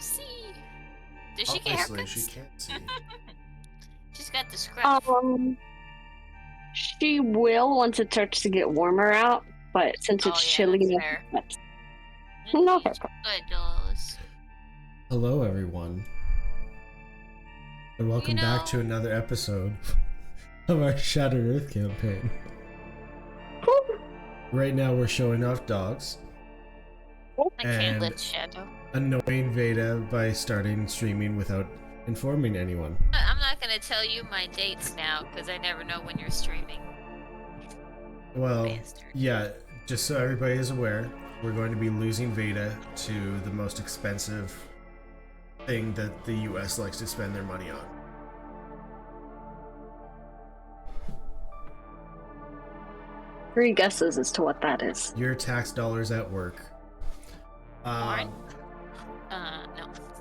see. Does she get Obviously, haircuts? she can't see. She's got the scruff. She will once it starts to get warmer out, but since it's chilly, that's no haircut. Good dolls. Hello, everyone, and welcome back to another episode of our Shattered Earth campaign. Right now, we're showing off dogs. I can't lift Shadow. Annoying Veda by starting streaming without informing anyone. I'm not gonna tell you my dates now because I never know when you're streaming. Well, Bastard. yeah, just so everybody is aware, we're going to be losing Veda to the most expensive thing that the US likes to spend their money on. Three guesses as to what that is. Your tax dollars at work. No.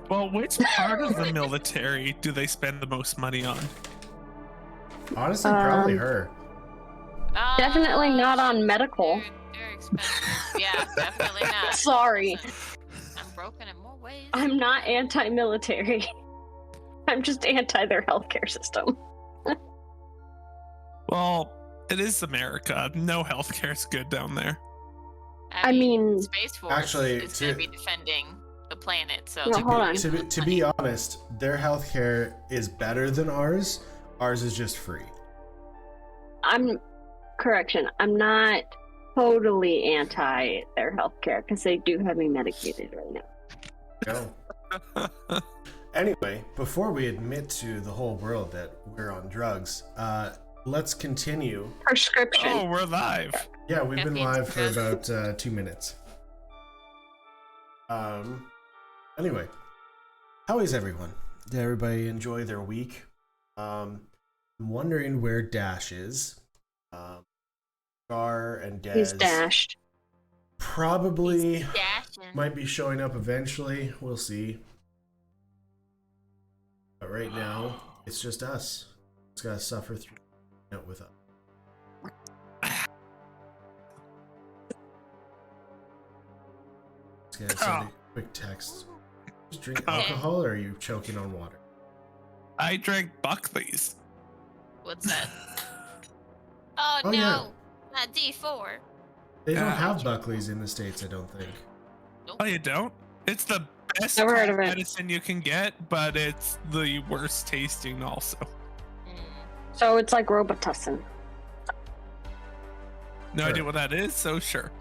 Well, which part of the military do they spend the most money on? Honestly, probably her. Definitely not on medical. They're expensive. Yeah, definitely not. Sorry. I'm broken in more ways. I'm not anti-military. I'm just anti their healthcare system. Well, it is America. No healthcare is good down there. I mean, Space Force actually, is going to be defending the planet, so... No, hold on. To be honest, their healthcare is better than ours. Ours is just free. I'm not totally anti their healthcare because they do have me medicated right now. No. Anyway, before we admit to the whole world that we're on drugs, let's continue. Prescription. Oh, we're live. Yeah, we've been live for about 2 minutes. Anyway, how is everyone? Did everybody enjoy their week? I'm wondering where Dash is. Gar and Des. He's dashed. Probably Dashing. might be showing up eventually. We'll see. But right now, it's just us. It's gotta suffer through it with us. Just gonna send a quick text. Just drink alcohol, or are you choking on water? I drank Buckley's. What's that? Oh, Oh, no. yeah. Not D4. They don't have Buckley's in the States, I don't think. Oh, you don't? It's the best Never heard of it. medicine you can get, but it's the worst tasting also. So it's like Robitussin. No Sure. idea what that is, so sure.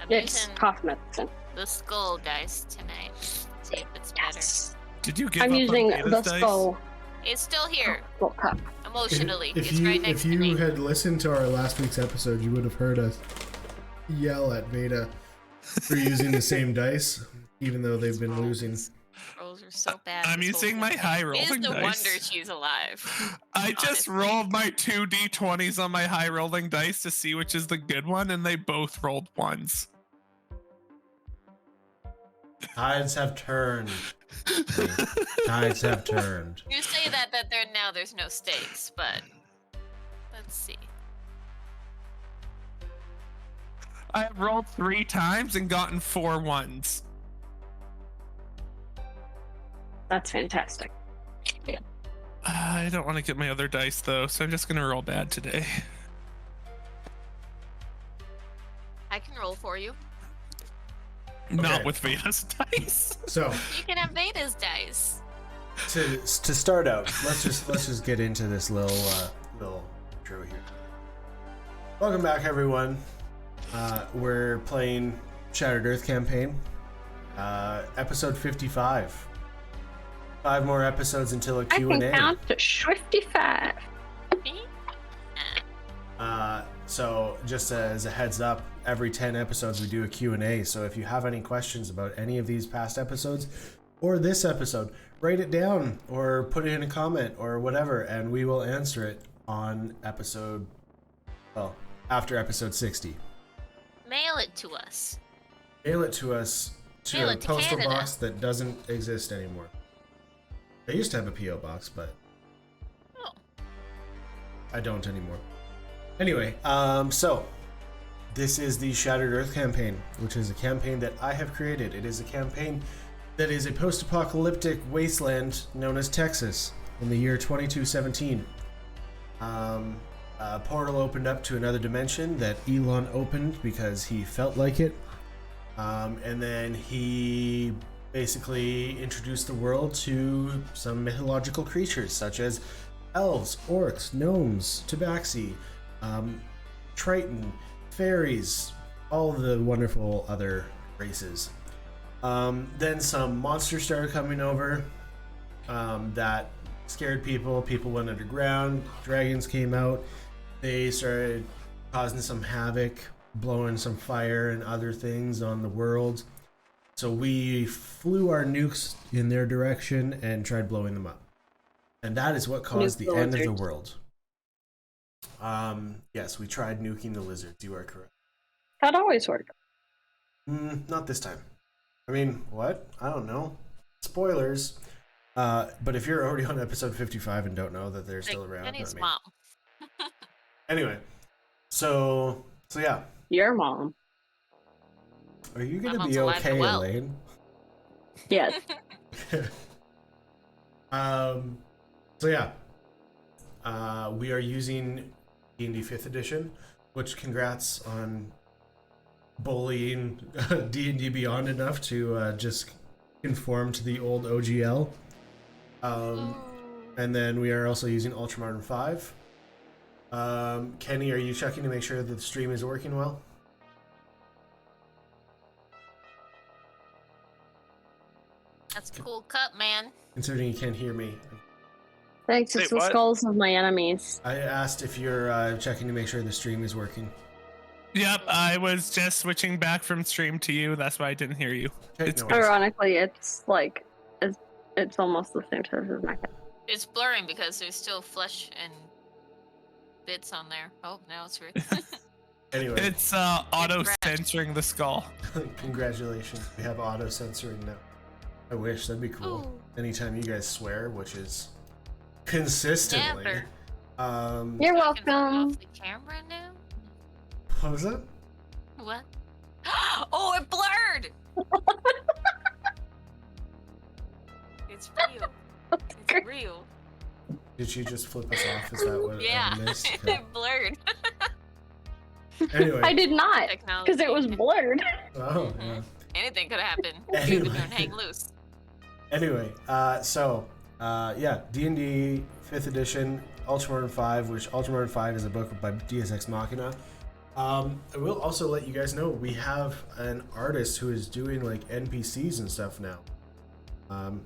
I'm It's using cough medicine. the skull dice tonight. See if it's better. Did you give I'm up using on the Veda's dice? skull It's still here. cup. Emotionally. If it's you, right next if to you me. had listened to our last week's episode, you would have heard us yell at Veda for using the same dice, even though they've been losing. Rolls are so bad. I'm this using whole my thing. high It's rolling no dice. wonder she's alive. I just honestly. rolled my 2 d20s on my high rolling dice to see which is the good one, and they both rolled ones. Tides have turned. Tides have turned. You say that there's no stakes, but let's see. I have rolled 3 times and gotten 4 ones. That's fantastic. I don't want to get my other dice though, so I'm just gonna roll bad today. I can roll for you. Not Okay. with Veda's dice. So You can have Veda's dice. to start out, let's just get into this little intro here. Welcome back, everyone. We're playing Shattered Earth campaign, episode 55. 5 more episodes until a I Q&A. can count to 55. So just as a heads up, every 10 episodes we do a Q&A. So if you have any questions about any of these past episodes or this episode, write it down or put it in a comment or whatever, and we will answer it on after episode 60. Mail it to us. Mail it to us Mail to a it to postal Canada. box that doesn't exist anymore. I used to have a P.O. box, but Oh. I don't anymore. Anyway, so this is the Shattered Earth campaign, which is a campaign that I have created. It is a campaign that is a post-apocalyptic wasteland known as Texas in the year 2217. A portal opened up to another dimension that Elon opened because he felt like it. And then he basically introduced the world to some mythological creatures such as elves, orcs, gnomes, tabaxi, triton, fairies, all the wonderful other races. Then some monsters started coming over that scared people. People went underground. Dragons came out. They started causing some havoc, blowing some fire and other things on the world. So we flew our nukes in their direction and tried blowing them up. And that is what caused the end of the world. Yes, we tried nuking the lizards. You are correct. That always worked. Not this time. I mean, what? I don't know. Spoilers. But if you're already on episode 55 and don't know that they're still around, Penny's mom. Anyway, so yeah. Your mom. Are you gonna My be mom's alive okay, and well. Elaine? Yes. So yeah, we are using D&D 5th edition, which congrats on bullying D&D Beyond enough to just conform to the old OGL. And then we are also using Ultramarine 5. Kenny, are you checking to make sure that the stream is working well? That's a cool cup, man. Considering you can't hear me. Thanks, it's Wait, the what? skulls of my enemies. I asked if you're checking to make sure the stream is working. Yep, I was just switching back from stream to you. That's why I didn't hear you. Okay, It's no worries. Ironically, it's like it's almost the same size as my head. It's blurring because there's still flesh and bits on there. Oh, now it's weird. Anyway, It's auto censoring the skull. congratulations. We have auto censoring now. I wish, that'd be cool. Ooh. Anytime you guys swear, which is consistently. Never. You're So I can turn welcome. off the camera now? What was that? What? Oh, it blurred! It's real. It's real. Did she just flip us off? Is that what Yeah, I missed? Okay. it blurred. Anyway. I did not, Technology. because it was blurred. Oh, yeah. Anything could happen. Anyway. You can hang loose. Anyway, yeah, D&D 5th edition, Ultramarine 5, which Ultramarine 5 is a book by Deus Ex Machina. I will also let you guys know we have an artist who is doing like NPCs and stuff now. I'm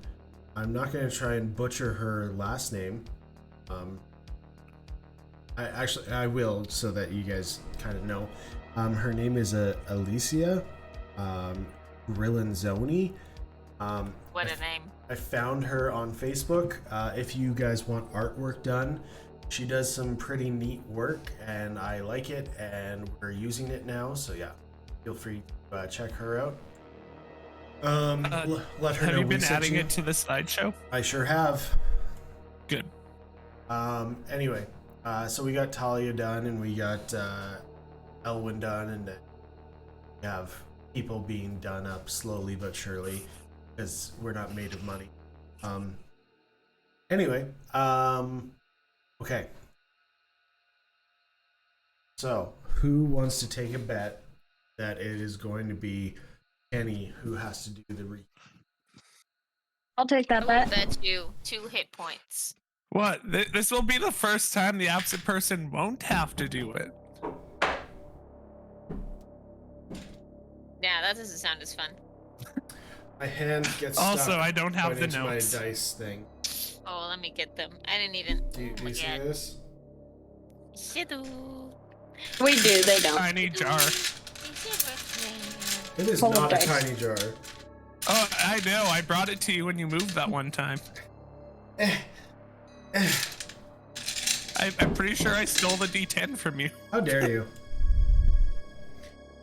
not going to try and butcher her last name. I will, so that you guys kind of know. Her name is Alicia Grillanzoni. What a name. I found her on Facebook. If you guys want artwork done, she does some pretty neat work, and I like it, and we're using it now. So yeah, feel free to check her out. Let her know. Have you we been sent adding you. it to the slideshow? I sure have. Good. Anyway, so we got Talia done, and we got Elwyn done, and then we have people being done up slowly but surely, because we're not made of money. Anyway, okay. So, who wants to take a bet that it is going to be Kenny who has to do the I'll take I that will bet. bet you 2 hit points. What? This will be the first time the absent person won't have to do it. Yeah, that doesn't sound as fun. My hand gets Also, stuck I don't have going the into notes. my dice thing. Oh, let me get them. I didn't even. Do you see forget. this? Shidu. We do, they don't. Tiny jar. It is Full of not a dice. tiny jar. Oh, I know. I brought it to you when you moved that one time. I'm pretty sure I stole the D10 from you. How dare you?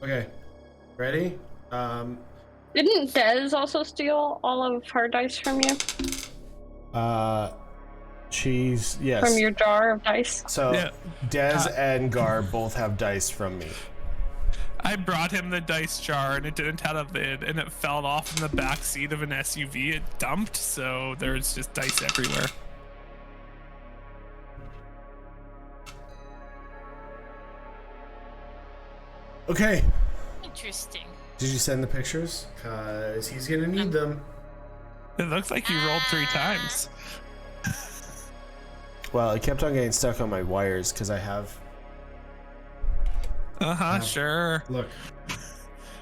Okay, ready? Didn't Dez also steal all of her dice from you? Cheese, yes. From your jar of dice? So, Yeah. Dez and Gar both have dice from me. I brought him the dice jar and it didn't have a lid and it fell off in the back seat of an SUV. It dumped, so there's just dice everywhere. Okay. Interesting. Did you send the pictures? Cause he's gonna need them. It looks like you rolled 3 times. Well, it kept on getting stuck on my wires because I have. Sure. Look.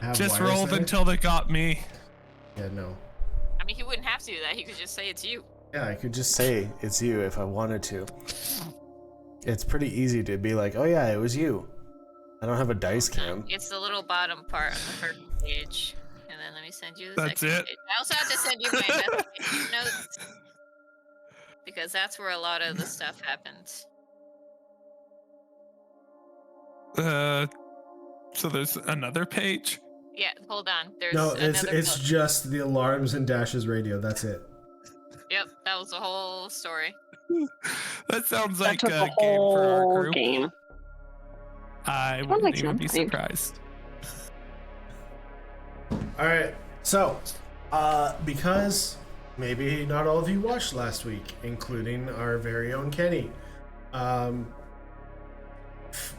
I have Just wires rolled there. until they got me. Yeah, no. I mean, he wouldn't have to do that. He could just say it's you. Yeah, I could just say it's you if I wanted to. It's pretty easy to be like, oh yeah, it was you. I don't have a dice cam. It's the little bottom part on the first page. And then let me send you the That's second it? page. I also have to send you my investigation notes. Because that's where a lot of the stuff happens. So there's another page? Yeah, hold on. There's No, another it's note. just the alarms and Dash's radio. That's it. Yep, that was the whole story. That sounds That like took a the game for our whole group. game. I Sounds wouldn't like even be something. surprised. All right. So, because maybe not all of you watched last week, including our very own Kenny,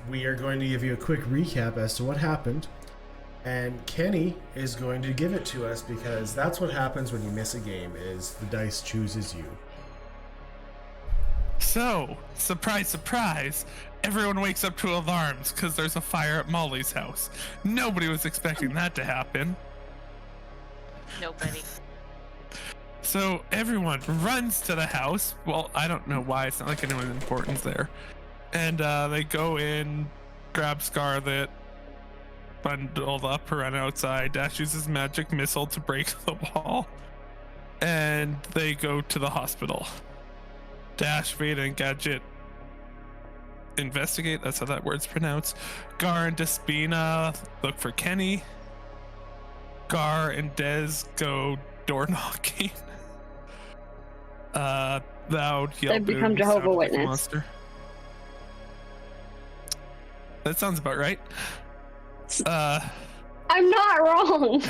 we are going to give you a quick recap as to what happened. And Kenny is going to give it to us because that's what happens when you miss a game is the dice chooses you. So, surprise, surprise, everyone wakes up to alarms because there's a fire at Molly's house. Nobody was expecting that to happen. Nobody. So everyone runs to the house. Well, I don't know why. It's not like anyone important's there. And they go in, grab Scarlet, bundled up, run outside. Dash uses magic missile to break the wall. And they go to the hospital. Dash, Veda, and Gadget investigate. That's how that word's pronounced. Gar and Despina look for Kenny. Gar and Dez go door knocking. Loud yell. They become boom, Jehovah's sounded like a Witness. monster. That sounds about right. I'm not wrong.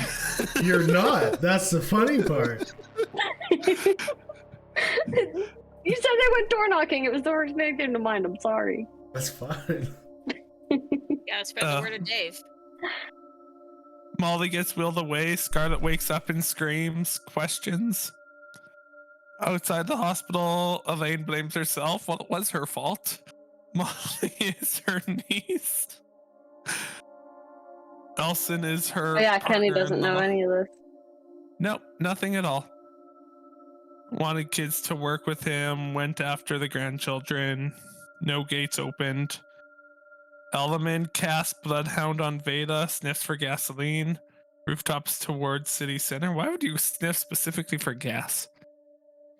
You're not. That's the funny part. You said they went door knocking. It was the first thing that came to mind. I'm sorry. That's fine. Gotta spread the word of Dave. Molly gets wheeled away. Scarlet wakes up and screams, questions. Outside the hospital, Elaine blames herself. Well, it was her fault. Molly is her niece. Elson is her. Oh, yeah, Kenny doesn't know partner-in-law. any of this. Nope, nothing at all. Wanted kids to work with him, went after the grandchildren. No gates opened. Element cast Bloodhound on Veda, sniffs for gasoline. Rooftops towards city center. Why would you sniff specifically for gas?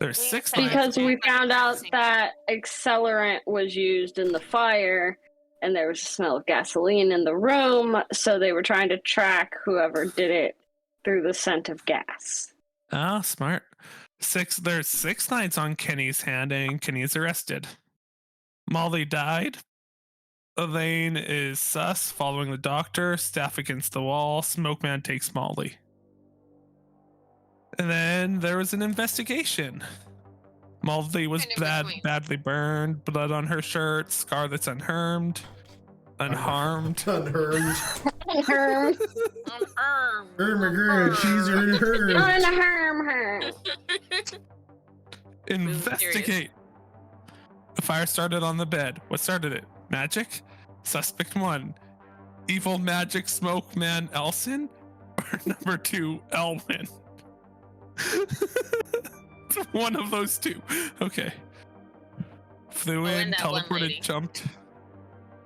There's 6 lines. Because we found out that accelerant was used in the fire and there was a smell of gasoline in the room, so they were trying to track whoever did it through the scent of gas. Ah, smart. There's 6 nights on Kenny's hand, and Kenny's arrested. Molly died. Elaine is sus, following the doctor. Staff against the wall. Smoke Man takes Molly. And then there was an investigation. Molly was And in between. badly burned. Blood on her shirt. Scarlet's unharmed. Unharmed. Unharmed. Unharmed. Ermagerd, she's unharmed. Unharm her. Investigate. The fire started on the bed. What started it? Magic? Suspect 1. Evil magic smoke man Elson? Or number 2, Elwin? One of those 2. Okay. Flew in, and that one lady. teleported, jumped.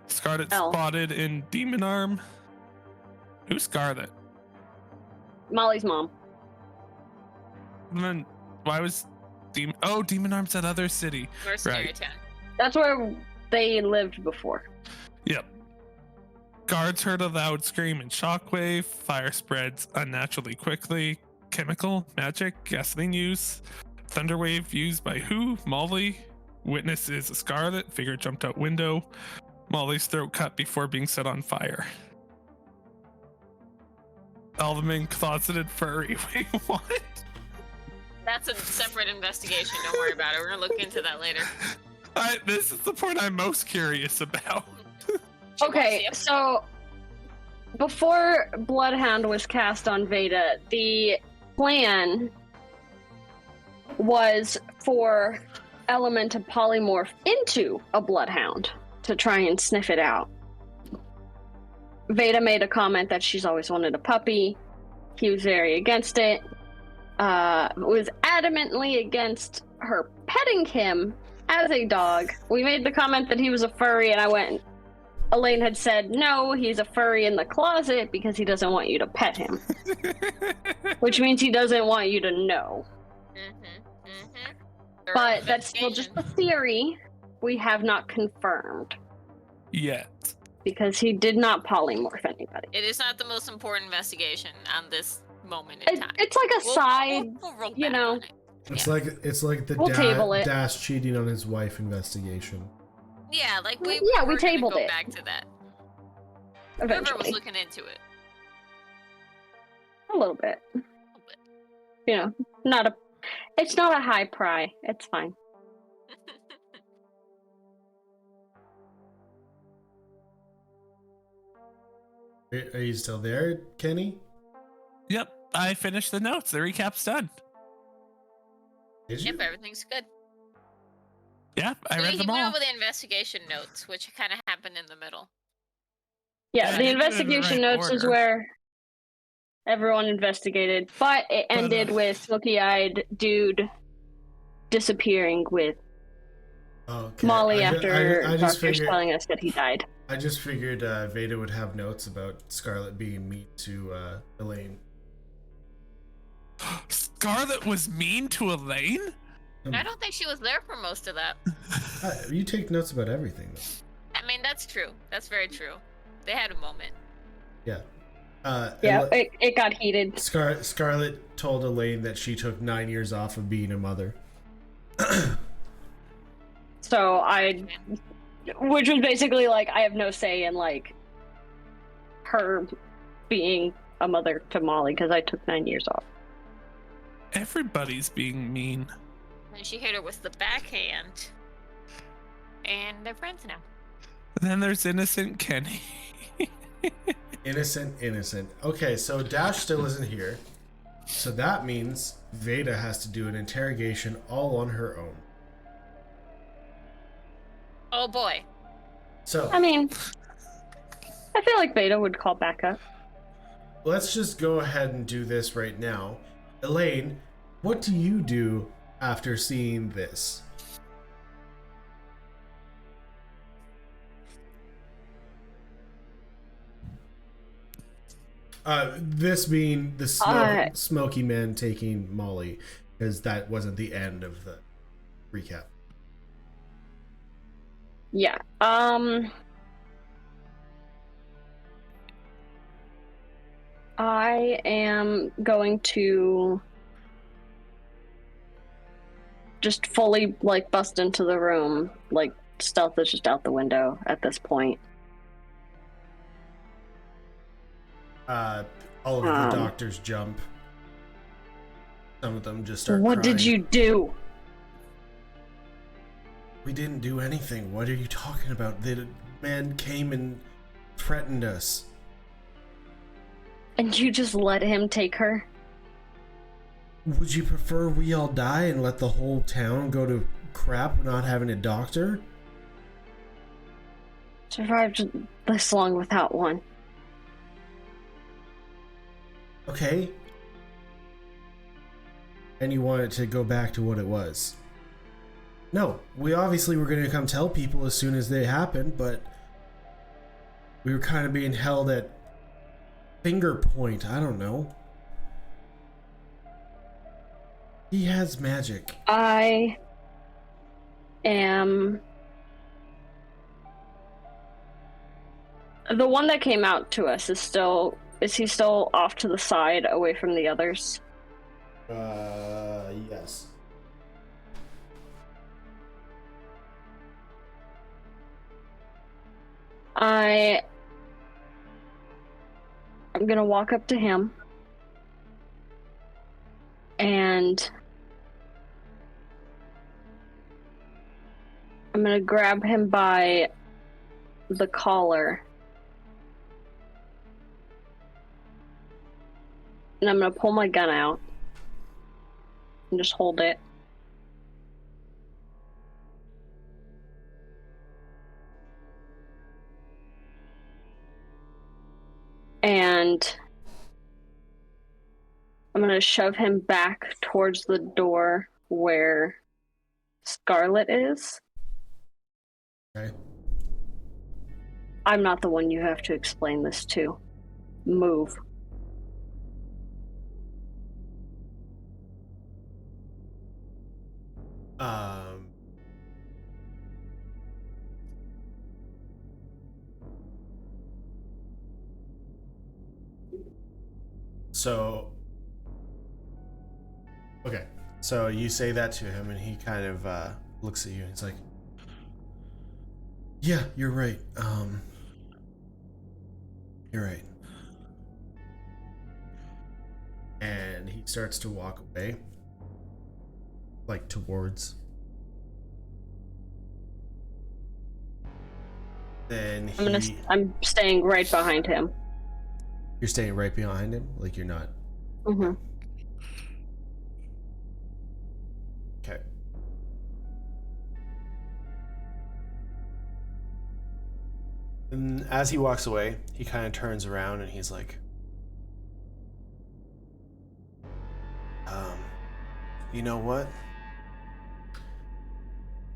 Scarlet Elle. spotted in Demon Arm. Who's Scarlet? Molly's mom. And then why was Demon Arm's that other city? Where's Right. Town? That's where they lived before. Yep. Guards heard a loud scream and shockwave. Fire spreads unnaturally quickly. Chemical, magic, gasoline use. Thunderwave used by who? Molly. Witnesses a Scarlet. Figure jumped out window. Molly's throat cut before being set on fire. Elderman closeted furry. Wait, what? That's a separate investigation. Don't worry about it. We're gonna look into that later. This is the part I'm most curious about. Okay, so before Bloodhound was cast on Veda, the plan was for Element to polymorph into a Bloodhound to try and sniff it out. Veda made a comment that she's always wanted a puppy. He was very against it. Was adamantly against her petting him as a dog. We made the comment that he was a furry, and I went. Elaine had said, no, he's a furry in the closet because he doesn't want you to pet him. Which means he doesn't want you to know. But that's still just a theory we have not confirmed. Yet. Because he did not polymorph anybody. It is not the most important investigation on this moment in time. It's like a side, we'll roll you back know. on it. It's Yeah. like the We'll table it. Dash cheating on his wife investigation. Yeah, like we Yeah, we we're gonna tabled go it. back to that. Whoever was Eventually. looking into it. A little bit. You know, it's not a high pry. It's fine. Are you still there, Kenny? Yep, I finished the notes. The recap's done. Did you? Yep, everything's good. Yeah, I So read he them went all. over the investigation notes, which kind of happened in the middle. Yeah, Yeah, the they did it in the investigation right notes is order. where everyone investigated, but it ended with smoky-eyed dude disappearing with Okay. Molly I after just doctors figured, telling us that he died. I just figured Veda would have notes about Scarlet being mean to Elaine. Scarlet was mean to Elaine? I don't think she was there for most of that. You take notes about everything, though. I mean, that's true. That's very true. They had a moment. Yeah. Yeah, it got heated. Scarlet told Elaine that she took 9 years off of being a mother. So which was basically like, I have no say in like her being a mother to Molly because I took 9 years off. Everybody's being mean. And she hit her with the backhand. And they're friends now. And then there's innocent Kenny. Innocent. Okay, so Dash still isn't here. So that means Veda has to do an interrogation all on her own. Oh boy. So I mean, I feel like Veda would call back up. let's just go ahead and do this right now. Elaine, what do you do after seeing this? This being the smoky man taking Molly, because that wasn't the end of the recap. Yeah. I am going to just fully like bust into the room. Like stealth is just out the window at this point. All of the doctors jump. Some of them just start What crying. did you do? We didn't do anything. What are you talking about? The man came and threatened us. And you just let him take her? Would you prefer we all die and let the whole town go to crap not having a doctor? Survived this long without one. Okay. And you want it to go back to what it was. No, we obviously were going to come tell people as soon as they happened, but we were kind of being held at finger point. I don't know. He has magic. I am the one that came out to us is he still off to the side away from the others? Yes. I'm gonna walk up to him And I'm gonna grab him by the collar. And I'm gonna pull my gun out. And just hold it. And I'm gonna shove him back towards the door where Scarlet is. Okay. I'm not the one you have to explain this to. Move. So, okay. So you say that to him, and he kind of looks at you, and he's like, "Yeah, you're right. You're right." And he starts to walk away, like towards. Then I'm staying right behind him. You're staying right behind him, like you're not. Mm-hmm. Okay. And as he walks away, he kind of turns around and he's like, you know what?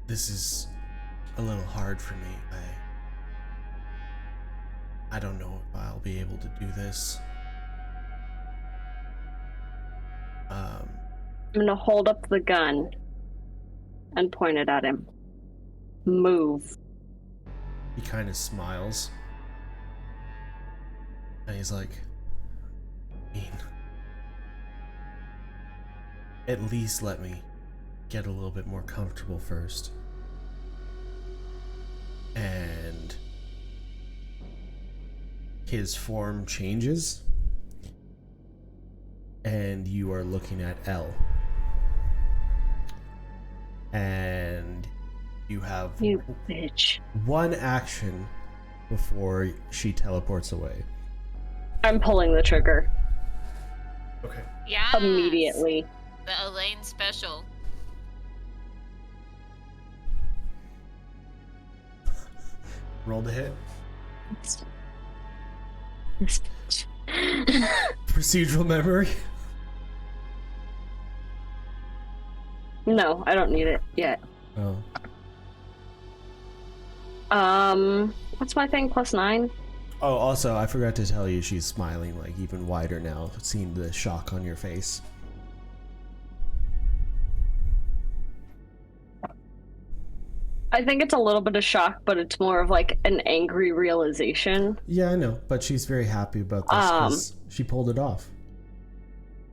This is a little hard for me. I don't know if I'll be able to do this. I'm gonna hold up the gun and point it at him. Move. He kind of smiles. And he's like, at least let me get a little bit more comfortable first. And his form changes. And you are looking at Elle. And you have You bitch. one action before she teleports away. I'm pulling the trigger. Okay. Yeah. Immediately. The Elaine special. Roll to hit. Procedural memory. No, I don't need it yet. Oh. What's my thing? +9? Oh, also, I forgot to tell you she's smiling like even wider now, seeing the shock on your face. I think it's a little bit of shock, but it's more of like an angry realization. Yeah, I know, but she's very happy about this because she pulled it off.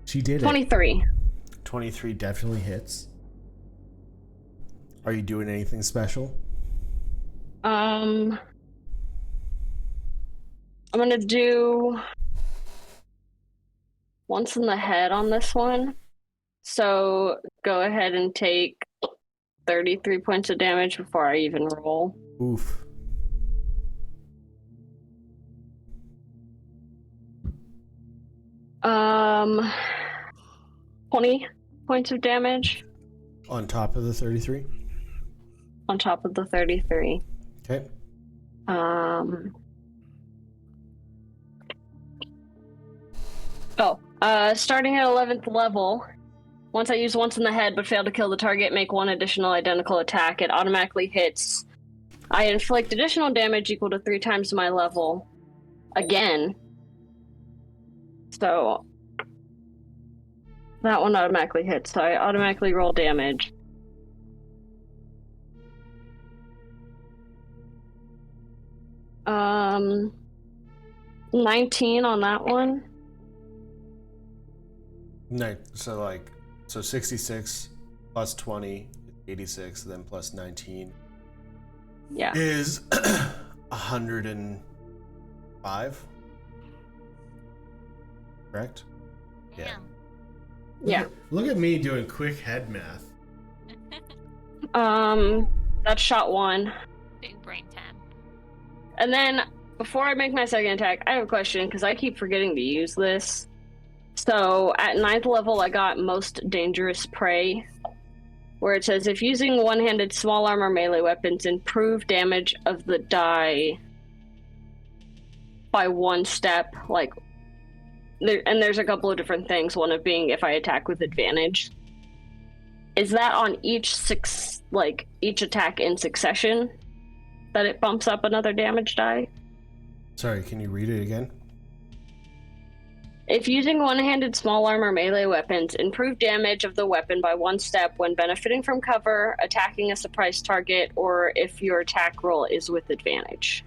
She did 23. 23 definitely hits. Are you doing anything special? I'm gonna do once in the head on this one. So go ahead and take 33 points of damage before I even roll. Oof. Um, 20 points of damage On top of the 33? on top of the 33. Okay. Starting at 11th level, once I use once in the head but fail to kill the target, make one additional identical attack. It automatically hits. I inflict additional damage equal to 3 times my level. Again. So that one automatically hits, so I automatically roll damage. Um, 19 on that one. No, so 66 plus 20, 86, then plus 19 Yeah. is 105. Correct? Yeah. Yeah. Look at me doing quick head math. That's shot 1. Big brain time. And then, before I make my second attack, I have a question, because I keep forgetting to use this. So, at 9th level, I got Most Dangerous Prey, where it says, if using one-handed small armor melee weapons, improve damage of the die by 1 step, like, and there's a couple of different things, one of being if I attack with advantage. Is that on each attack in succession that it bumps up another damage die? Sorry, can you read it again? If using one-handed small armor melee weapons, improve damage of the weapon by 1 step when benefiting from cover, attacking a surprise target, or if your attack roll is with advantage.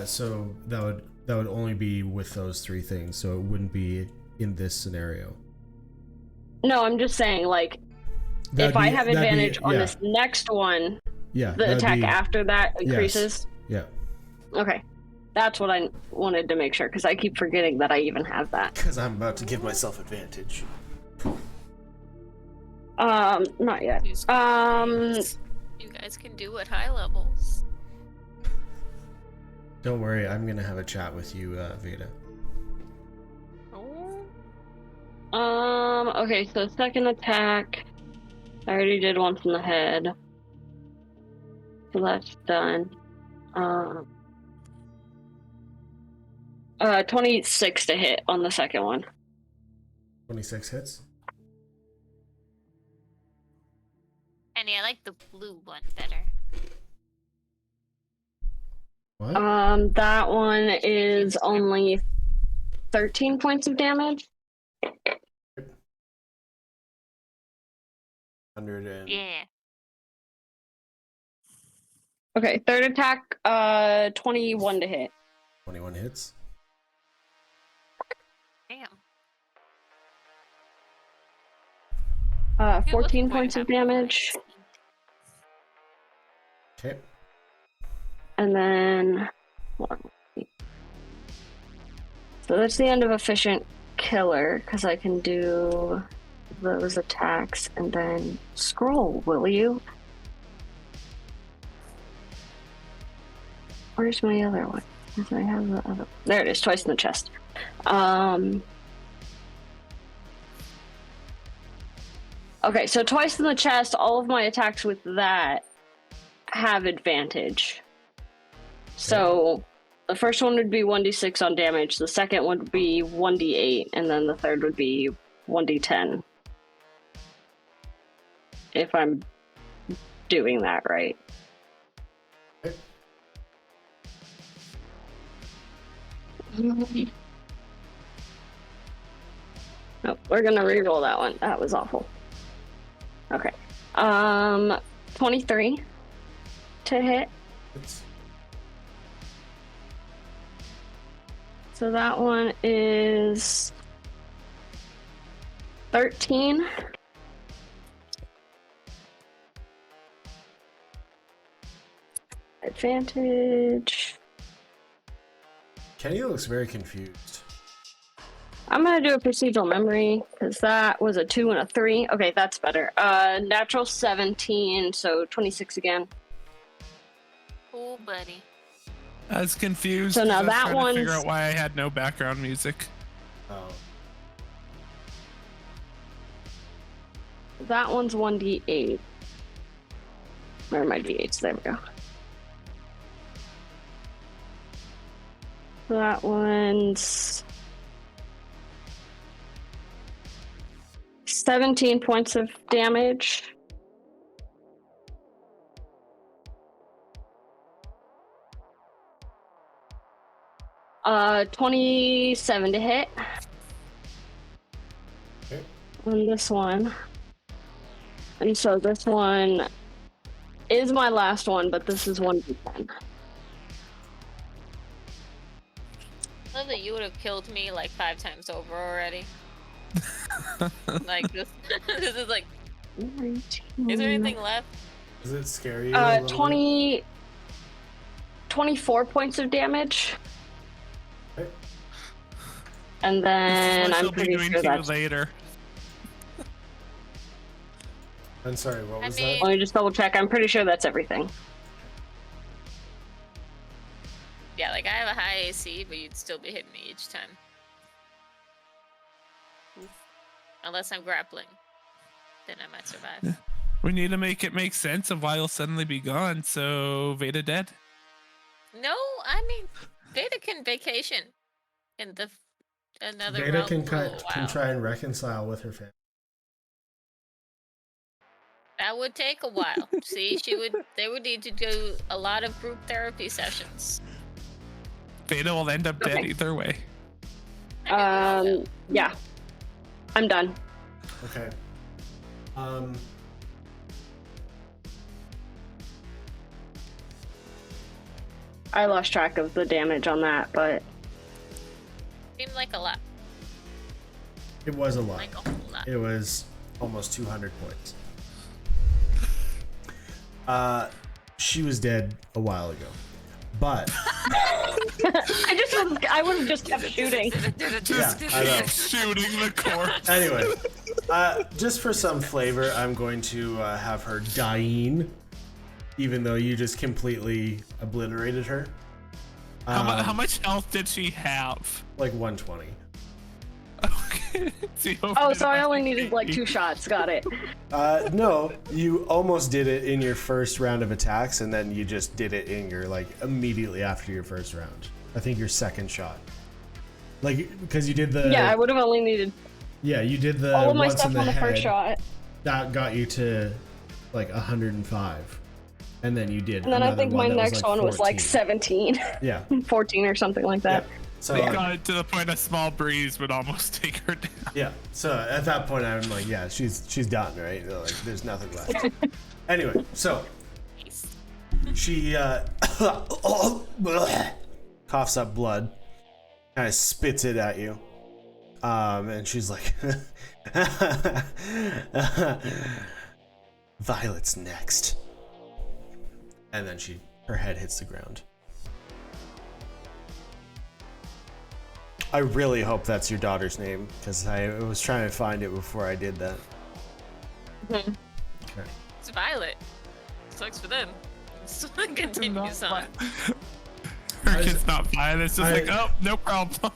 So that would only be with those 3 things, so it wouldn't be in this scenario. No, I'm just saying, like, if I have advantage on this next one, the attack after that increases? Yes. Yeah. Okay. That's what I wanted to make sure, because I keep forgetting that I even have that. Because I'm about to give myself advantage. Not yet. You guys can do at high levels. Don't worry, I'm gonna have a chat with you, Veda. Oh. Okay, so second attack, I already did once in the head. So that's done. 26 to hit on the second one. 26 hits? And I like the blue one better. What? That one is only 13 points of damage. 100 and... Yeah. Okay, third attack, 21 to hit. 21 hits. Damn. 14 points of damage. Okay. And then... So that's the end of Efficient Killer, because I can do those attacks and then scroll, will you? Where's my other one? I have the other. There it is, twice in the chest. Okay, so twice in the chest, all of my attacks with that have advantage. So the first one would be 1d6 on damage, the second would be 1d8, and then the third would be 1d10. If I'm doing that right. Nope, we're gonna reroll that one. That was awful. Okay. 23 to hit. So that one is 13. Advantage. Kenny looks very confused. I'm gonna do a procedural memory because that was a 2 and a 3. Okay, that's better. Natural 17, so 26 again. Cool, buddy. I was confused. So now I was that trying one's- to figure out why I had no background music. Oh. That one's 1d8. Where are my d8s? There we go. That one's 17 points of damage. Uh, 27 to hit. Okay. On this one. And so this one is my last one, but this is 1d10. I love that you would have killed me like 5 times over already. Like this. This is like. Is there anything left? Does it scare you? A little 24 points of damage. Okay. And then This is what I'm she'll be pretty doing sure to you that's later. I'm sorry, what was mean- Let me just double check. I'm pretty sure that's everything. Yeah, like I have a high AC, but you'd still be hitting me each time. Unless I'm grappling. Then I might survive. We need to make it make sense of why you'll suddenly be gone. So Veda dead. No, I mean, Veda can vacation in another Veda realm can, for a can while. try and reconcile with her family. That would take a while. See, they would need to do a lot of group therapy sessions. Veda will end up dead Okay. either way. Yeah. I'm done. Okay. I lost track of the damage on that, but Seemed like a lot. It was a lot. Like a whole lot. It was almost 200 points. She was dead a while ago, but I would have just kept shooting. yeah, I know. Shooting the corpse. Anyway, just for some flavor, I'm going to have her dying, even though you just completely obliterated her. How much health did she have? Like 120. Okay. Oh, so I only needed like 2 shots. Got it. No, you almost did it in your first round of attacks, and then you just did it in your, like, immediately after your first round. I think your second shot. Like, because you did the... Yeah, I would have only needed Yeah, you did the all of my once stuff in the on the head. first shot. That got you to, like, 105. And then you did And then I another think my that next one was like 14. 17, Yeah. 14 or something like that. Yeah. So, They got it to the point a small breeze would almost take her down. yeah. So at that point, I'm like, yeah, she's done, right? Like, there's nothing left. Anyway, so she coughs up blood, kind of spits it at you, and she's like, "Violet's next," and then her head hits the ground. I really hope that's your daughter's name, because I was trying to find it before I did that. Mhm. Okay. It's Violet. Sucks for them. So it continues on. Her kid's not fine. It's just I- like, oh, no problem.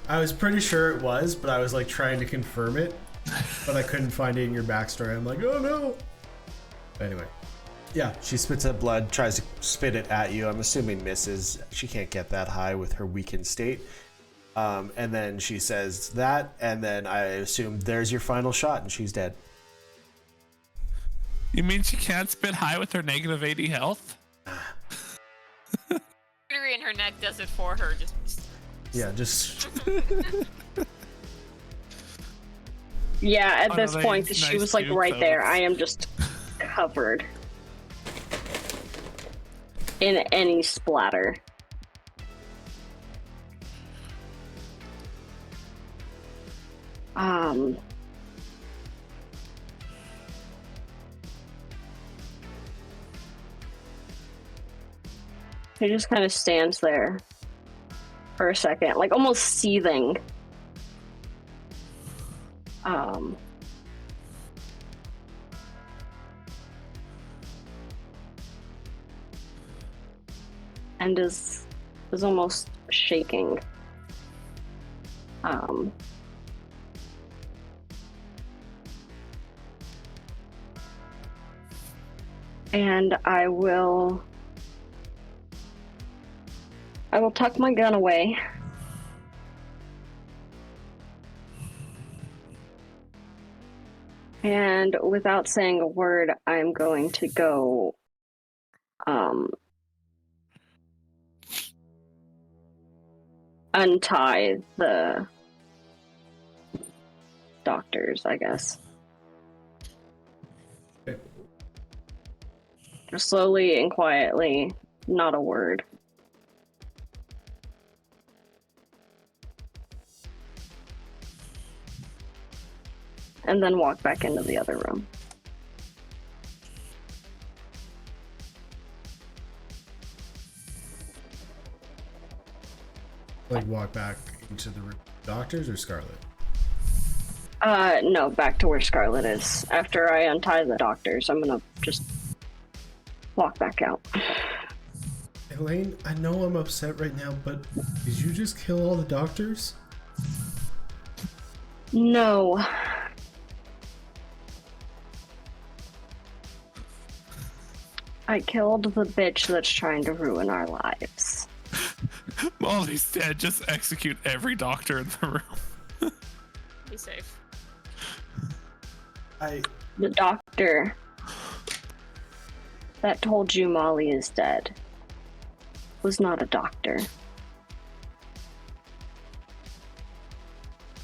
I was pretty sure it was, but I was like trying to confirm it, but I couldn't find it in your backstory. I'm like, oh no. Anyway, yeah, she spits up blood, tries to spit it at you. I'm assuming misses. She can't get that high with her weakened state. And then she says that, and then I assume there's your final shot, and she's dead. You mean she can't spit high with her negative 80 health? Artery in her neck does it for her. Yeah, just Yeah, at Oh, this no, point, nice she was like cube, right so there. it's- I am just covered in any splatter. He just kind of stands there for a second, like almost seething. And is almost shaking. And I will tuck my gun away. And without saying a word, I'm going to go untie the doctors, I guess. Okay. Just slowly and quietly, not a word. And then walk back into the other room. like walk back into the room. Doctors or Scarlet? No, back to where Scarlet is. After I untie the doctors, I'm gonna just walk back out. Elaine, I know I'm upset right now, but did you just kill all the doctors? No. I killed the bitch that's trying to ruin our lives. Molly's dead. Just execute every doctor in the room. Be safe. The doctor that told you Molly is dead was not a doctor.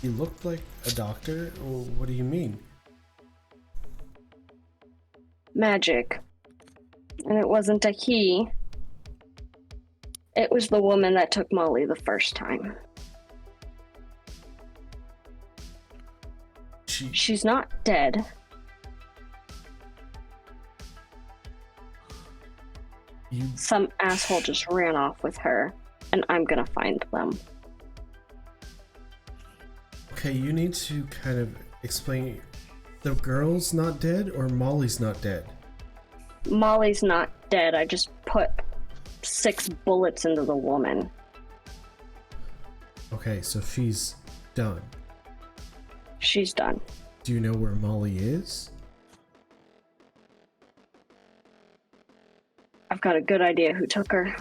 He looked like a doctor? Well, what do you mean? Magic. And it wasn't a he. It was the woman that took Molly the first time. She's not dead. Some asshole just ran off with her, and I'm gonna find them. Okay, you need to kind of explain. The girl's not dead, or Molly's not dead? Molly's not dead. I just put 6 bullets into the woman. Okay, so she's done. She's done. Do you know where Molly is? I've got a good idea who took her.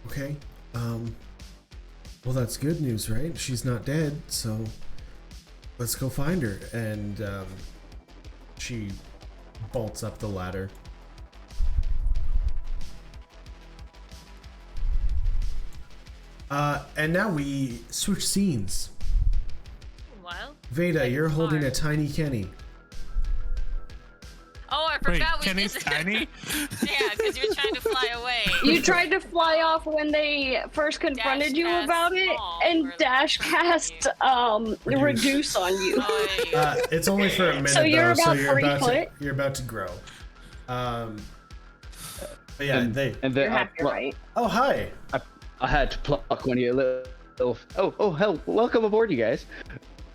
Okay, well, that's good news, right? She's not dead, so let's go find her. And she bolts up the ladder. And now we switch scenes. Wild. Veda, you're holding a tiny Kenny. Oh, I Wait, forgot we Kenny's did tiny? Yeah, because you were trying to fly away. You tried to fly off when they first confronted Dash you cast about it, small and for Dash the- cast reduce on you. Oh, yeah. It's only for a minute, So you're though, about so you're 3 about foot? to you're about to grow. But yeah, And You're then happy, right? Oh, hi. I had to pluck one of your little. Oh, hell! Welcome aboard, you guys.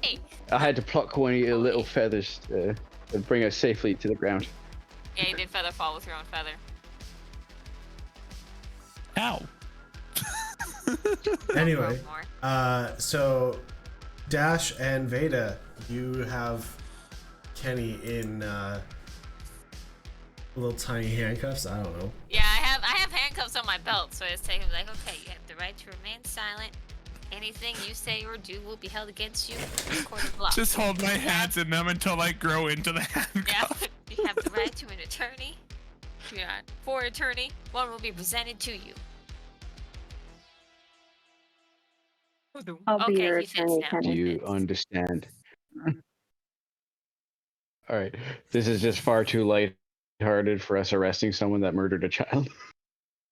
Hey. I had to pluck one of your little feathers to bring us safely to the ground. Yeah, you did feather fall with your own feather. Ow. Anyway, More. so Dash and Veda, you have Kenny in little tiny handcuffs. I don't know. Yeah, I have handcuffs on my belt, so I just take him like, okay, you have the right to remain silent. Anything you say or do will be held against you in court of law. Just hold my hands in them until I grow into the Yeah, handcuff. you have the right to an attorney. Yeah, for attorney, one will be presented to you. I'll be Okay, your he fits attorney, now. Do Kenny. you understand? All right, this is just far too lighthearted for us arresting someone that murdered a child.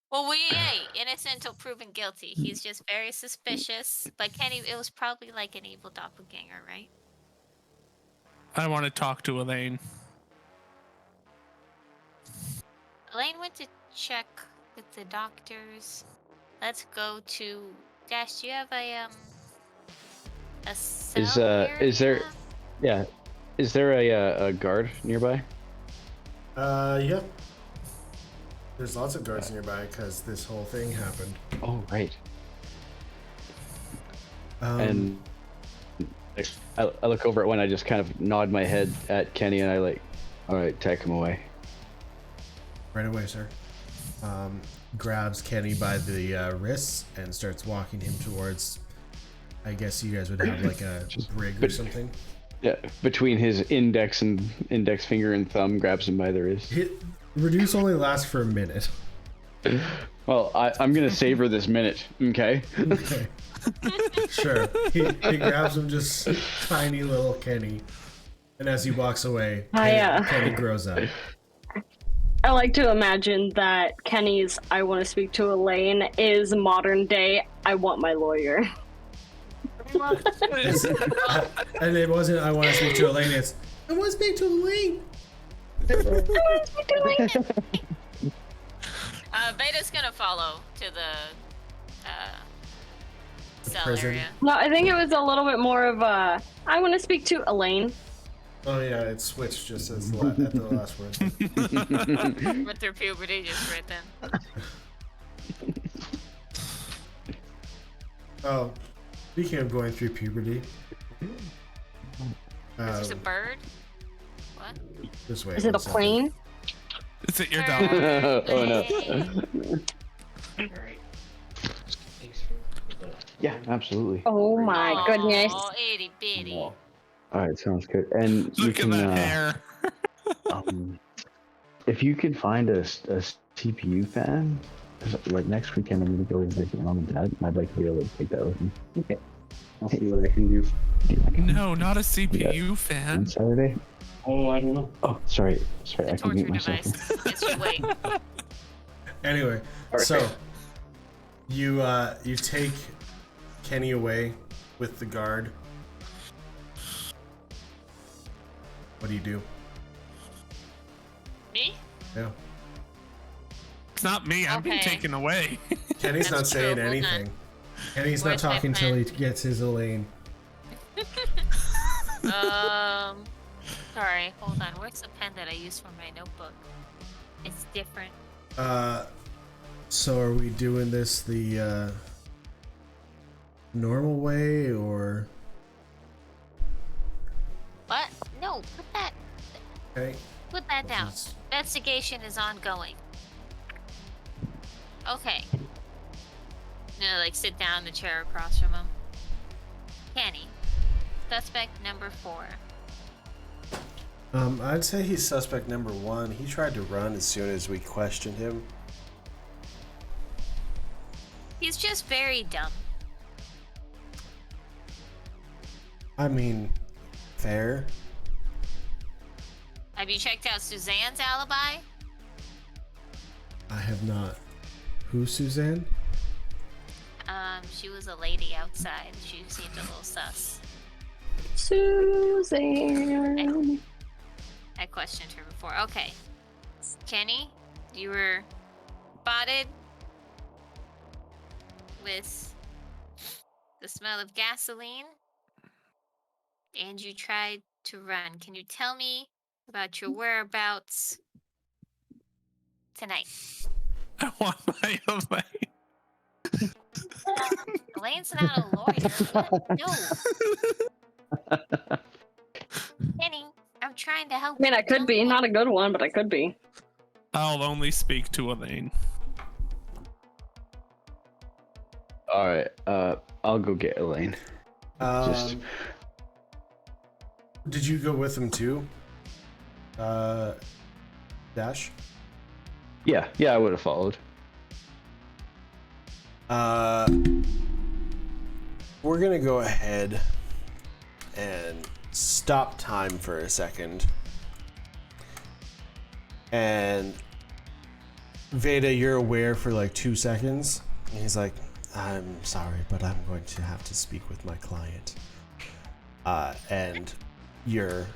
Well, hey, innocent until proven guilty. He's just very suspicious. But Kenny, it was probably like an evil doppelganger, right? I want to talk to Elaine. Elaine went to check with the doctors. Let's go to Dash. Do you have a cell Is there? area? Yeah, is there a guard nearby? Yep. There's lots of guards nearby because this whole thing happened. Oh, right. Um, And I look over at one. I just kind of nod my head at Kenny, and I like, all right, take him away. right away, sir. Grabs Kenny by the wrists and starts walking him towards. I guess you guys would have like a brig or something. Yeah, between his index finger and thumb, grabs him by the wrist. Reduce only lasts for a minute. Well, I'm gonna savor this minute, okay? Okay. Sure. He grabs him, just tiny little Kenny, and as he walks away, Kenny grows up. I like to imagine that Kenny's "I want to speak to Elaine" is modern day "I want my lawyer." And it wasn't "I want to speak to Elaine." It's "I want to speak to Elaine." Veda's gonna follow to cell prison. area. No, I think it was a little bit more of a. I want to speak to Elaine. Oh yeah, it switched just as at the last word. Went through puberty just right then. Oh, speaking of going through puberty. There's a bird? What? Just wait. Is it a plane? Is it your dog? Oh no. Yeah, absolutely. Oh my goodness. Oh, itty bitty. All right, sounds good. And you Look at can, that hair. if you can find a CPU fan, 'cause, like next weekend I'm gonna go visit mom and dad, and I'd like to be able to take that with me. Okay. I'll see what I can do. No, not a CPU On fan. Saturday. Oh, I don't know. Oh, sorry. The I can mute torture myself. device. Yes, you wait. Anyway, so you take Kenny away with the guard. What do you do? Me? Yeah. It's not me. I'm being Okay. taken away. Kenny's not That's true, saying hold on. anything. Kenny's Where's not my talking till pen? he gets his Elaine. Sorry, hold on. Where's the pen that I use for my notebook? It's different. So are we doing this the normal way or? What? No, Okay. put that down. Investigation is ongoing. Okay. No, like sit down in the chair across from him. Kenny. Suspect number 4. I'd say he's suspect number 1. He tried to run as soon as we questioned him. He's just very dumb. I mean, fair. Have you checked out Suzanne's alibi? I have not. Who's Suzanne? She was a lady outside. She seemed a little sus. Suzanne. I questioned her before. Okay. Kenny, you were spotted with the smell of gasoline and you tried to run. Can you tell me about your whereabouts tonight? I want my Elaine. Elaine's not a lawyer. What? No. Kenny, I'm trying to help. I mean, I could you. be. Not a good one, but I could be. I'll only speak to Elaine. All right. I'll go get Elaine. Just- Did you go with him too? Dash? Yeah, I would have followed. We're gonna go ahead and stop time for a second. And Veda, you're aware for like 2 seconds. And he's like, I'm sorry, but I'm going to have to speak with my client. And you're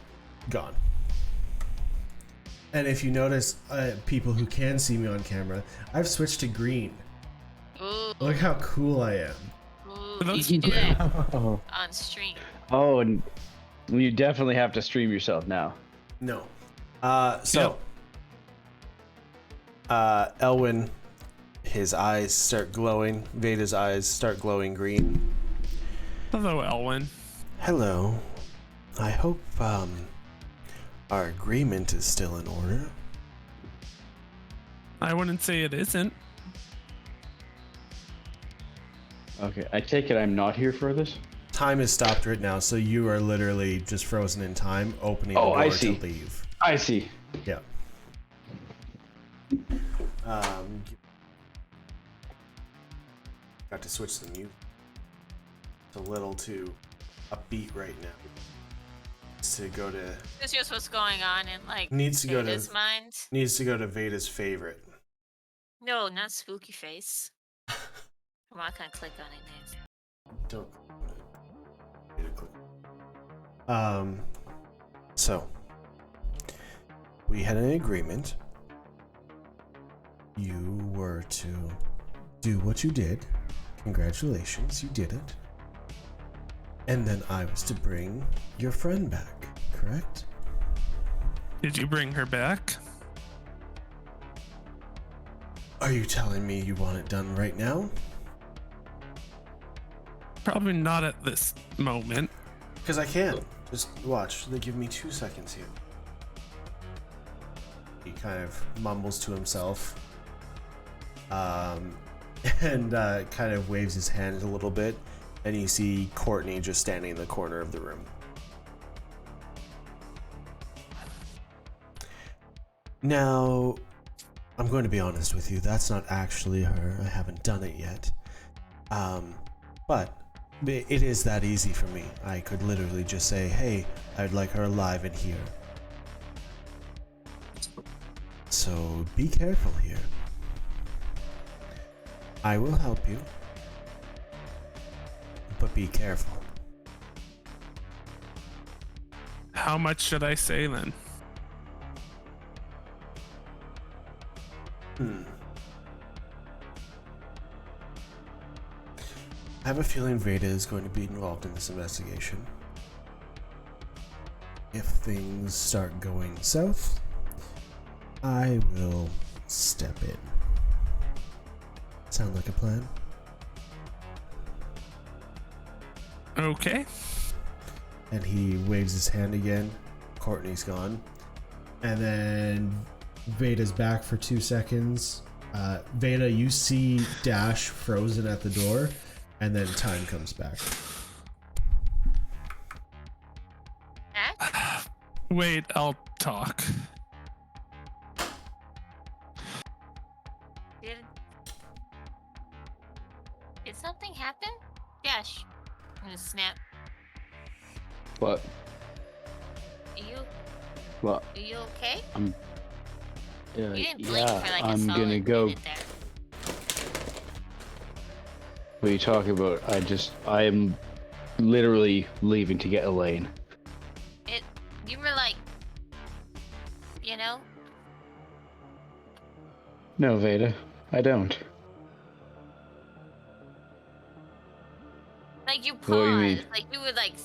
gone. And if you notice, people who can see me on camera, I've switched to green. Ooh, Look how cool I am. ooh, you That's should do that Oh. on stream. Oh, and you definitely have to stream yourself now. No. Elwin, his eyes start glowing. Veda's eyes start glowing green. Hello, Elwin. Hello. I hope our agreement is still in order. I wouldn't say it isn't. Okay, I take it I'm not here for this? Time is stopped right now, so you are literally just frozen in time, opening Oh, the I door see. to leave. I see. Yeah. Got to switch the music. It's a little too upbeat right now. Needs to go to It's just what's going on in like needs to go to Veda's mind. needs to go to Veda's favorite. No, not spooky face. I'm not gonna click on it next. Don't. Veda click. So we had an agreement. You were to do what you did. Congratulations, you did it. And then I was to bring your friend back, correct? Did you bring her back? Are you telling me you want it done right now? Probably not at this moment. Because I can. Just watch. They give me 2 seconds here. He kind of mumbles to himself. And kind of waves his hand a little bit. And you see Courtney just standing in the corner of the room. Now, I'm going to be honest with you. That's not actually her. I haven't done it yet. But it is that easy for me. I could literally just say, hey, I'd like her alive in here. So be careful here. I will help you. But be careful. How much should I say then? I have a feeling Veda is going to be involved in this investigation. If things start going south, I will step in. Sound like a plan? Okay. And he waves his hand again. Courtney's gone. And then Veda's back for 2 seconds. Veda, you see Dash frozen at the door, and then time comes back. Wait, I'll talk. Did something happen? Dash. I'm gonna snap. What? What? Are you okay? You didn't blink for like a I'm solid gonna go. minute there. What are you talking about? I am literally leaving to get Elaine. You were like, you know? No, Veda, I don't. Like you paused. What do you mean? Like you would like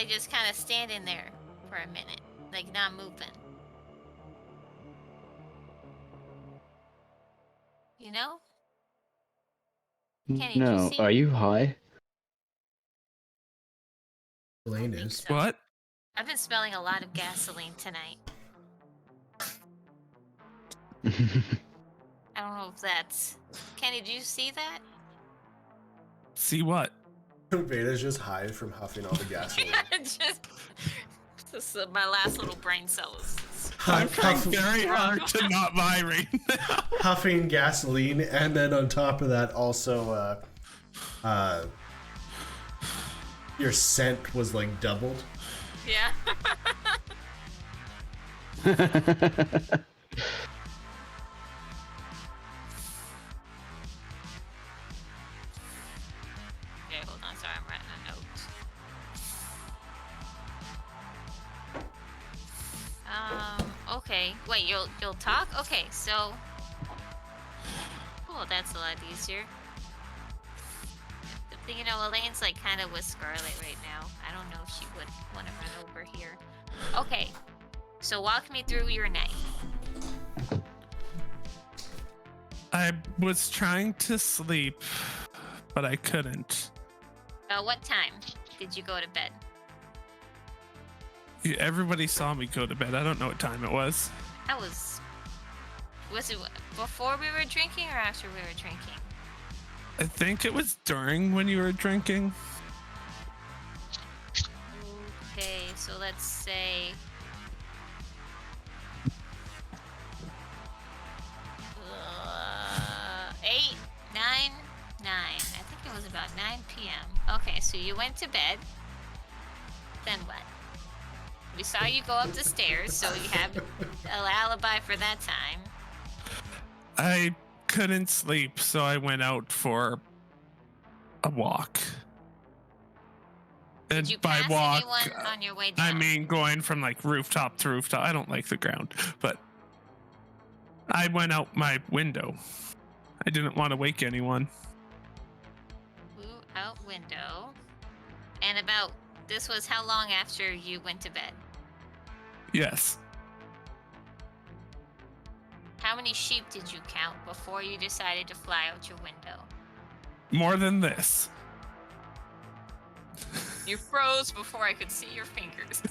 just kind of standing there for a minute, like not moving. You know? Kenny, did you No, see? are you high? Elaine I think is. so. What? I've been smelling a lot of gasoline tonight. I don't know if that's... Kenny, did you see that? See what? Veda's just high from huffing all the gasoline. Just my last little brain cells. I'm trying very hard to not vibrate now. Huffing gasoline, and then on top of that, also, your scent was like doubled. Yeah. Okay, hold on. Sorry, I'm writing a note. Okay. Wait, you'll talk? Okay, so... Oh, that's a lot easier. You know, Elaine's like kind of with Scarlet right now. I don't know if she would want to run over here. Okay, so walk me through your night. I was trying to sleep, but I couldn't. What time did you go to bed? Everybody saw me go to bed. I don't know what time it was. That was it before we were drinking or after we were drinking? I think it was during when you were drinking. Okay, so let's say... 8, 9, 9. I think it was about 9 p.m. Okay, so you went to bed. Then what? We saw you go up the stairs, so you have an alibi for that time. I couldn't sleep, so I went out for a walk. And Did you by pass walk, anyone on your way down? I mean going from like rooftop to rooftop. I don't like the ground, but I went out my window. I didn't want to wake anyone. Out window. And this was how long after you went to bed? Yes. How many sheep did you count before you decided to fly out your window? More than this. You froze before I could see your fingers.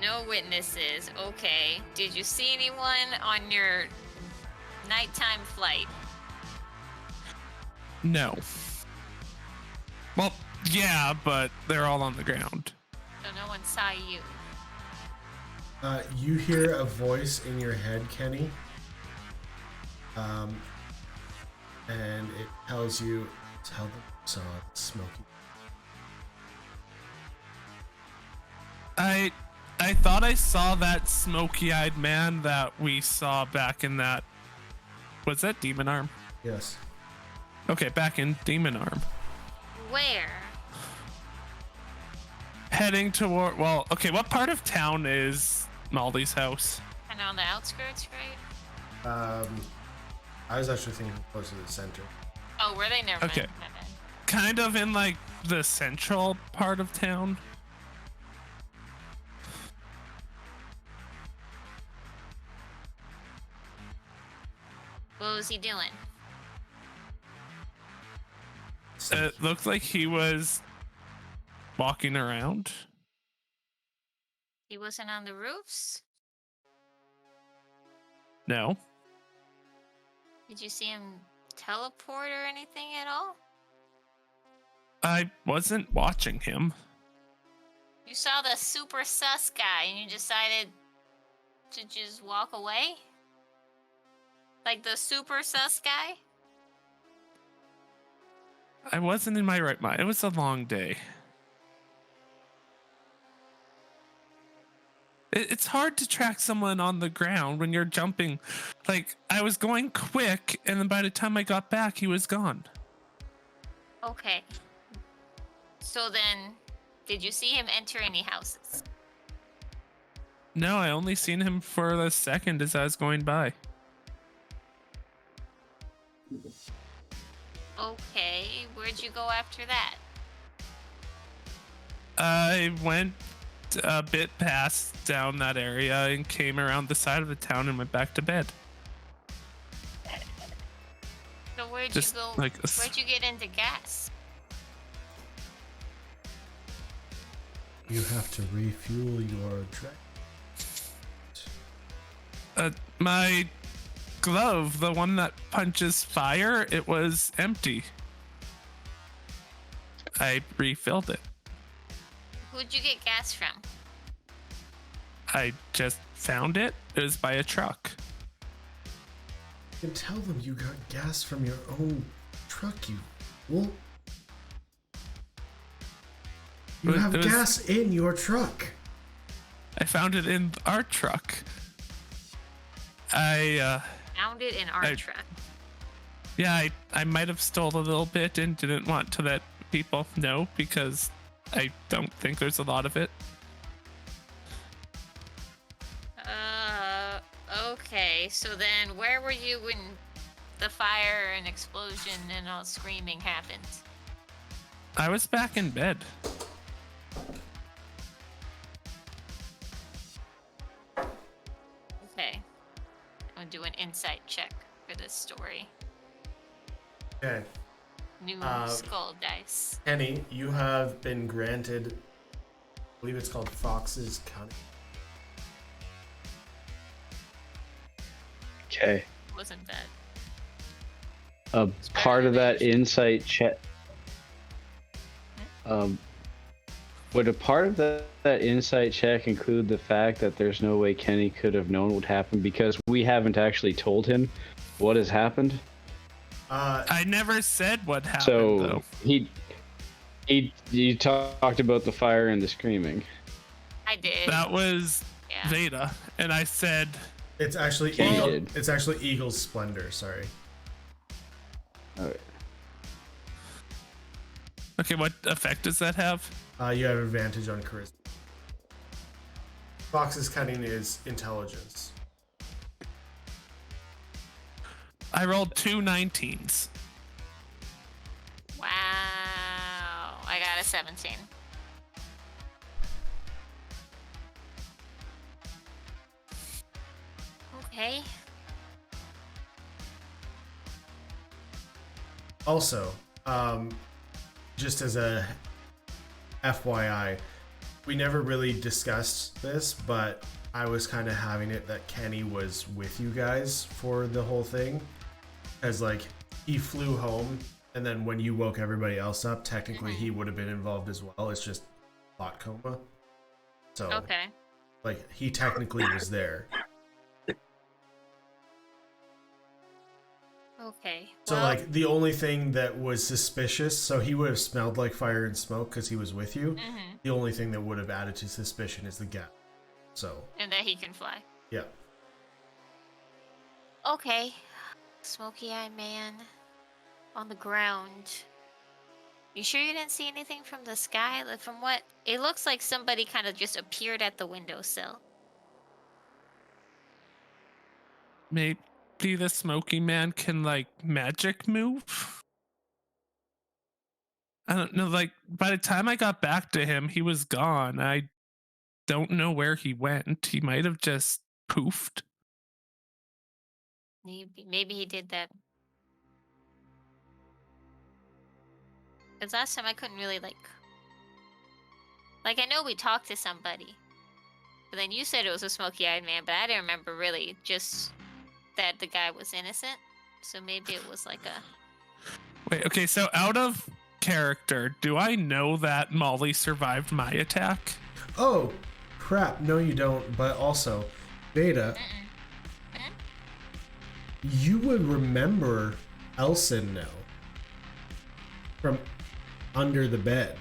No witnesses. Okay. Did you see anyone on your nighttime flight? No. Well, yeah, but they're all on the ground. So no one saw you. You hear a voice in your head, Kenny. And it tells you, tell them saw Smokey. I thought I saw that smoky-eyed man that we saw back in that. Was that Demon Arm? Yes. Okay, back in Demon Arm. Where? Heading toward. Well, okay. What part of town is Molly's house? Kind of on the outskirts, right? I was actually thinking close to the center. Oh, were they? Never Okay. mind. My bad. Kind of in like the central part of town. What was he doing? It looked like he was walking around. He wasn't on the roofs? No. Did you see him teleport or anything at all? I wasn't watching him. You saw the super sus guy and you decided to just walk away? Like the super sus guy? I wasn't in my right mind. It was a long day. It's hard to track someone on the ground when you're jumping. Like, I was going quick, and then by the time I got back, he was gone. Okay. So then, did you see him enter any houses? No, I only seen him for a second as I was going by. Okay, where'd you go after that? I went a bit past down that area and came around the side of the town and went back to bed. So where'd Just you go? like a Where'd you get into gas? You have to refuel your track. My glove, the one that punches fire, it was empty. I refilled it. Who'd you get gas from? I just found it. It was by a truck. You can tell them you got gas from your own truck, you fool. You have gas in your truck. I found it in our truck. Found it in our truck. Yeah, I might have stole a little bit and didn't want to let people know because I don't think there's a lot of it. Okay, so then where were you when the fire and explosion and all screaming happened? I was back in bed. Okay. I'm gonna do an insight check for this story. Okay. New skull dice. Kenny, you have been granted, I believe it's called Fox's Cunning. Okay. Wasn't bad. Part of that insight check. Would a part of that insight check include the fact that there's no way Kenny could have known what happened because we haven't actually told him what has happened? I never said what happened, So though. you talked about the fire and the screaming. I did. That was Yeah. Veda, and I said, It's actually Kenny Eagle, did. it's actually Eagle's Splendor, sorry. Alright. okay, what effect does that have? You have advantage on charisma. Fox's Cunning is intelligence. I rolled 2 19s. Wow. I got a 17. Okay. Also, just as a FYI, we never really discussed this, but I was kind of having it that Kenny was with you guys for the whole thing. As like, he flew home, and then when you woke everybody else up, technically he would have been involved as well. It's just thought coma. So, Okay. like, he technically was there. Okay. So, well, like, the only thing that was suspicious, so he would have smelled like fire and smoke because he was with you. mhm. The only thing that would have added to suspicion is the gap. So, And that he can fly. yeah. Okay. Smoky-eyed man on the ground. You sure you didn't see anything from the sky? Like, from what it looks like, somebody kind of just appeared at the windowsill. Maybe the smoky man can like magic move. I don't know. Like by the time I got back to him, he was gone. I don't know where he went. He might have just poofed. Maybe he did that. Because last time I couldn't really like I know we talked to somebody, but then you said it was a smoky-eyed man, but I didn't remember really, just that the guy was innocent. So maybe it was like a... Wait, okay, so out of character, do I know that Molly survived my attack? Oh, crap. No, you don't. But also, Veda, you would remember Elson now. From under the bed.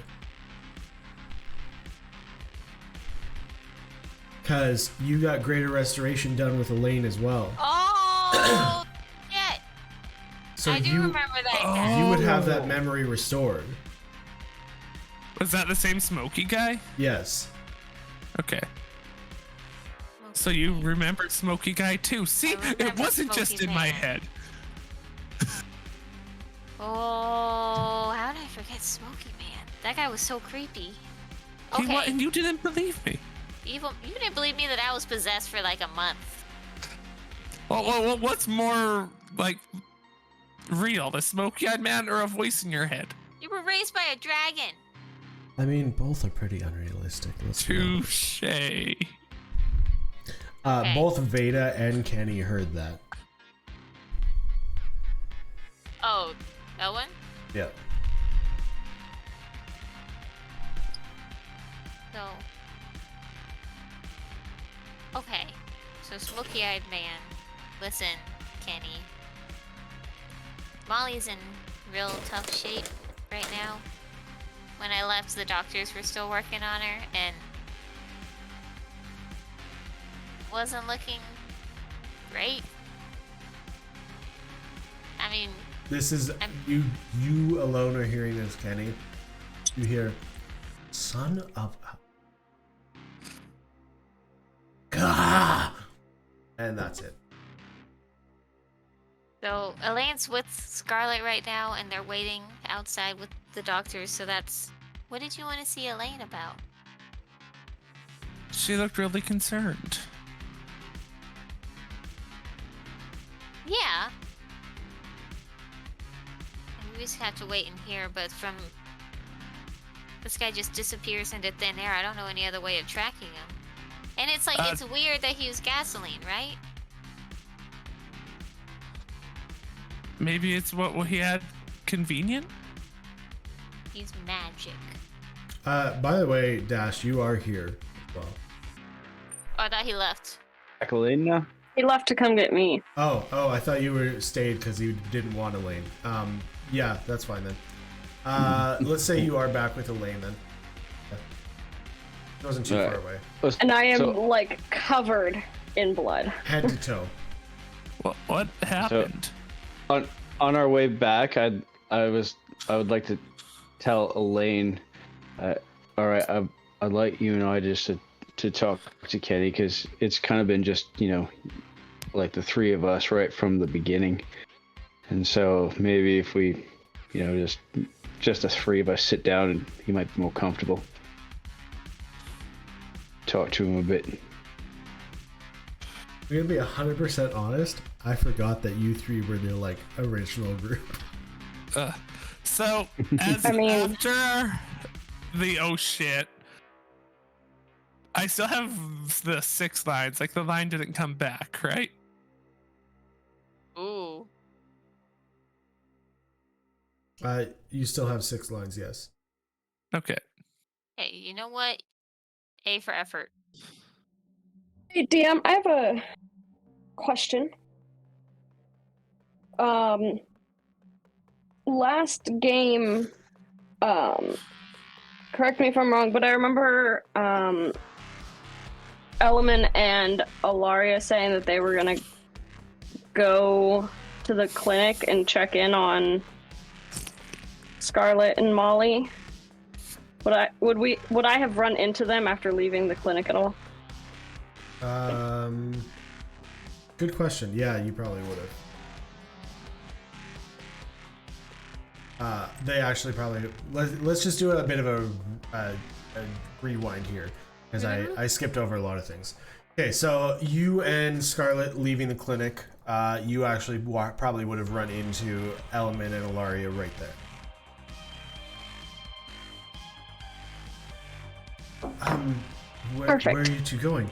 Because you got greater restoration done with Elaine as well. Oh, shit! So I do remember that guy. you would have that memory restored. Was that the same smoky guy? Yes. Okay. So you remember Smoky Guy too. See, it remember wasn't Smoky just in my Man. head. Oh, how did I forget Smoky Man? That guy was so creepy. He Okay, and you didn't believe me. you didn't believe me that I was possessed for like a month. Well, what's more like real, the smoky-eyed man or a voice in your head? You were raised by a dragon. I mean, both are pretty unrealistic. Let's be honest. Touche. Okay. Both Veda and Kenny heard that. Oh, that one? Yeah. So. Okay. So, smoky-eyed man. Listen, Kenny. Molly's in real tough shape right now. When I left, the doctors were still working on her, and wasn't looking great. I mean, This is you alone are hearing this, Kenny. You hear, son of a... Gah! And that's it. so Elaine's with Scarlet right now, and they're waiting outside with the doctors, so that's... What did you want to see Elaine about? She looked really concerned. Yeah. And we just have to wait in here, but from... This guy just disappears into thin air. I don't know any other way of tracking him. And it's like, it's weird that he used gasoline, right? Maybe it's what he had convenient? He's magic. By the way, Dash, you are here as well. Oh, I thought he left. Elaine now? He left to come get me. Oh, I thought you were stayed because you didn't want Elaine. Yeah, that's fine then. Let's say you are back with Elaine then. Yeah. It wasn't too far away. And I am, like, covered in blood. Head to toe. What happened? On our way back, I would like to tell Elaine, all right, I'd like you and I just to talk to Kenny, because it's kind of been just, like the three of us right from the beginning. And so maybe if we, just the three of us sit down, and he might be more comfortable. Talk to him a bit. I'm gonna be 100% honest. I forgot that you three were the original group. So after the oh shit, I still have the 6 lines. Like the line didn't come back, right? Ooh. You still have 6 lines, yes. Okay. Hey, you know what? A for effort. Hey, DM, I have a question. Last game, correct me if I'm wrong, but I remember Element and Ilaria saying that they were gonna go to the clinic and check in on Scarlet and Molly. Would I have run into them after leaving the clinic at all? Good question. Yeah, you probably would have. They actually probably. Let's just do a bit of a rewind here, because I skipped over a lot of things. Okay, so you and Scarlet leaving the clinic, you actually probably would have run into Element and Ilaria right there. Where are you two going?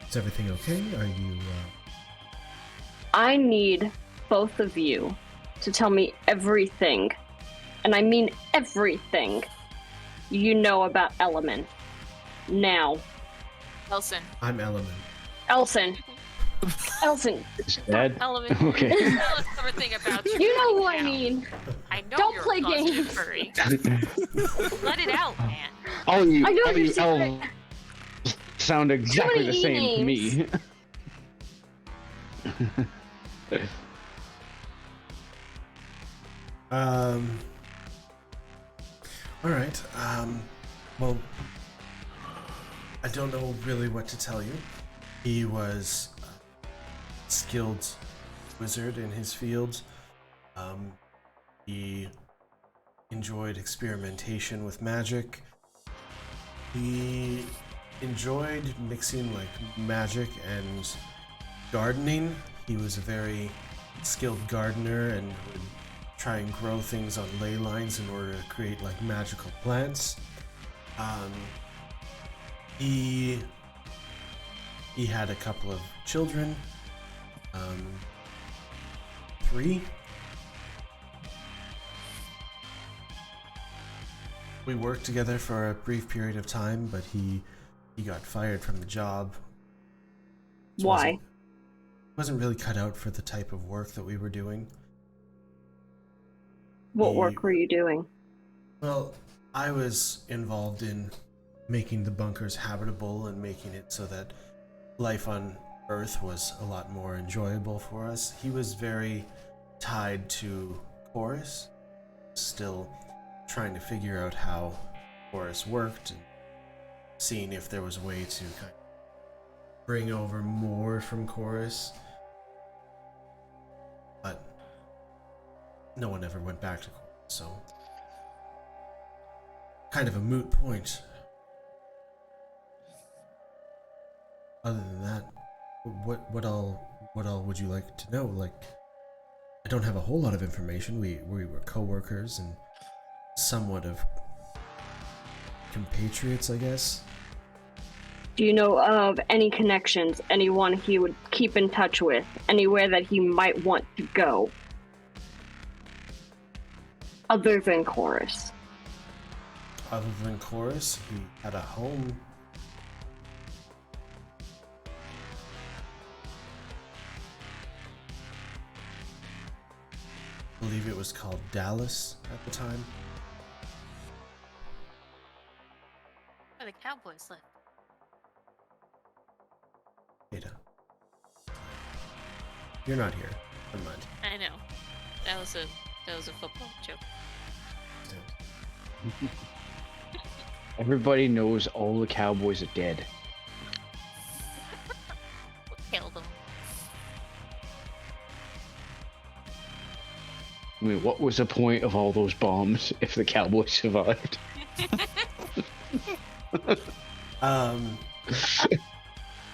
Is everything okay? Are you? I need both of you to tell me everything, and I mean everything, you know about Element. Now. Elson. I'm Element. Elson. Dad? Element. Okay. Tell us everything about you. You know who right I now. mean. I know Don't you're play a closeted games. furry. Let it out, man. All you, I know all your you secret. elves sound exactly many the same to me. All right. Well, I don't know really what to tell you. He was a skilled wizard in his field. He enjoyed experimentation with magic. He enjoyed mixing magic and gardening. He was a very skilled gardener and would try and grow things on ley lines in order to create magical plants. He had a couple of children. 3. We worked together for a brief period of time, but he got fired from the job. Why? Wasn't really cut out for the type of work that we were doing. What work were you doing? Well, I was involved in making the bunkers habitable and making it so that life on Earth was a lot more enjoyable for us. He was very tied to Chorus, still trying to figure out how Chorus worked and seeing if there was a way to kind of bring over more from Chorus. But no one ever went back to Chorus, so kind of a moot point. Other than that, what all would you like to know? I don't have a whole lot of information. We were co-workers and somewhat of compatriots, I guess. Do you know of any connections, anyone he would keep in touch with, anywhere that he might want to go? Other than Chorus. Other than Chorus, he had a home. I believe it was called Dallas at the time. Where the Cowboys live. Veda. You're not here. Never mind. I know. That was a football joke. Everybody knows all the Cowboys are dead. We'll kill them. I mean, what was the point of all those bombs if the cowboy survived?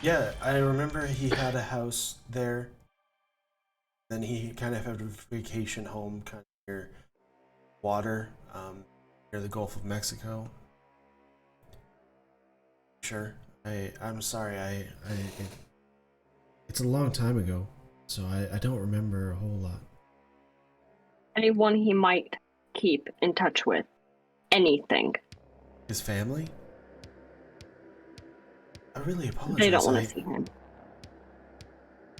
Yeah, I remember he had a house there. Then he kind of had a vacation home kind of near water, near the Gulf of Mexico. Sure. I'm sorry, it's a long time ago, so I don't remember a whole lot. Anyone he might keep in touch with. Anything. His family? I really apologize. They don't want to see him.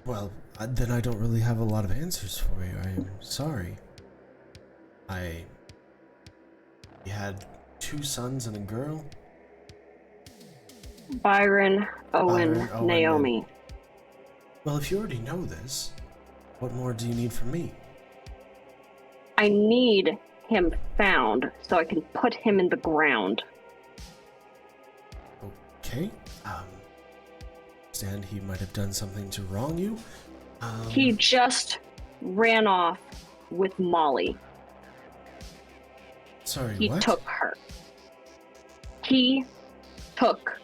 Well, then I don't really have a lot of answers for you. I am sorry. He had 2 sons and a girl? Byron, Owen, Naomi. Well, if you already know this, what more do you need from me? I need him found so I can put him in the ground. Okay. Understand he might have done something to wrong you. He just ran off with Molly. Sorry, He what? took her. He took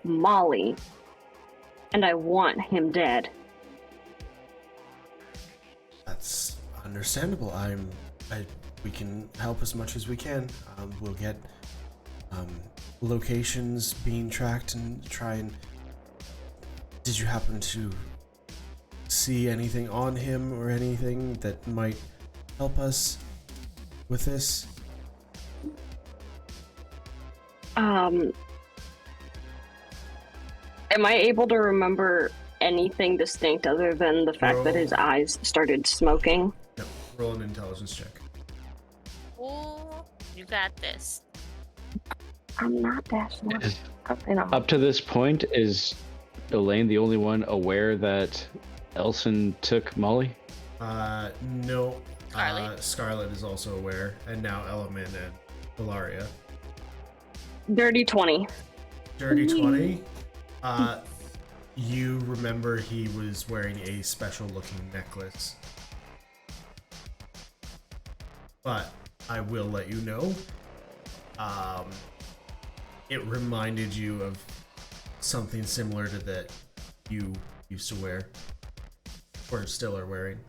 Molly, and I want him dead. That's understandable. We can help as much as we can. We'll get locations being tracked and try and. Did you happen to see anything on him or anything that might help us with this? Am I able to remember anything distinct other than the fact that his eyes started smoking? No. Roll an intelligence check. Oh, you got this. I'm not that smart. Up to this point, is Elaine the only one aware that Elson took Molly? No. Scarlet? Scarlet is also aware, and now Element and Hilaria. Dirty 20. Dirty 20. You remember he was wearing a special looking necklace. But I will let you know, it reminded you of something similar to that you used to wear, or still are wearing.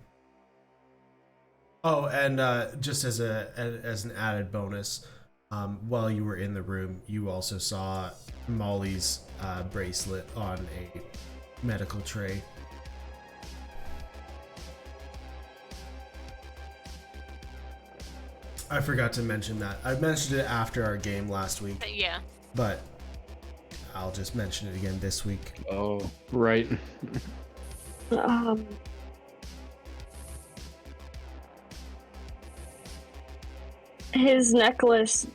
Oh, and just as an added bonus, while you were in the room, you also saw Molly's bracelet on a medical tray. I forgot to mention that. I mentioned it after our game last week, Yeah. but I'll just mention it again this week. Oh, right. His necklace,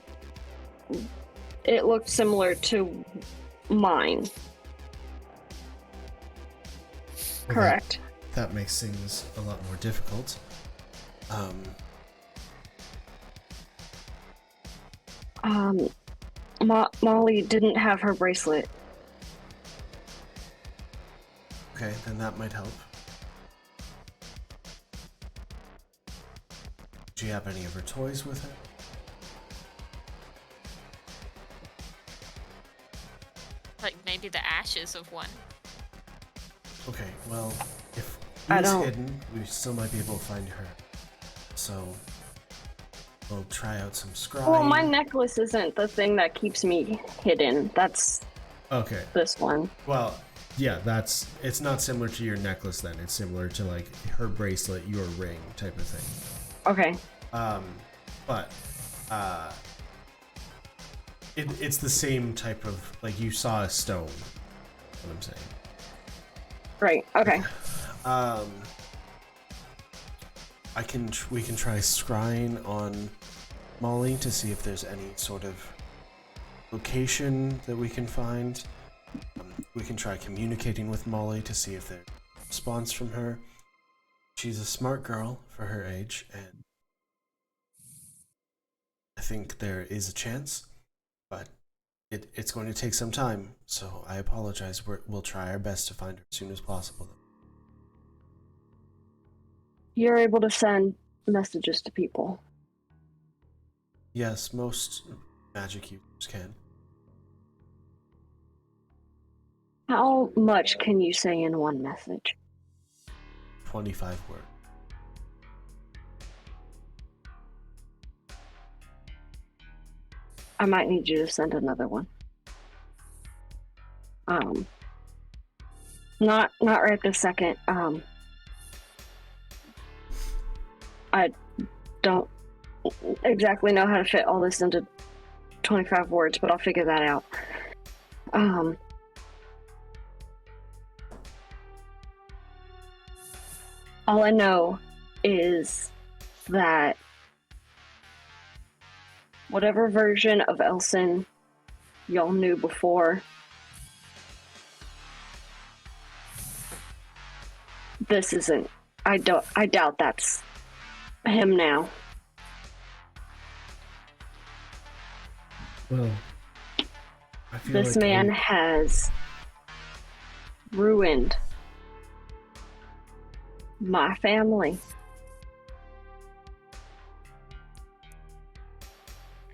it looked similar to mine. Well, Correct. That makes things a lot more difficult. Molly didn't have her bracelet. Okay, then that might help. Do you have any of her toys with her? Like maybe the ashes of one. Okay, well, if I he's don't- hidden, we still might be able to find her. So, we'll try out some scrying. Well, my necklace isn't the thing that keeps me hidden. That's Okay, this one. well, yeah, it's not similar to your necklace then. It's similar to like her bracelet, your ring type of thing. Okay. But it's the same type of, like, you saw a stone. That's what I'm saying. Right. Okay. We can try scrying on Molly to see if there's any sort of location that we can find. We can try communicating with Molly to see if there's a response from her. She's a smart girl for her age, and I think there is a chance, but it's going to take some time, so I apologize. We'll try our best to find her as soon as possible. You're able to send messages to people. Yes, most magic users can. How much can you say in one message? 25 words. I might need you to send another one. Not right this second. I don't exactly know how to fit all this into 25 words, but I'll figure that out. All I know is that whatever version of Elson y'all knew before, this isn't. I doubt that's him now. Well, I feel This like man has ruined my family.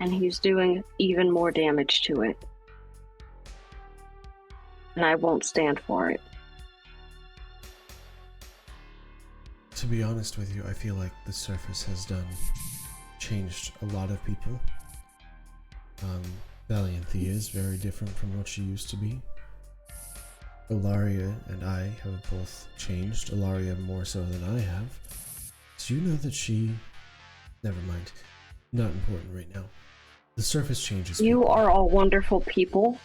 And he's doing even more damage to it. And I won't stand for it. To be honest with you, I feel like the surface has changed a lot of people. Valiant Thea is very different from what she used to be. Ilaria and I have both changed. Ilaria more so than I have. Do you know that she... Never mind. Not important right now. The surface changes. You people. are all wonderful people.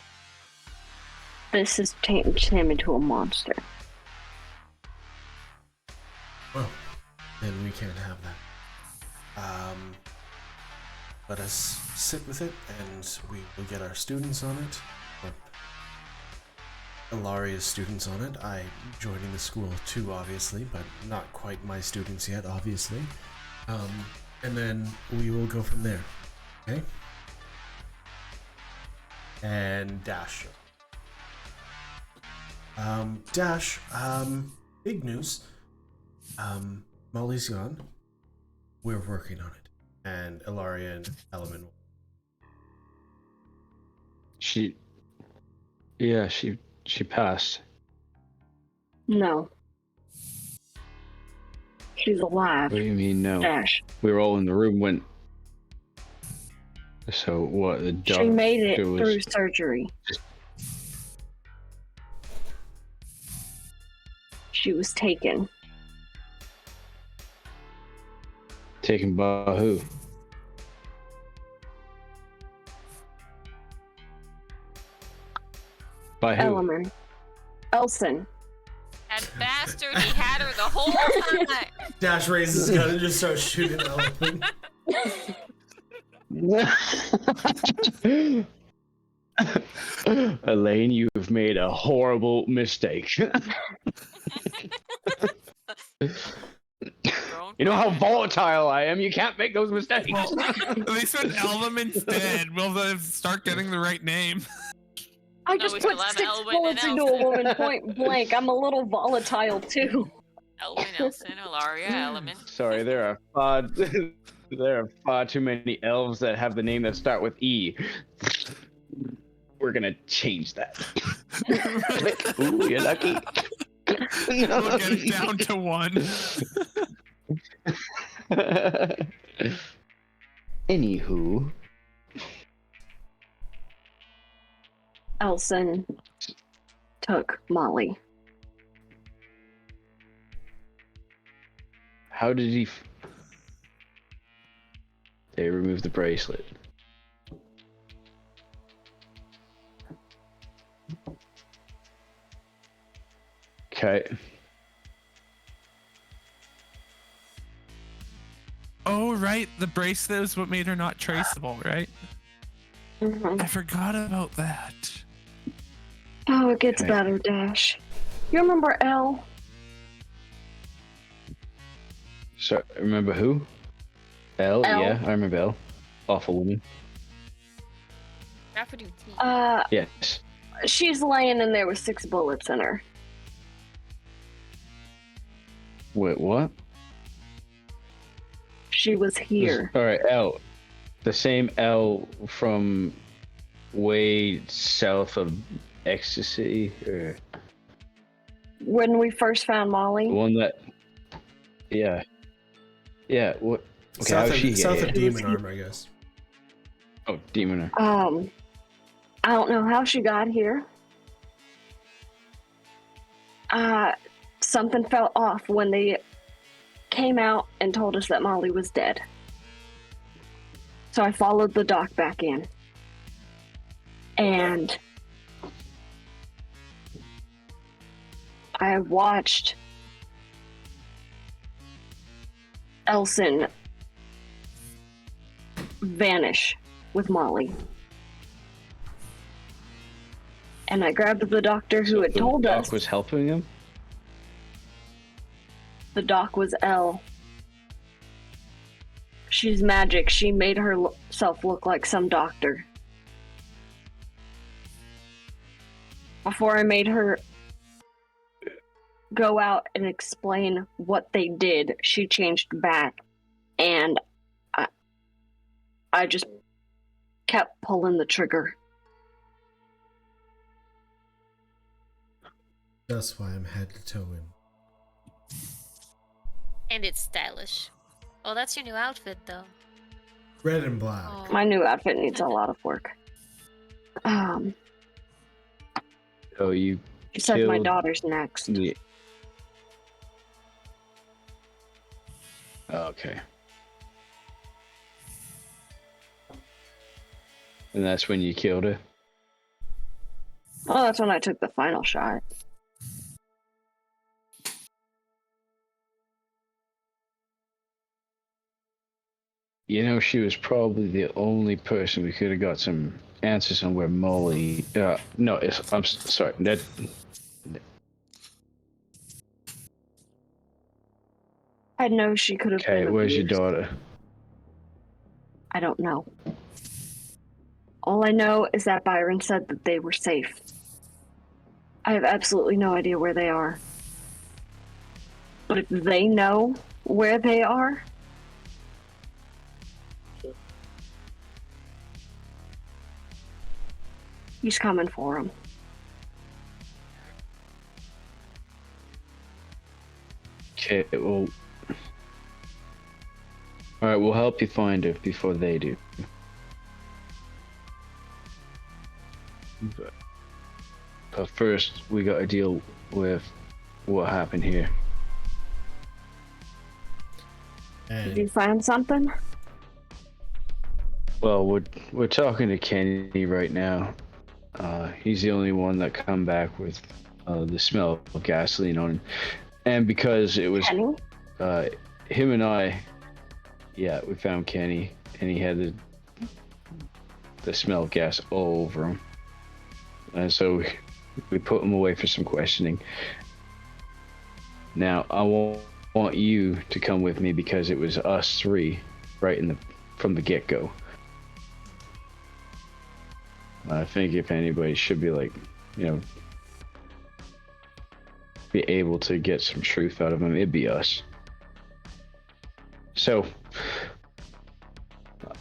This has changed him into a monster. Well, then we can't have that. Let us sit with it, and we will get our students on it. Ilaria's students on it. I'm joining the school too, obviously, but not quite my students yet, obviously. And then we will go from there. Okay? And Dash. Dash, big news. Molly's gone. We're working on it. And Ilaria and Element. She passed. No. She's alive. What do you mean no? Dash. We were all in the room when. So what? The doctor She made it was... through surgery. She was taken. Taken by who? By who? Element. Elson. That bastard, he had her the whole time. Dash raises his gun and just starts shooting Element. Elaine, you have made a horrible mistake. You know how volatile I am. You can't make those mistakes. Well, at least when Element's dead, we'll start getting the right name. I No, just we put still have 6 Elwyn bullets and into a Elson. woman point blank. I'm a little volatile too. Elwyn, Elson, Ilaria, Element. Sorry, there are far too many elves that have the name that start with E. We're gonna change that. Click. Ooh, you're lucky. We'll get it down to 1. Anywho. Elson took Molly. How did he... They removed the bracelet. Okay. Oh, right. The bracelet is what made her not traceable, right? Mm-hmm. I forgot about that. Oh, it gets Okay. better, Dash. You remember Elle? So, remember who? Elle? Elle. Yeah, I remember Elle. Awful woman. Yes. She's laying in there with 6 bullets in her. Wait, what? She was here. All right, L. The same L from way south of Ecstasy, or When we first found Molly. the one that. Yeah. Yeah. What? Okay, South how'd she of, get south here? of Demon Arm, I guess. Oh, Demon. I don't know how she got here. Something fell off when they came out and told us that Molly was dead. So I followed the doc back in. And I watched Elson vanish with Molly. And I grabbed the doctor who had told The us. doc was helping him? The doc was Elle. She's magic. She made herself look like some doctor. Before I made her go out and explain what they did, she changed back. And I just kept pulling the trigger. That's why I'm head to toe in. And it's stylish. Oh, that's your new outfit, though. Red and black. Oh. My new outfit needs a lot of work. Oh, you She said my killed daughter's next. the. Okay. And that's when you killed her? Oh, that's when I took the final shot. You know, she was probably the only person we could have got some answers on where Molly. No, I'm sorry. That. I know she could have Okay, been where's your abused. daughter? I don't know. All I know is that Byron said that they were safe. I have absolutely no idea where they are. But if they know where they are, he's coming for them. Okay, well. Alright, we'll help you find her before they do. But first, we gotta deal with what happened here. Did And you find something? Well, we're talking to Kenny right now. He's the only one that come back with the smell of gasoline on him. And because it was Kenny? him and I, yeah, we found Kenny, and he had the smell of gas all over him. And so we put him away for some questioning. Now, I want you to come with me because it was us three right from the get-go. I think if anybody should be like, be able to get some truth out of him, it'd be us. So,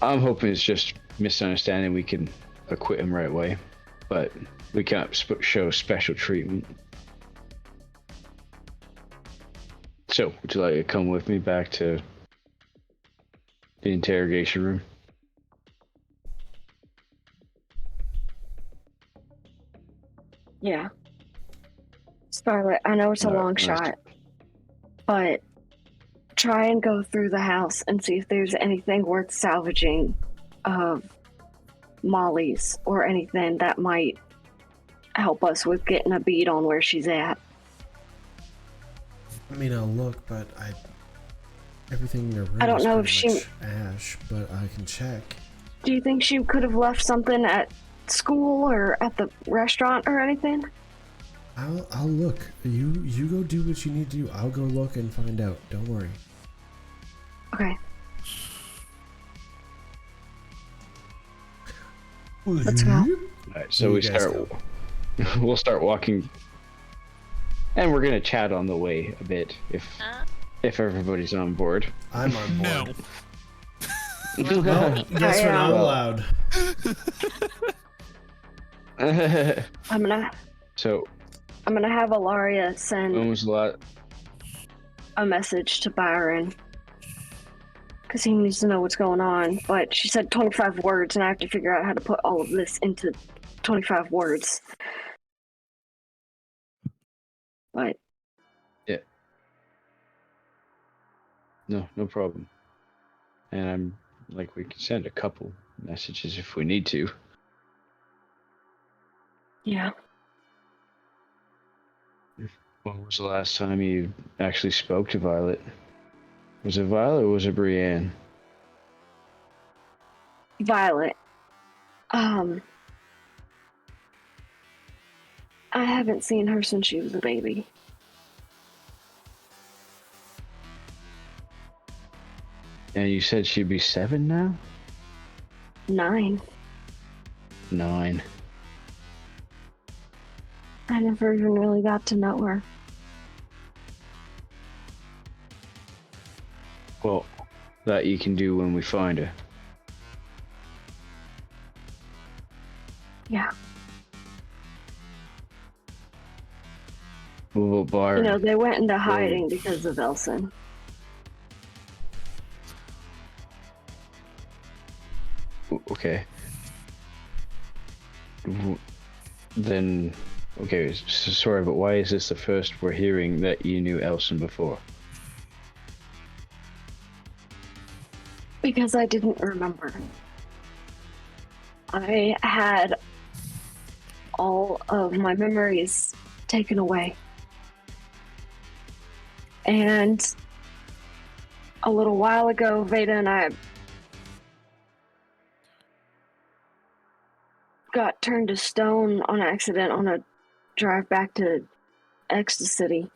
I'm hoping it's just misunderstanding. We can acquit him right away, but we can't show special treatment. So, would you like to come with me back to the interrogation room? Yeah. Scarlett, I know it's a long shot, but try and go through the house and see if there's anything worth salvaging of Molly's or anything that might help us with getting a bead on where she's at. I mean, I'll look, but everything in the room I don't is know pretty if she- much ash, but I can check. Do you think she could have left something at school or at the restaurant or anything? I'll look. You go do what you need to do. I'll go look and find out. Don't worry. Okay. Let's go. Alright, so You we guys start. We'll start walking, and we're gonna chat on the way a bit if everybody's on board. I'm on board. No. Well, Well, guess we're not allowed. I'm gonna So, have Alaria when send was the last? a message to Byron because he needs to know what's going on. But she said 25 words, and I have to figure out how to put all of this into 25 words. But No problem. And I'm like, we can send a couple messages if we need to. yeah, When was the last time you actually spoke to Violet? Was it Violet or was it Brienne? Violet. I haven't seen her since she was a baby. And you said she'd be 7 now? 9. 9. I never even really got to know her. Well, that you can do when we find her. Yeah. What about Byron? You know, they went into hiding because of Elson. Okay. Then, okay, so sorry, but why is this the first we're hearing that you knew Elson before? Because I didn't remember. I had all of my memories taken away. And a little while ago, Veda and I got turned to stone on accident on a drive back to Ecstasy.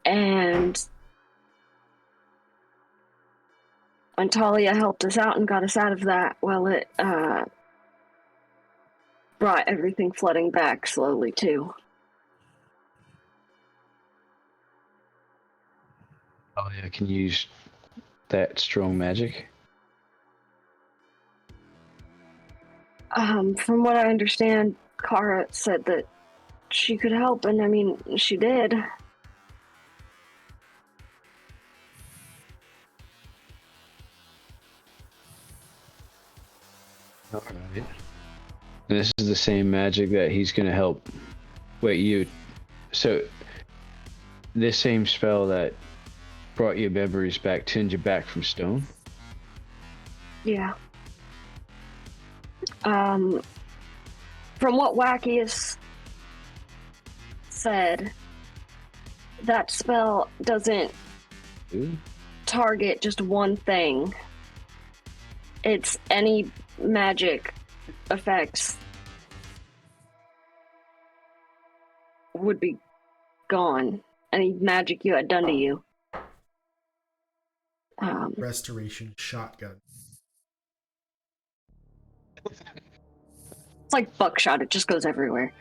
And when Talia helped us out and got us out of that, well, it brought everything flooding back slowly, too. Oh yeah, can you use that strong magic? From what I understand, Kara said that she could help, and I mean, she did. Alright. This is the same magic that he's gonna help. Wait, you. So, this same spell that brought your memories back turned you back from stone? Yeah. From what Wackius said, that spell doesn't target just one thing. It's any magic effects would be gone. Any magic you had done to you. Restoration shotgun. It's like buckshot, it just goes everywhere.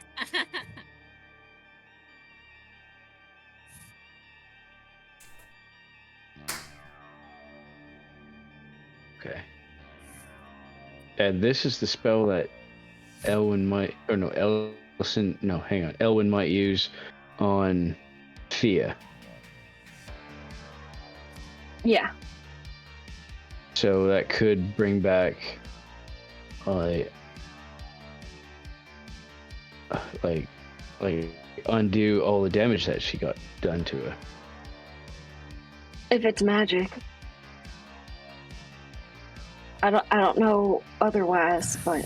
Okay. And this is the spell that Elwyn might, or no, Elson, no, hang on. Elwyn might use on Fear. Yeah. So that could bring back, like undo all the damage that she got done to her. If it's magic. I don't know otherwise, but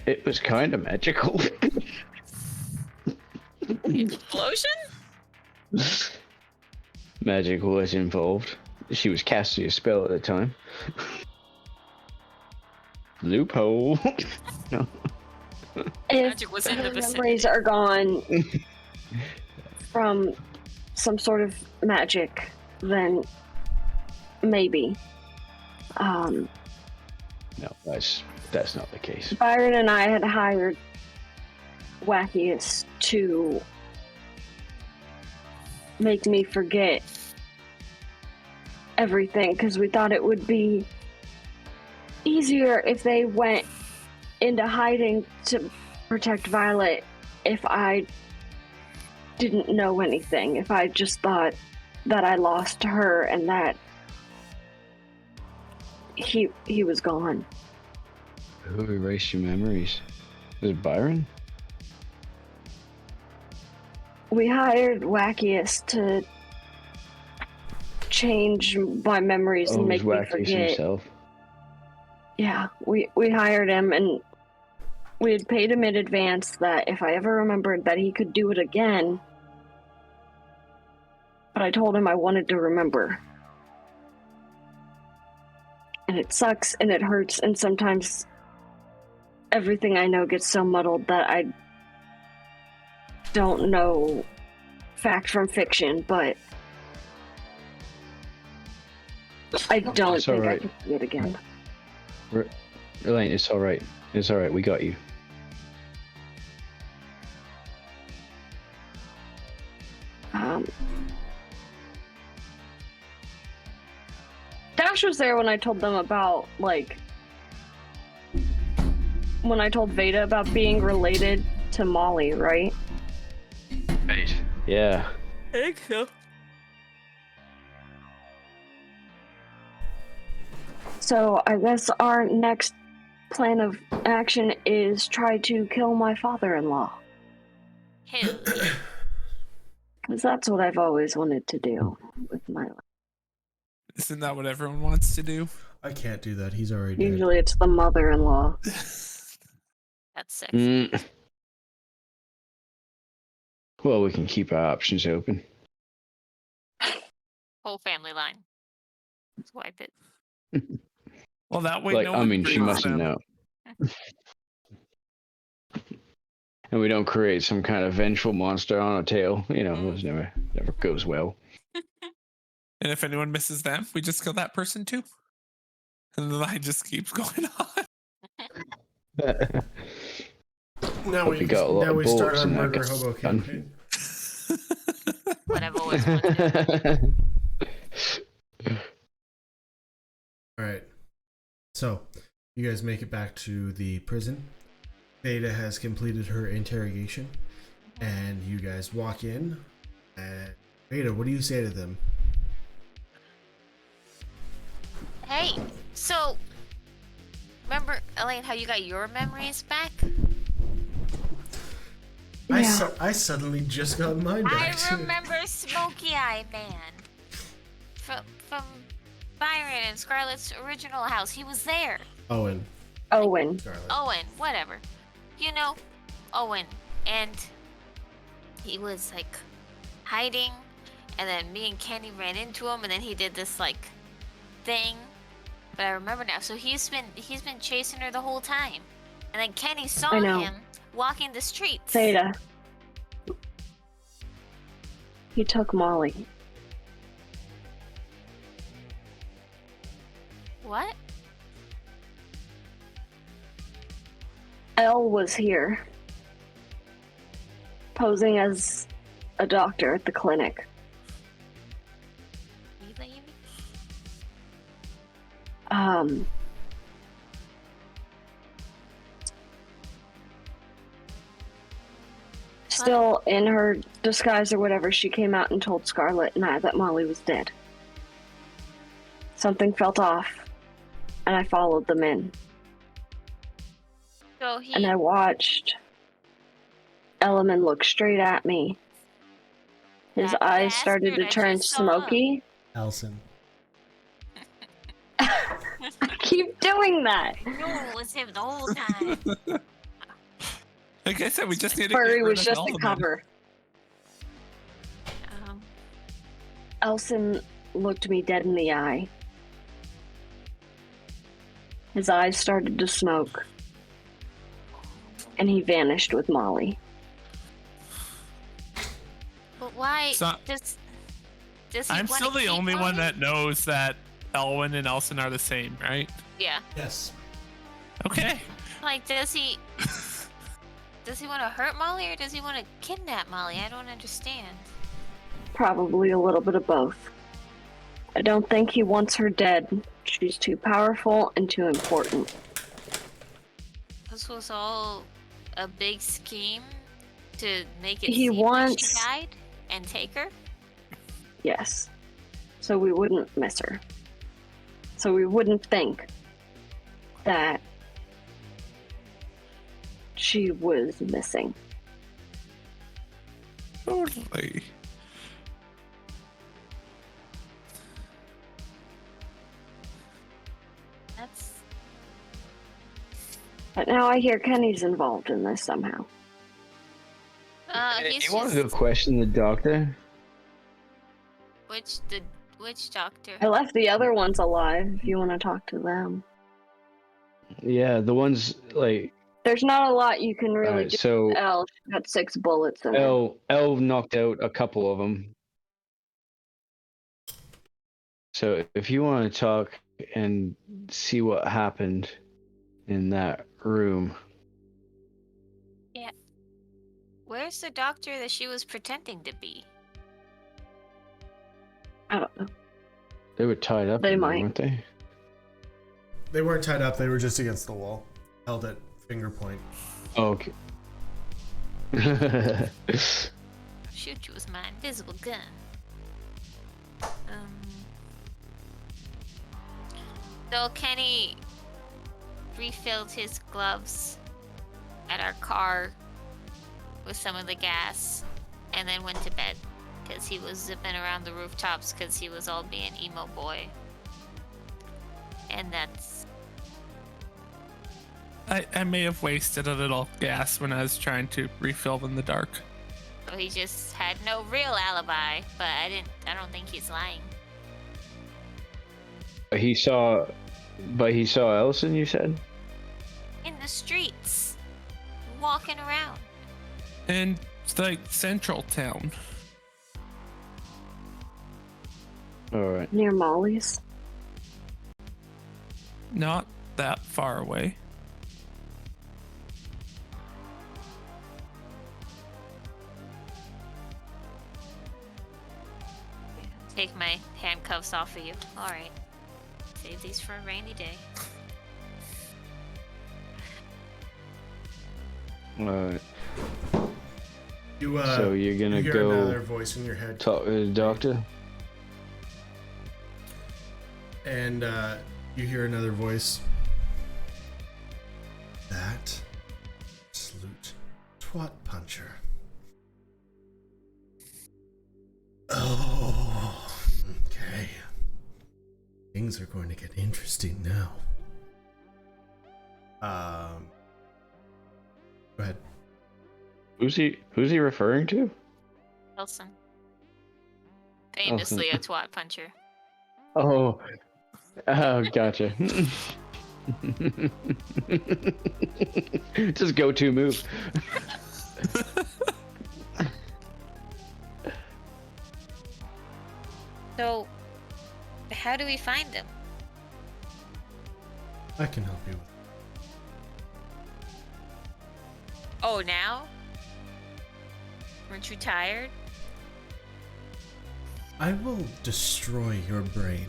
It was kind of magical. Explosion? Magic was involved. She was casting a spell at the time. Loophole. No. if Magic was in the her vicinity. memories are gone from some sort of magic, then maybe. No, that's not the case. Byron and I had hired Wackius to make me forget everything, because we thought it would be easier if they went into hiding to protect Violet if I didn't know anything, if I just thought that I lost her and that he was gone. Who erased your memories? Was it Byron? We hired Wackiest to change my memories and make me Wackiest forget. himself. Yeah, we hired him, and we had paid him in advance that if I ever remembered that he could do it again. But I told him I wanted to remember. And it sucks and it hurts, and sometimes everything I know gets so muddled that I don't know fact from fiction, but I don't It's think I alright. can do it again. Elaine, it's alright. It's alright, we got you. Dash was there when I told them about, like, when I told Veda about being related to Molly, right? Right. Yeah. I think so. So I guess our next plan of action is try to kill my father-in-law. Who? Because that's what I've always wanted to do with my life. Isn't that what everyone wants to do? I can't do that. He's already dead. Usually it's the mother-in-law. That's sexy. Well, we can keep our options open. Whole family line. Swipe it. Well, that way Like, no I one mean, she grieves mustn't them. know. And we don't create some kind of vengeful monster on our tail. You know, it never goes well. And if anyone misses them, we just kill that person too. And the line just keeps going on. Now we got a lot of start bullets our in that murder gun. hobo campaign. What I've always wanted. All right. So, you guys make it back to the prison. Veda has completed her interrogation, and you guys walk in. And Veda, what do you say to them? Hey, so remember, Elaine, how you got your memories back? Yeah. I suddenly just got mine back. I remember Smoky Eye Man from Byron and Scarlett's original house. He was there. Owen. Owen. Owen, whatever. You know, Owen. And he was like hiding, and then me and Kenny ran into him, and then he did this like thing. But I remember now. So he's been chasing her the whole time. And then Kenny saw I know. him walking the streets. Veda. He took Molly. What? Elle was here, posing as a doctor at the clinic. Elaine? Still in her disguise or whatever, she came out and told Scarlett and I that Molly was dead. Something felt off, and I followed them in. So he. And I watched Element look straight at me. His That eyes started to bastard I turn just saw. smoky. Elson. I keep doing that. No, it was him the whole time. Like I said, we just need to Furry get rid was of just all a of them. cover. Elson looked me dead in the eye. His eyes started to smoke. And he vanished with Molly. But why So- does he I'm wanna still the keep only one Molly? that knows that Elwyn and Elson are the same, right? Yeah. Yes. Okay. Like, does he want to hurt Molly or does he want to kidnap Molly? I don't understand. Probably a little bit of both. I don't think he wants her dead. She's too powerful and too important. This was all a big scheme to make it He seem like wants- she died and take her? Yes. So we wouldn't miss her. So we wouldn't think that she was missing. Totally. That's... But now I hear Kenny's involved in this somehow. he's You want to go just... question the doctor? Which doctor? I left the other ones alive if you want to talk to them. Yeah, the ones like There's not a lot you can really alright, do. so Elle, she got 6 bullets in her. Elle knocked out a couple of them. So if you want to talk and see what happened in that room, Where's the doctor that she was pretending to be? I don't know. they were tied up, They in there, might. weren't they? They weren't tied up. They were just against the wall, held at finger point. Oh, okay. Shoot you with my invisible gun. So Kenny refilled his gloves at our car with some of the gas and then went to bed because he was zipping around the rooftops because he was all being emo boy. And that's... I may have wasted a little gas when I was trying to refill in the dark. So he just had no real alibi, but I don't think he's lying. He saw Ellison, you said? In the streets. Walking around. And it's like central town. Alright. Near Molly's. Not that far away. Take my handcuffs off of you. Alright. Save these for a rainy day. Alright. You So you're gonna you hear go another voice in your head, talk to the doctor? and you hear another voice. That absolute twat puncher. Oh, okay. Things are going to get interesting now. Go ahead. Who's he referring to? Wilson. Famously a twat puncher. Oh, gotcha. Just go-to move. So, how do we find him? I can help you. Oh, now? Weren't you tired? I will destroy your brain.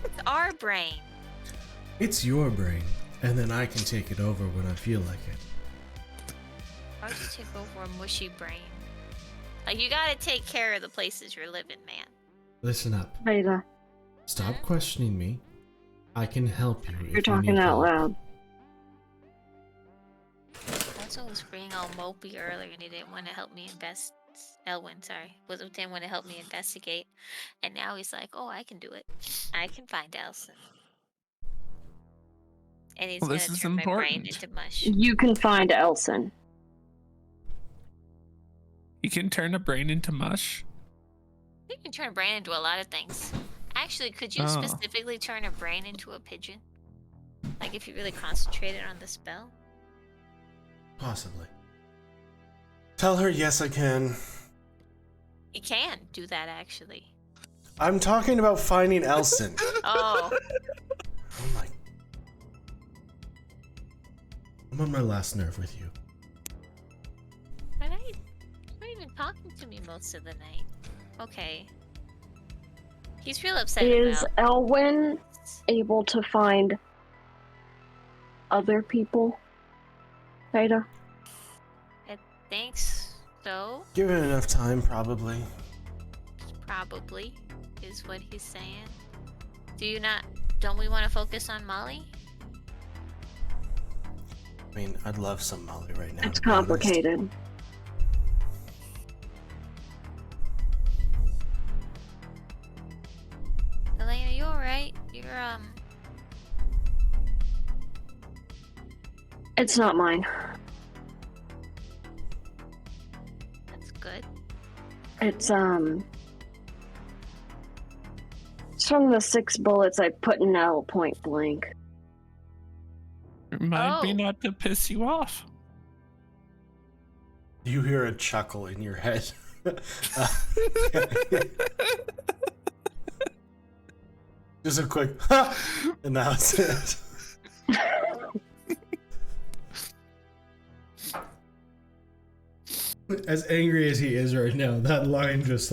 It's our brain. It's your brain, and then I can take it over when I feel like it. Why'd you take over a mushy brain? Like, you gotta take care of the places you're living, man. Listen up. Veda, Stop questioning me. I can help you. if you're you talking need out help. loud. Also was being all mopey earlier and he didn't want to help me Elwin, sorry. Didn't want to help me investigate. And now he's like, oh, I can do it. I can find Elson. And he's Well, gonna this is turn my brain important. into mush. You can find Elson. You can turn a brain into mush. You can turn a brain into a lot of things. Actually, could you Oh. specifically turn a brain into a pigeon? Like if you really concentrated on the spell? Possibly. Tell her yes, I can. You can do that, actually. I'm talking about finding Elson. Oh, Oh my. I'm on my last nerve with you. but I don't even talking to me most of the night. Okay. He's real upset Is about... Elwyn able to find other people? Veda? I think so. Given enough time, probably. Probably, is what he's saying. Don't we want to focus on Molly? I mean, I'd love some Molly right now. It's to be honest. complicated. Elaine, are you alright? It's not mine. That's good. It's from the 6 bullets I put in L point blank. Remind me Oh. not to piss you off. You hear a chuckle in your head. Just a quick, and that's it. As angry as he is right now, that line just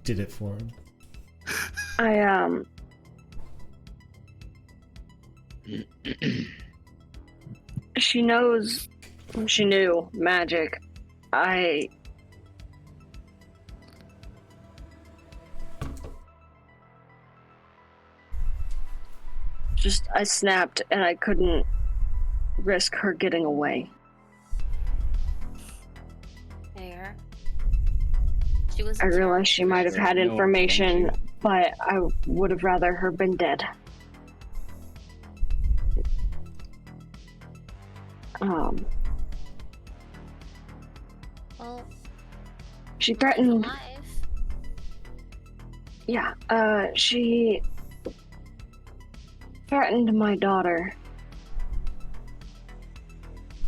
did it for him. She knew magic. I snapped and I couldn't risk her getting away. There. She was. I realized she might have had No information, information. but I would have rather her been dead. Well, She threatened. alive. Yeah, she threatened my daughter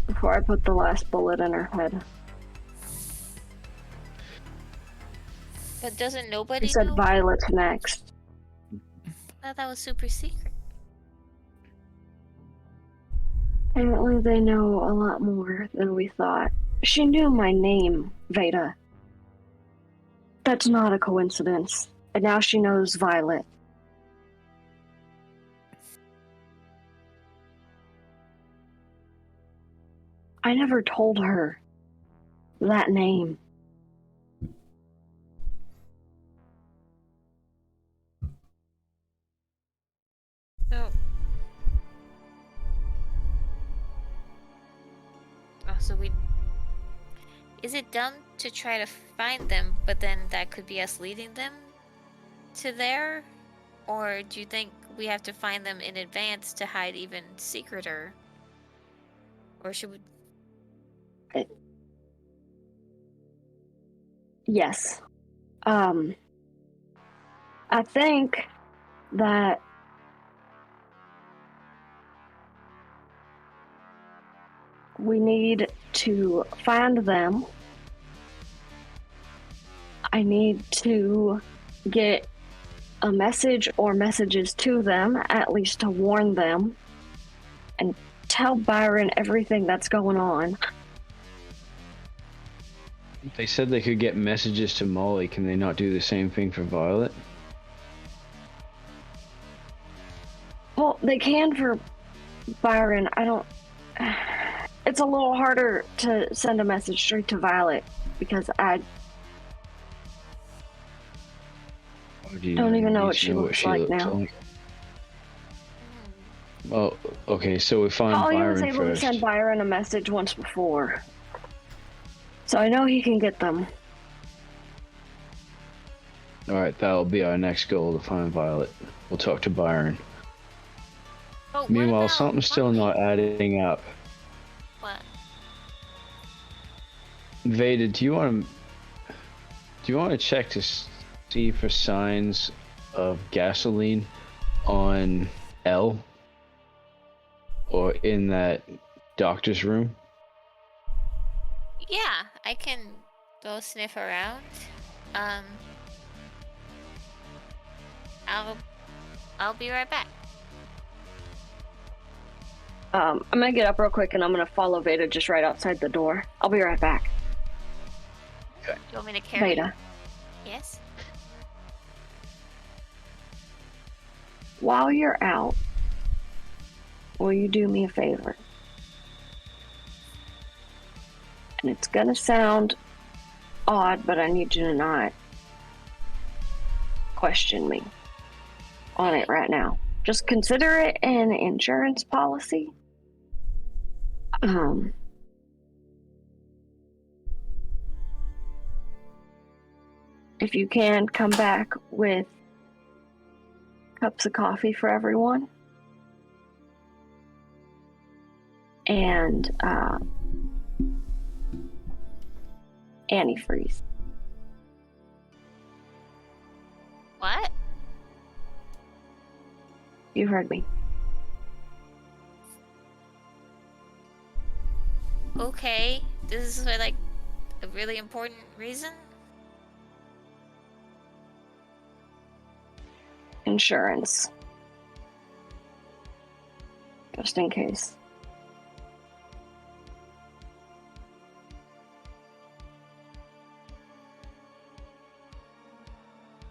before I put the last bullet in her head. But doesn't nobody She said know? Violet's next. I thought that was super secret. Apparently they know a lot more than we thought. She knew my name, Veda. That's not a coincidence. And now she knows Violet. I never told her that name. Oh. Oh, so we... Is it dumb to try to find them, but then that could be us leading them to there? Or do you think we have to find them in advance to hide even secreter? Or should we... Yes. I think that we need to find them. I need to get a message or messages to them, at least to warn them, and tell Byron everything that's going on. They said they could get messages to Molly. Can they not do the same thing for Violet? Well, they can for Byron. It's a little harder to send a message straight to Violet because I Or do you don't even know need what to she looks like now. Oh, okay. So we find Ollie Byron was able first. to send Byron a message once before. So I know he can get them. All right, that'll be our next goal to find Violet. We'll talk to Byron. But what Meanwhile, about something's still Molly? not adding up. What? Veda, do you want to check to see for signs of gasoline on L or in that doctor's room? Yeah, I can go sniff around. I'll be right back. I'm gonna get up real quick and I'm gonna follow Veda just right outside the door. I'll be right back. Okay. You want me to carry? Veda, Yes. while you're out, will you do me a favor? And it's gonna sound odd, but I need you to not question me on it right now. Just consider it an insurance policy. If you can, come back with cups of coffee for everyone. And antifreeze. What? You heard me. Okay. This is like a really important reason. Insurance. Just in case.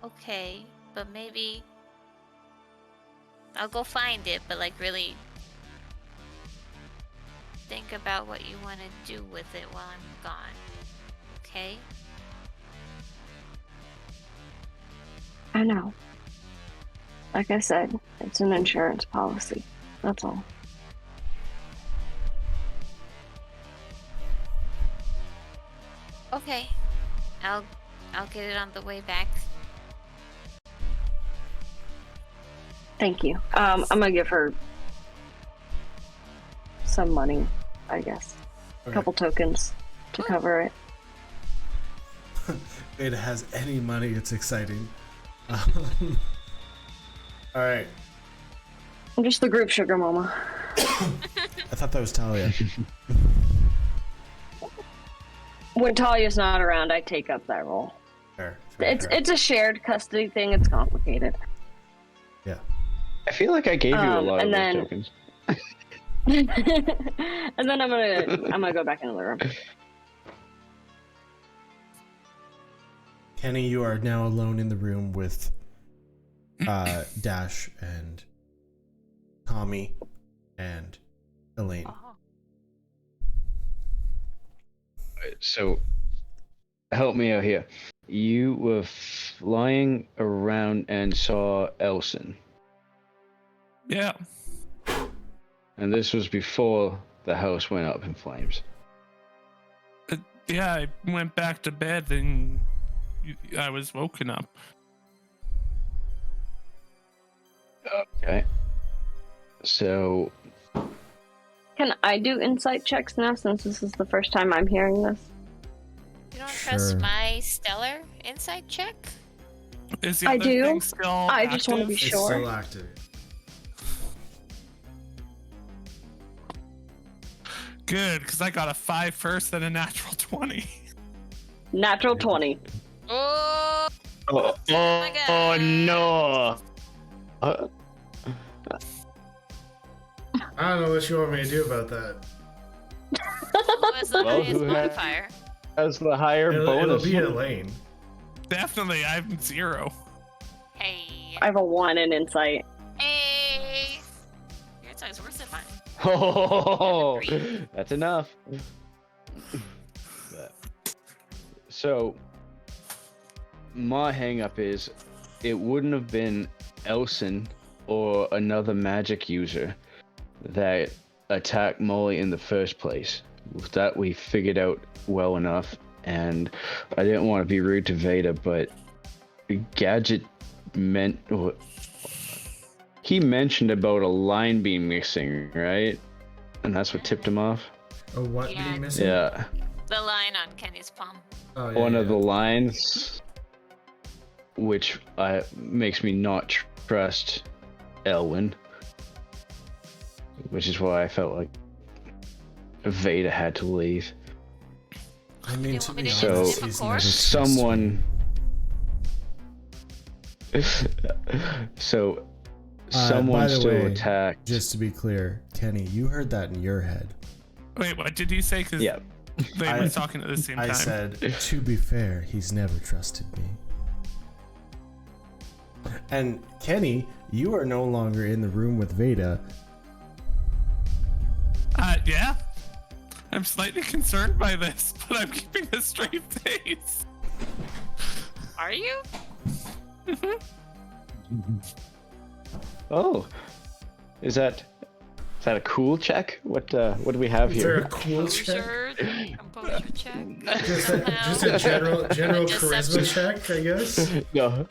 Okay, but maybe I'll go find it, but like really think about what you want to do with it while I'm gone. Okay? I know. Like I said, it's an insurance policy. That's all. Okay. I'll get it on the way back. Thank you. I'm gonna give her some money, I guess. A couple tokens to cover it. Veda has any money, it's exciting. All right. I'm just the group sugar mama. I thought that was Talia. When Talia's not around, I take up that role. Fair. It's a shared custody thing. It's complicated. Yeah. I feel like I gave you a lot of and those then- tokens. And then I'm gonna go back into the room. Kenny, you are now alone in the room with Dash and Tommy and Elaine. So, help me out here. You were flying around and saw Elson, Yeah. and this was before the house went up in flames. Yeah, I went back to bed and I was woken up. Okay. So, Can I do insight checks now, since this is the first time I'm hearing this? You don't Sure. trust my stellar insight check? Is the I other do. thing still I just wanna active? be It's sure. still active. Good, because I got a 5 first and a natural 20. Natural 20. Oh, oh, my God. no! I don't know what you want me to do about that. who has the Well, highest who had- modifier? That's the higher It'll bonus. be Elaine. Definitely, I'm 0. Hey. I have a 1 in insight. Hey. Your insight's worse than mine. Oh, that's enough. So, my hang-up is, it wouldn't have been Elson or another magic user that attacked Molly in the first place. That we figured out well enough, and I didn't want to be rude to Veda, but Gadget he mentioned about a line being missing, right? And that's what tipped him off. Oh, what Yeah. being missing? Yeah, The line on Kenny's palm. Oh, yeah, one of yeah. the lines, which makes me not trust Elwyn, which is why I felt like Veda had to leave. I mean, You to want me be to So, honest, of he's course? never Someone. So, by someone the still way, attacked. Just to be clear, Kenny, you heard that in your head. Wait, what did you say? 'Cause Yeah. they were talking at the same time. I said, to be fair, he's never trusted me. And Kenny, you are no longer in the room with Veda. Yeah. I'm slightly concerned by this, but I'm keeping a straight face. Are you? Oh, is that a cool check? What do we have Is there here? a cool check? Composure check. Just a general charisma Deception. check, I guess. No,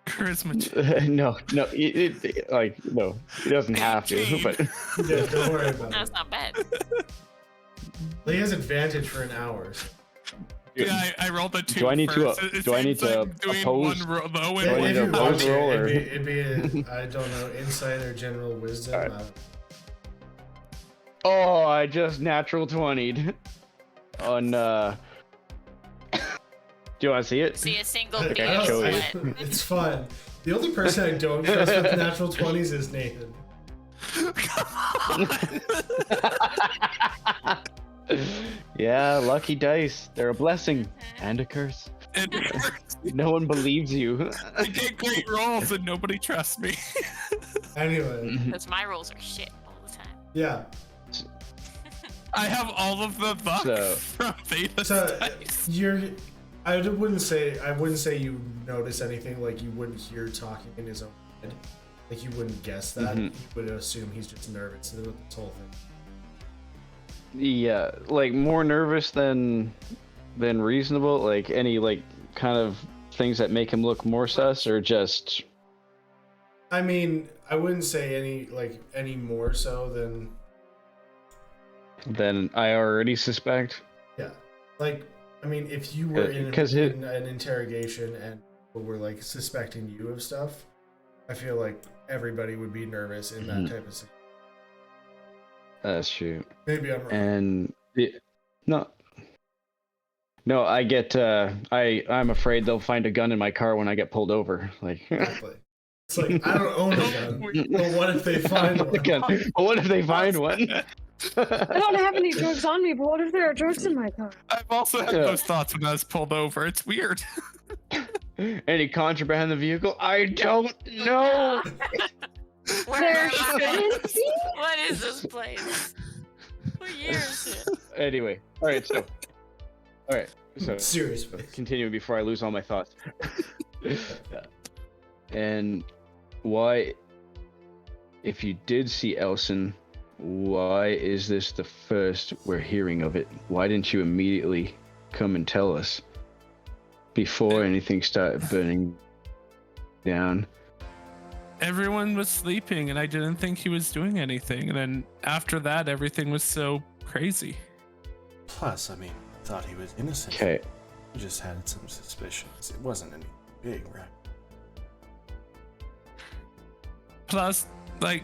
Charisma check. no, no. He doesn't have to, but Yeah, don't worry about That's it. not bad. He has advantage for an hour. Yeah, I rolled a 2. Do I need to, first. It do I seems need to like doing oppose? one low Yeah, and one need if to you high. oppose watch roll, it, or- it'd be I don't know, insight or general wisdom. Alright. Oh, I just natural 20'd on. Do you want to see it? See a single I beam don't- show you. split. it's fun. The only person I don't trust with natural 20s is Nathan. Yeah, lucky dice. They're a blessing and a curse. And No one believes you. I get great rolls and nobody trusts me. Anyway, Because my rolls are shit all the time. yeah. I have all of the luck So- from Veda's So dice. I wouldn't say you notice anything, like you wouldn't hear talking in his own head. Like you wouldn't guess that. Mhm. You would assume he's just nervous with this whole thing. Yeah, like more nervous than reasonable. Like any like kind of things that make him look more sus, or just. I mean, I wouldn't say any more so Than I already suspect. yeah. Like, I mean, if you were in an interrogation and people were like suspecting you of stuff, I feel like everybody would be nervous in that type of situation. That's true. Maybe I'm wrong. And no, I get. I'm afraid they'll find a gun in my car when I get pulled over. Like. Exactly. It's like, I don't own a gun. But what if they find one? But what if they find one? I don't have any drugs on me, but what if there are drugs in my car? I've also had Yeah. those thoughts when I was pulled over. It's weird. Any contraband in the vehicle? I don't know. Where There am I? shouldn't be. What is this place? What year is it? Anyway, all right. So Serious face. continue before I lose all my thoughts. And why, if you did see Elson, why is this the first we're hearing of it? Why didn't you immediately come and tell us before anything started burning down? Everyone was sleeping and I didn't think he was doing anything. And then after that, everything was so crazy. Plus, I mean, I thought he was innocent. Okay. He just had some suspicions. It wasn't any big, right? Plus, like,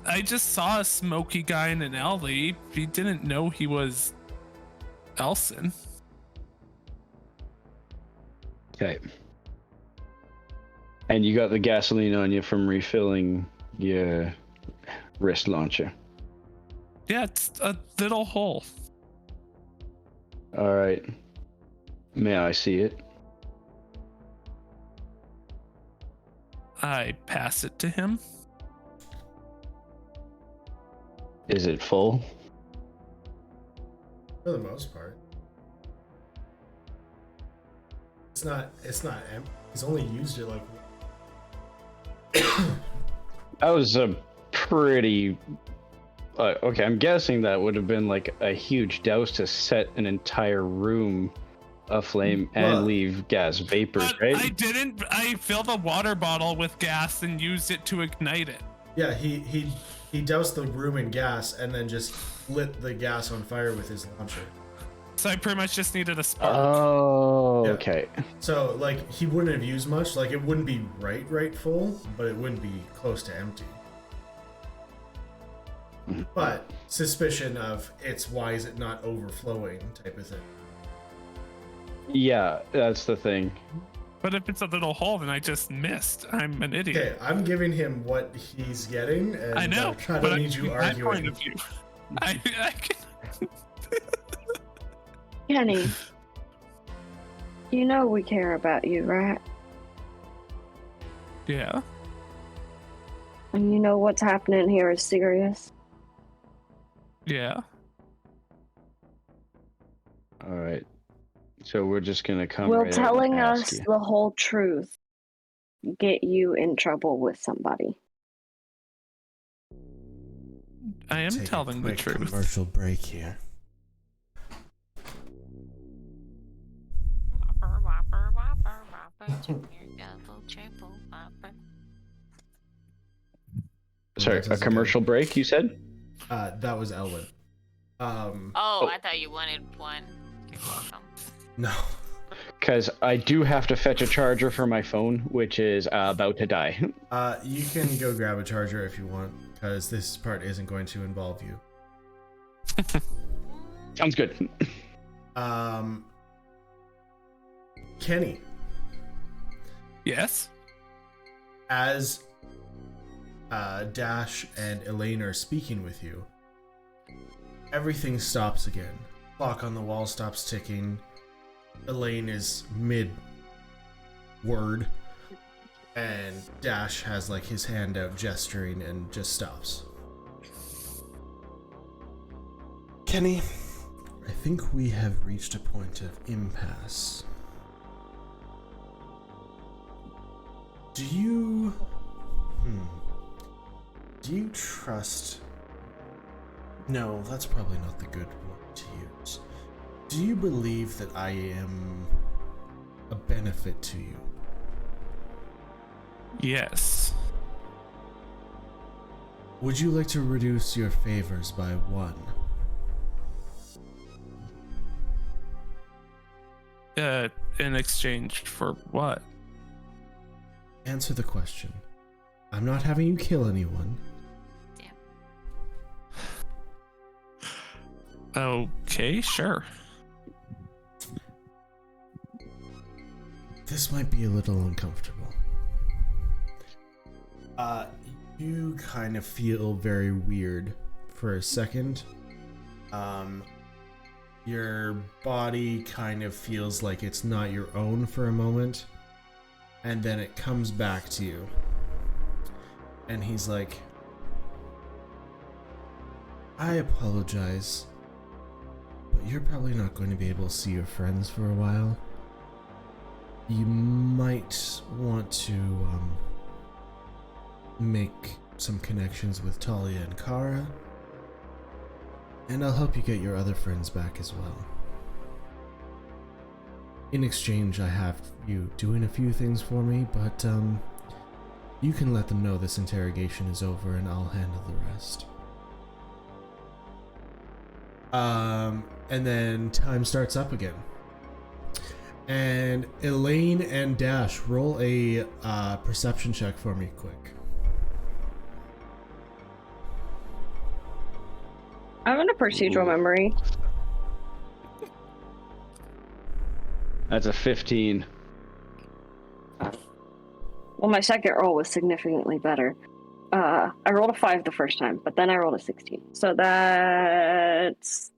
I just saw a smoky guy in an alley. He didn't know he was Elson. Okay. And you got the gasoline on you from refilling your wrist launcher. Yeah, it's a little hole. All right. May I see it? I pass it to him. Is it full? For the most part. It's not empty. He's only used it like That was a pretty. Okay, I'm guessing that would have been like a huge douse to set an entire room aflame and Well, leave gas vapor, But right? I filled a water bottle with gas and used it to ignite it. yeah, he doused the room in gas and then just lit the gas on fire with his launcher. So I pretty much just needed a spark. Oh, Yeah. okay. So like he wouldn't have used much. Like it wouldn't be right full, but it wouldn't be close to empty. But suspicion of why is it not overflowing type of thing. Yeah, that's the thing. But if it's a little hole, then I just missed. I'm an idiot. Okay, I'm giving him what he's getting, and I know, I but don't need you my point arguing. of view. I can Kenny, you know we care about you, right? Yeah. And you know what's happening here is serious. Yeah. All right. So we're just gonna come Will right out and telling ask us you. the whole truth get you in trouble with somebody? I am Take a telling the quick truth. commercial break here. Whopper, whopper, whopper, whopper, junior, double, triple, whopper. Sorry, That a doesn't commercial break, you said? That was Elwin. Oh, I thought you wanted one. You're welcome. No. Because I do have to fetch a charger for my phone, which is about to die. You can go grab a charger if you want, because this part isn't going to involve you. Sounds good. Kenny, Yes. as Dash and Elaine are speaking with you, everything stops again. Clock on the wall stops ticking. Elaine is mid-word, and Dash has like his hand out gesturing and just stops. Kenny, I think we have reached a point of impasse. Do you trust... No, that's probably not the good word to use. Do you believe that I am a benefit to you? Yes. Would you like to reduce your favors by 1? In exchange for what? Answer the question. I'm not having you kill anyone. Okay, sure. This might be a little uncomfortable. You kind of feel very weird for a second. Your body kind of feels like it's not your own for a moment, and then it comes back to you. And he's like, I apologize, but you're probably not going to be able to see your friends for a while. You might want to make some connections with Talia and Kara, and I'll help you get your other friends back as well. In exchange, I have you doing a few things for me, but you can let them know this interrogation is over and I'll handle the rest. And then time starts up again. And Elaine and Dash, roll a perception check for me quick. I'm in a procedural memory. That's a 15. Well, my second roll was significantly better. I rolled a 5 the first time, but then I rolled a 16. So that's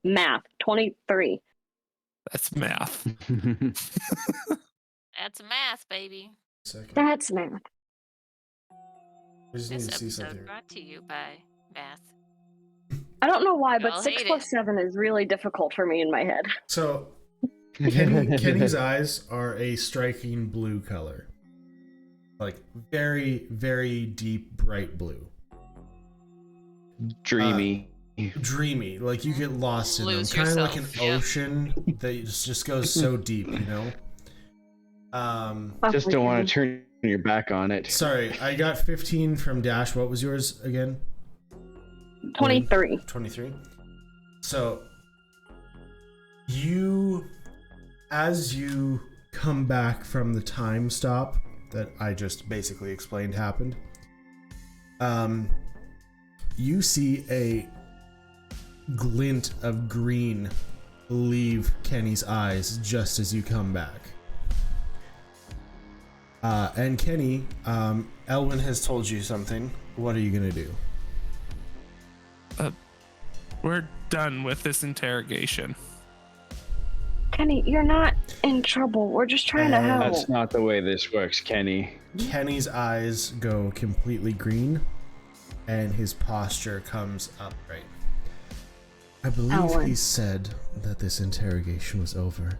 math. 23. That's math. That's math, baby. Second. That's math. I just need This to see episode something. brought to you by math. I don't know why, but Y'all 6 hate plus it. 7 is really difficult for me in my head. So, Kenny's eyes are a striking blue color. Like, very, very deep, bright blue. Dreamy. Dreamy. Like, you get lost in them. Lose Kind of like an yourself, yep. ocean that just goes so deep, you know? Just don't want to turn your back on it. Sorry, I got 15 from Dash. What was yours again? 23. 23. So, as you come back from the time stop that I just basically explained happened, you see a glint of green leave Kenny's eyes just as you come back. And Kenny, Elwin has told you something. What are you gonna do? We're done with this interrogation. Kenny, you're not in trouble. We're just trying to help. That's not the way this works, Kenny. Kenny's eyes go completely green, and his posture comes upright. I believe he said that this interrogation was over.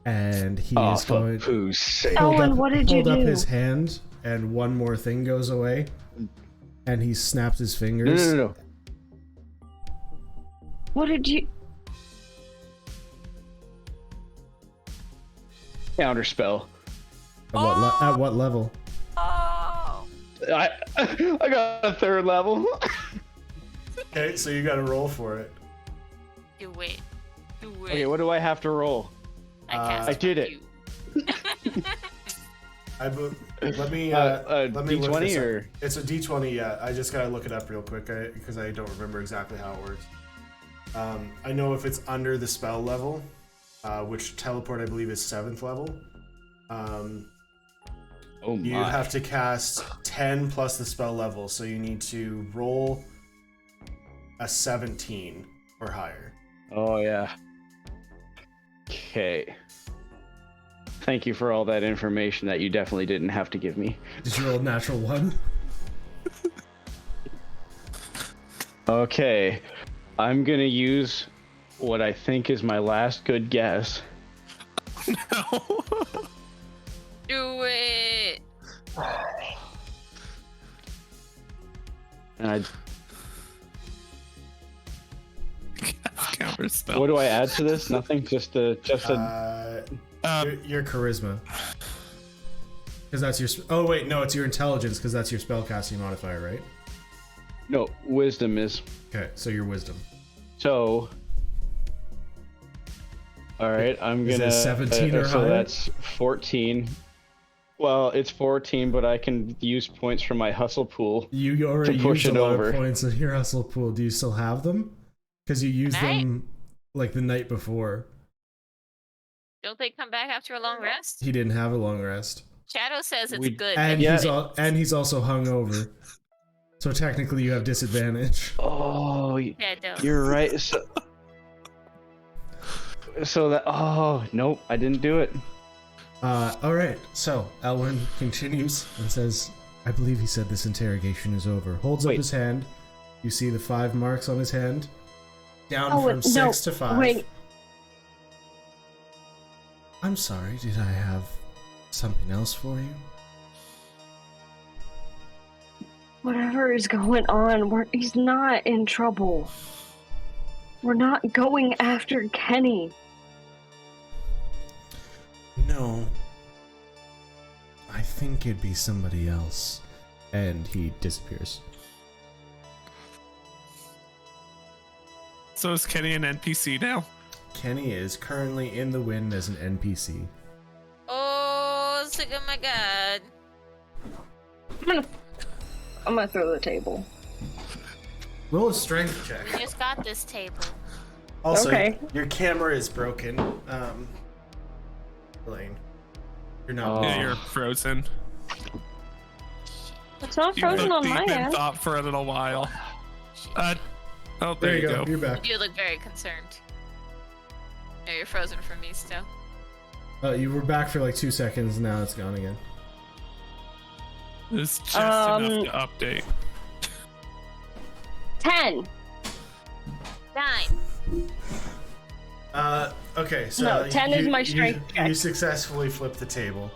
And he is going to hold up his hand, and one more thing goes away, and he snaps his fingers. No. What did you... Counterspell. At what level? Oh! I got a 3rd level. Okay, so you got to roll for it. Do it. Do it. Okay, what do I have to roll? I did it. Let me D20 look this up. or It's a D20. Yeah, I just gotta look it up real quick because I don't remember exactly how it works. I know if it's under the spell level, which teleport I believe is 7th level. oh my! You have to cast 10 plus the spell level, so you need to roll a 17 or higher. Oh yeah. Okay. Thank you for all that information that you definitely didn't have to give me. Did you roll a natural 1? Okay. I'm gonna use what I think is my last good guess. No. Do it. And Counterspell. what do I add to this? Nothing. Just a. Your charisma. Because that's your. Oh wait, no, it's your intelligence because that's your spellcasting modifier, right? No, wisdom is. Okay, so your wisdom. So. All right, I'm Is gonna. it 17 or so higher? that's 14. Well, it's 14, but I can use points from my hustle pool. You already push used it a lot over. of points in your hustle pool. Do you still have them? Because you used them like the night before. Don't they come back after a long rest? He didn't have a long rest, Shadow says it's good. and that he's also hungover. So technically, you have disadvantage. Oh, Yeah, don't. you're right. So that. Oh nope, I didn't do it. All right. So Elwyn continues and says, "I believe he said this interrogation is over." Holds up his hand. You see the 5 marks on his hand. Down from 6 to 5. Wait. I'm sorry. Did I have something else for you? Whatever is going on, he's not in trouble. We're not going after Kenny. No. I think it'd be somebody else. And he disappears. So is Kenny an NPC now? Kenny is currently in the wind as an NPC. Oh, oh my god. I'm gonna throw the table. Roll a strength check. We just got this table. Also, Okay. your camera is broken. Elaine, you're not. Yeah, you're frozen. It's not frozen on my You've been end. thought for a little while. Oh, there There you go. You're back. You look very concerned. No, you're frozen for me still. You were back for like 2 seconds. Now it's gone again. It's just enough to update. 10. 9. Okay, so No, 10 is my strength check. You successfully flipped the table.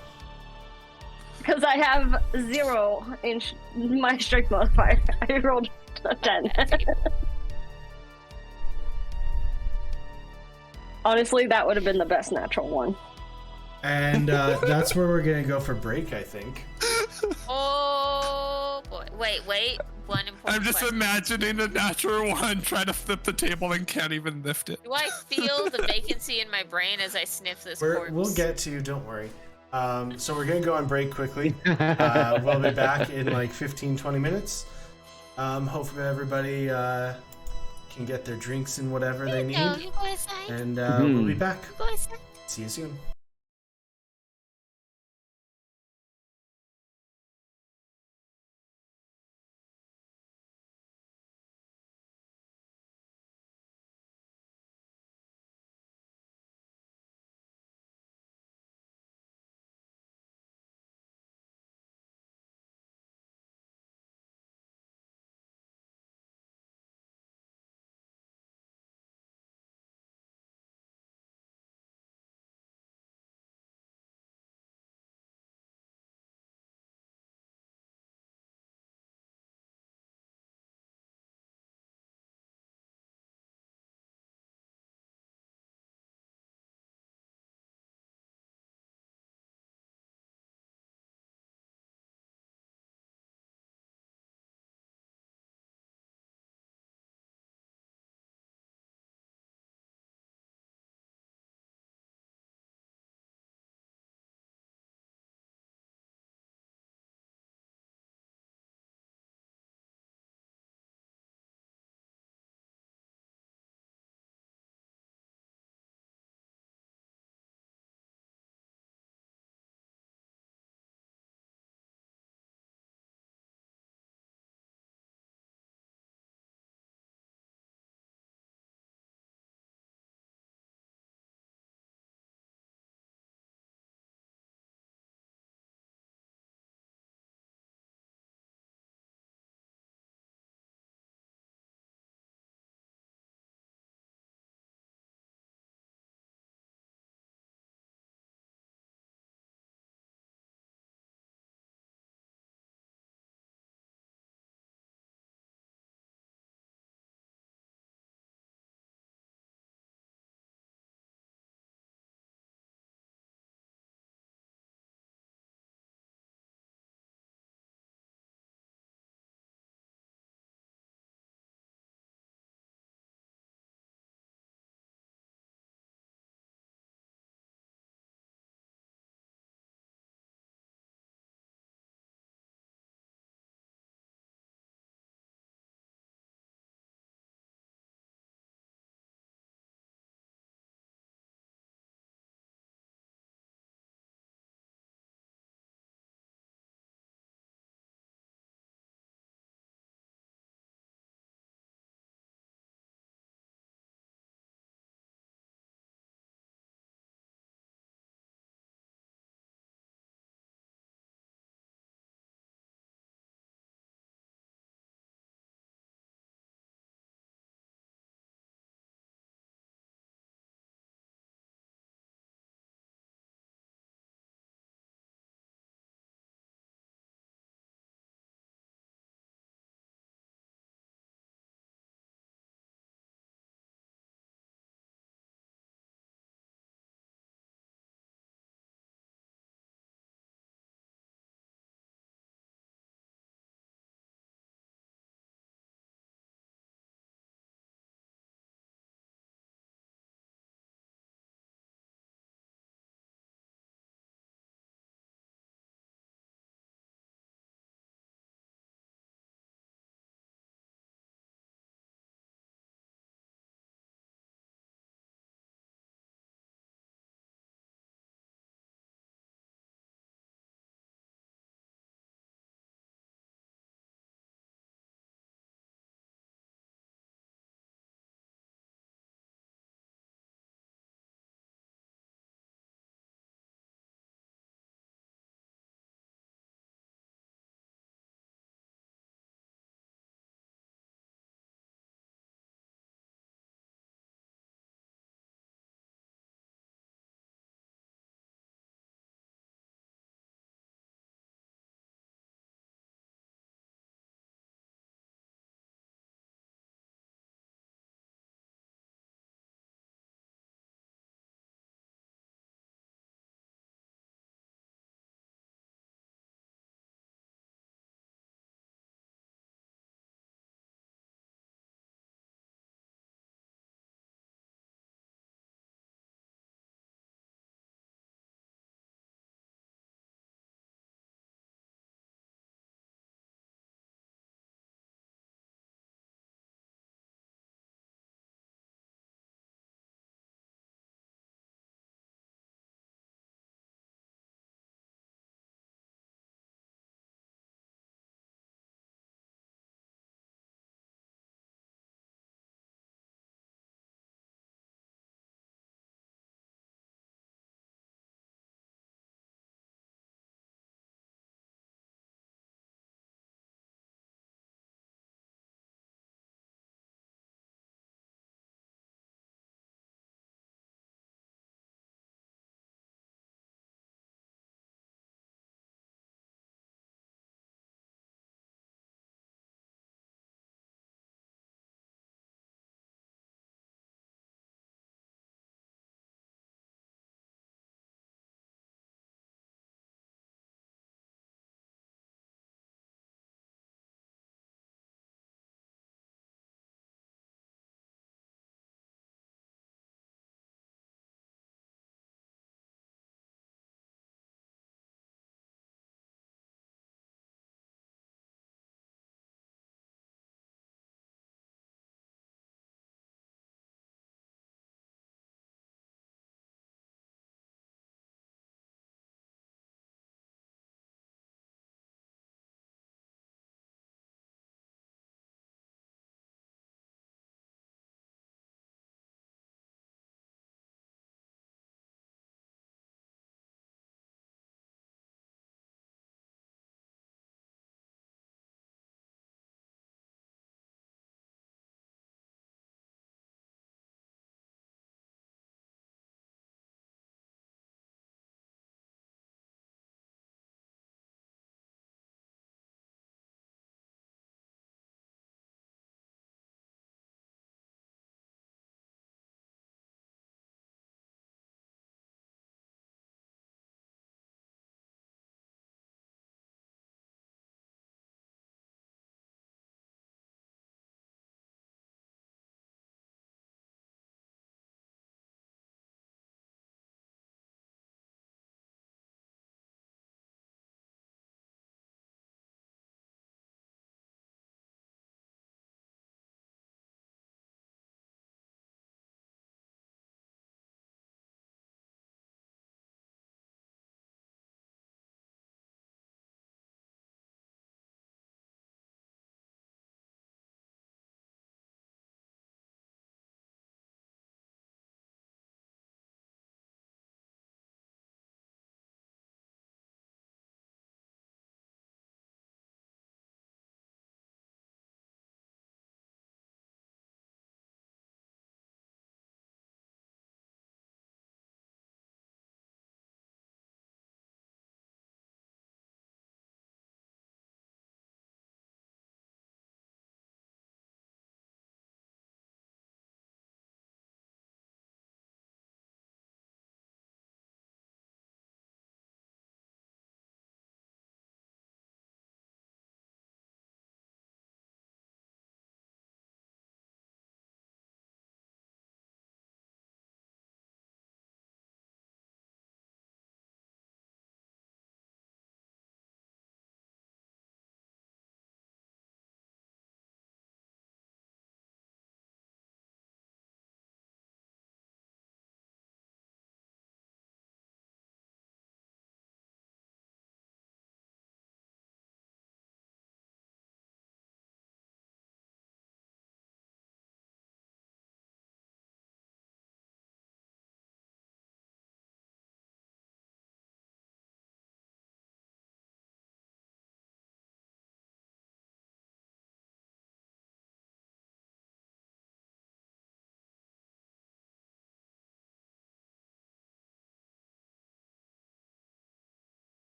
Because I have 0 in my strength modifier. I rolled a 10. Honestly, that would have been the best natural one. And that's where we're gonna go for break, I think. Oh boy. Wait. One important I'm just question. imagining a natural one trying to flip the table and can't even lift it. Do I feel the vacancy in my brain as I sniff this corpse? We'll get to you, don't worry. So we're gonna go on break quickly. We'll be back in like 15-20 minutes. Hopefully everybody can get their drinks and whatever they need. You go inside. And we'll be back. Go inside. See you soon.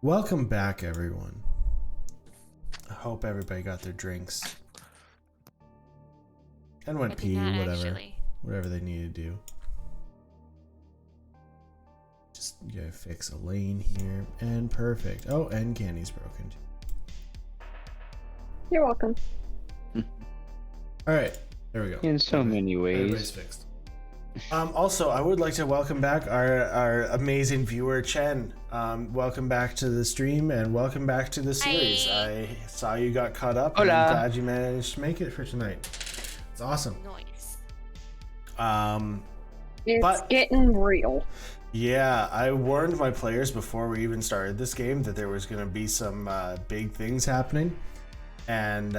welcome back, everyone. I hope everybody got their drinks and went I did pee, not whatever, actually. whatever they need to do. Just gotta fix Elaine here, and perfect. Oh, and Candy's broken too. You're welcome. All right, there we go. In so many Everybody's ways. fixed. Also, I would like to welcome back our amazing viewer Chen. Welcome back to the stream and welcome back to the series. Hi. I saw you got caught up, and Hola. I'm glad you managed to make it for tonight. It's awesome. Noise. It's But- getting real. Yeah, I warned my players before we even started this game that there was going to be some big things happening, and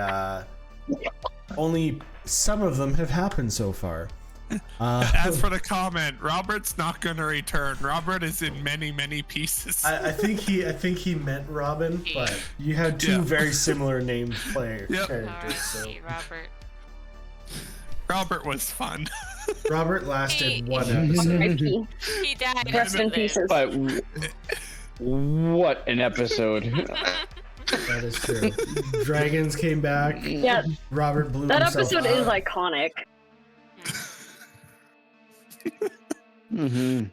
only some of them have happened so far. As for the comment, Robert's not going to return. Robert is in many, many pieces. I think he meant Robin, but you had two Yeah. very similar named Yep. characters. So R.I.P. Robert. Robert was fun. Robert lasted Hey. one episode. R.I.P. He died. Rest in pieces. But what an episode. That is true. Dragons came back. Yeah, Robert blew that himself episode up. is iconic. Mm-hmm.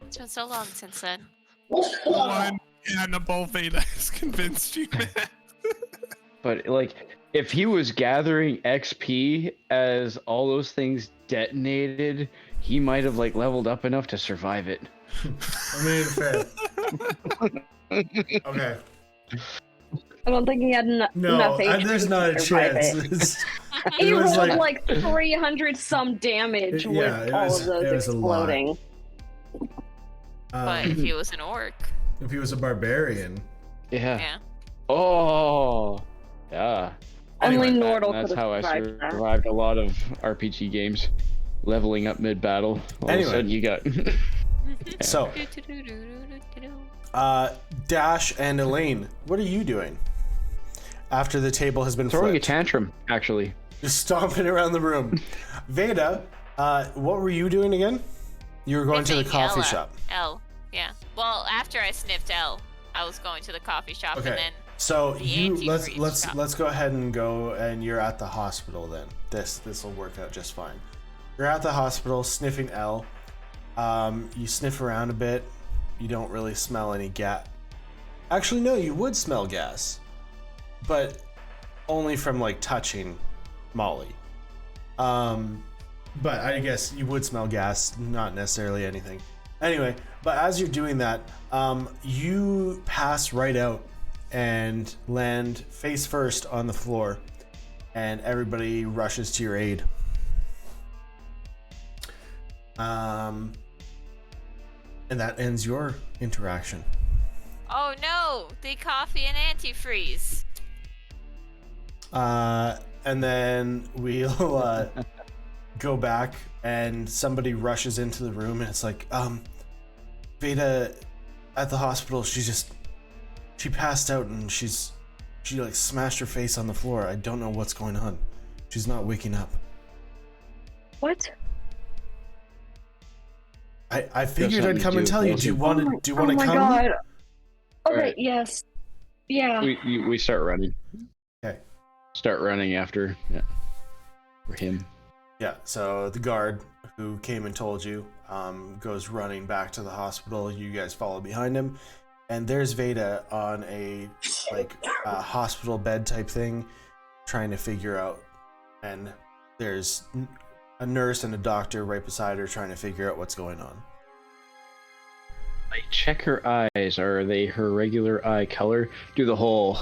It's been so long since then. One cannibal Veda has convinced you, man. But like, if he was gathering XP as all those things detonated, he might have like leveled up enough to survive it. I mean, fair. Okay. I don't think he had No, enough HP there's to not a survive chance. it. It's- He It was rolled like- like 300 some damage Yeah, with it all was- of those it was a lot. exploding. But if he was an orc, if he was a barbarian, Yeah. yeah. Oh. Yeah. Only Anyway, Nordle That's could have how I survived that. survived a lot of RPG games. Leveling up mid-battle. All Anyway. of a sudden you got... so Dash and Elaine, what are you doing after the table has been Throwing a flipped? tantrum, actually. Just stomping around the room. Veda, what were you doing again? You were going to the Sniffing coffee Ella. shop. L. Yeah. Well, after I sniffed L, I was going to the coffee shop, Okay. and then So the you antifreeze let's shop. go ahead and go, and you're at the hospital then. This will work out just fine. You're at the hospital sniffing L. You sniff around a bit. You don't really smell any gas. Actually, no, you would smell gas, but only from like touching Molly. But I guess you would smell gas, not necessarily anything. Anyway, but as you're doing that, you pass right out and land face first on the floor, and everybody rushes to your aid. And that ends your interaction. oh no, the coffee and antifreeze. And then we'll go back, and somebody rushes into the room, and it's like, Veda at the hospital. She passed out, and she like smashed her face on the floor. I don't know what's going on. She's not waking up. What? I figured I'd something come to and do tell with you. Do you want to my come? god. Okay, Alright. yes. Yeah. We start running. Okay. Start running after. Yeah. For him. Yeah. So the guard who came and told you goes running back to the hospital. You guys follow behind him, and there's Veda on a hospital bed type thing, trying to figure out. And there's a nurse and a doctor right beside her trying to figure out what's going on. I check her eyes. Are they her regular eye color? Do the whole.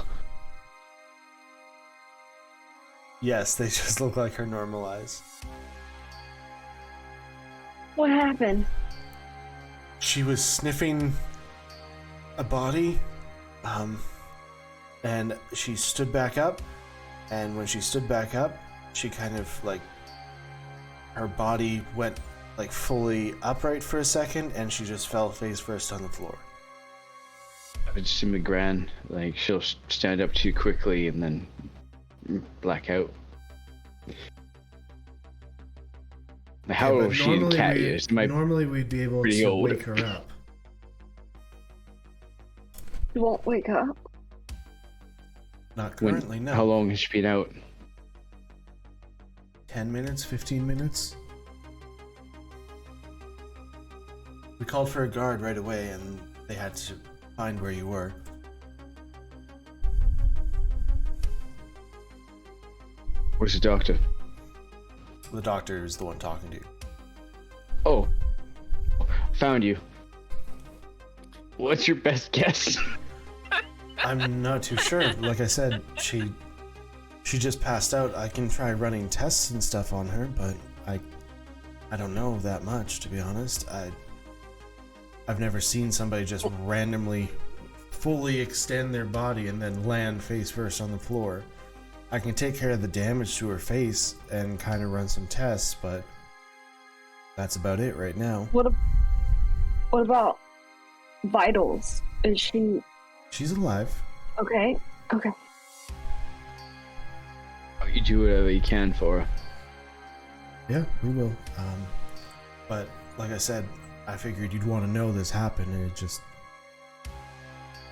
Yes, they just look like her normal eyes. What happened? She was sniffing a body, and she stood back up, and when she stood back up, she kind of like, her body went like fully upright for a second, and she just fell face first on the floor. It's McGran. Like she'll stand up too quickly and then black out. How Okay, but she and normally Cat we- is? My normally we'd be able pretty to old. wake her up. She won't wake up. Not currently, no. How long has she been out? 10 minutes, 15 minutes? We called for a guard right away, and they had to find where you were. Where's the doctor? The doctor is the one talking to you. Oh, found you. What's your best guess? I'm not too sure. Like I said, she just passed out. I can try running tests and stuff on her, but I don't know that much, to be honest. I've never seen somebody just randomly fully extend their body and then land face first on the floor. I can take care of the damage to her face and kind of run some tests, but that's about it right now. What about vitals? Is she She's alive. okay? Okay. You do whatever you can for her. Yeah, we will. But like I said, I figured you'd want to know this happened, and it just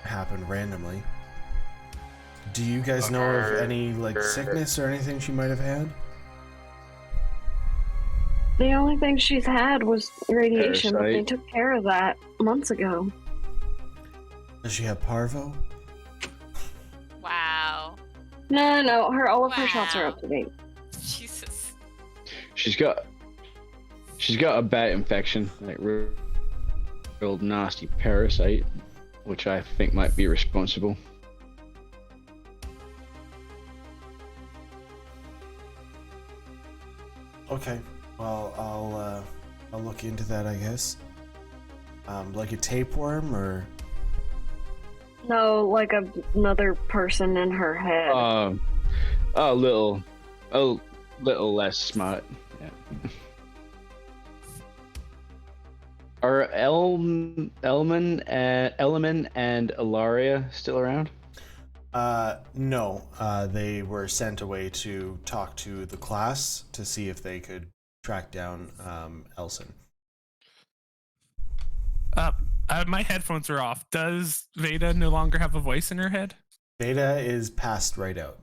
happened randomly. Do you guys know of any sickness or anything she might have had? The only thing she's had was radiation, but they Parasite. took care of that months ago. Does she have parvo? Wow. No. All of her shots are Wow. up to date. Jesus. She's got a bat infection, like real nasty parasite, which I think might be responsible. Okay. Well, I'll look into that, I guess. Like a tapeworm, or No, like another person in her head. A little less smart. Yeah. Are Elman and Ilaria still around? no. They were sent away to talk to the class to see if they could track down Elson. My headphones are off. Does Veda no longer have a voice in her head? Veda is passed right out.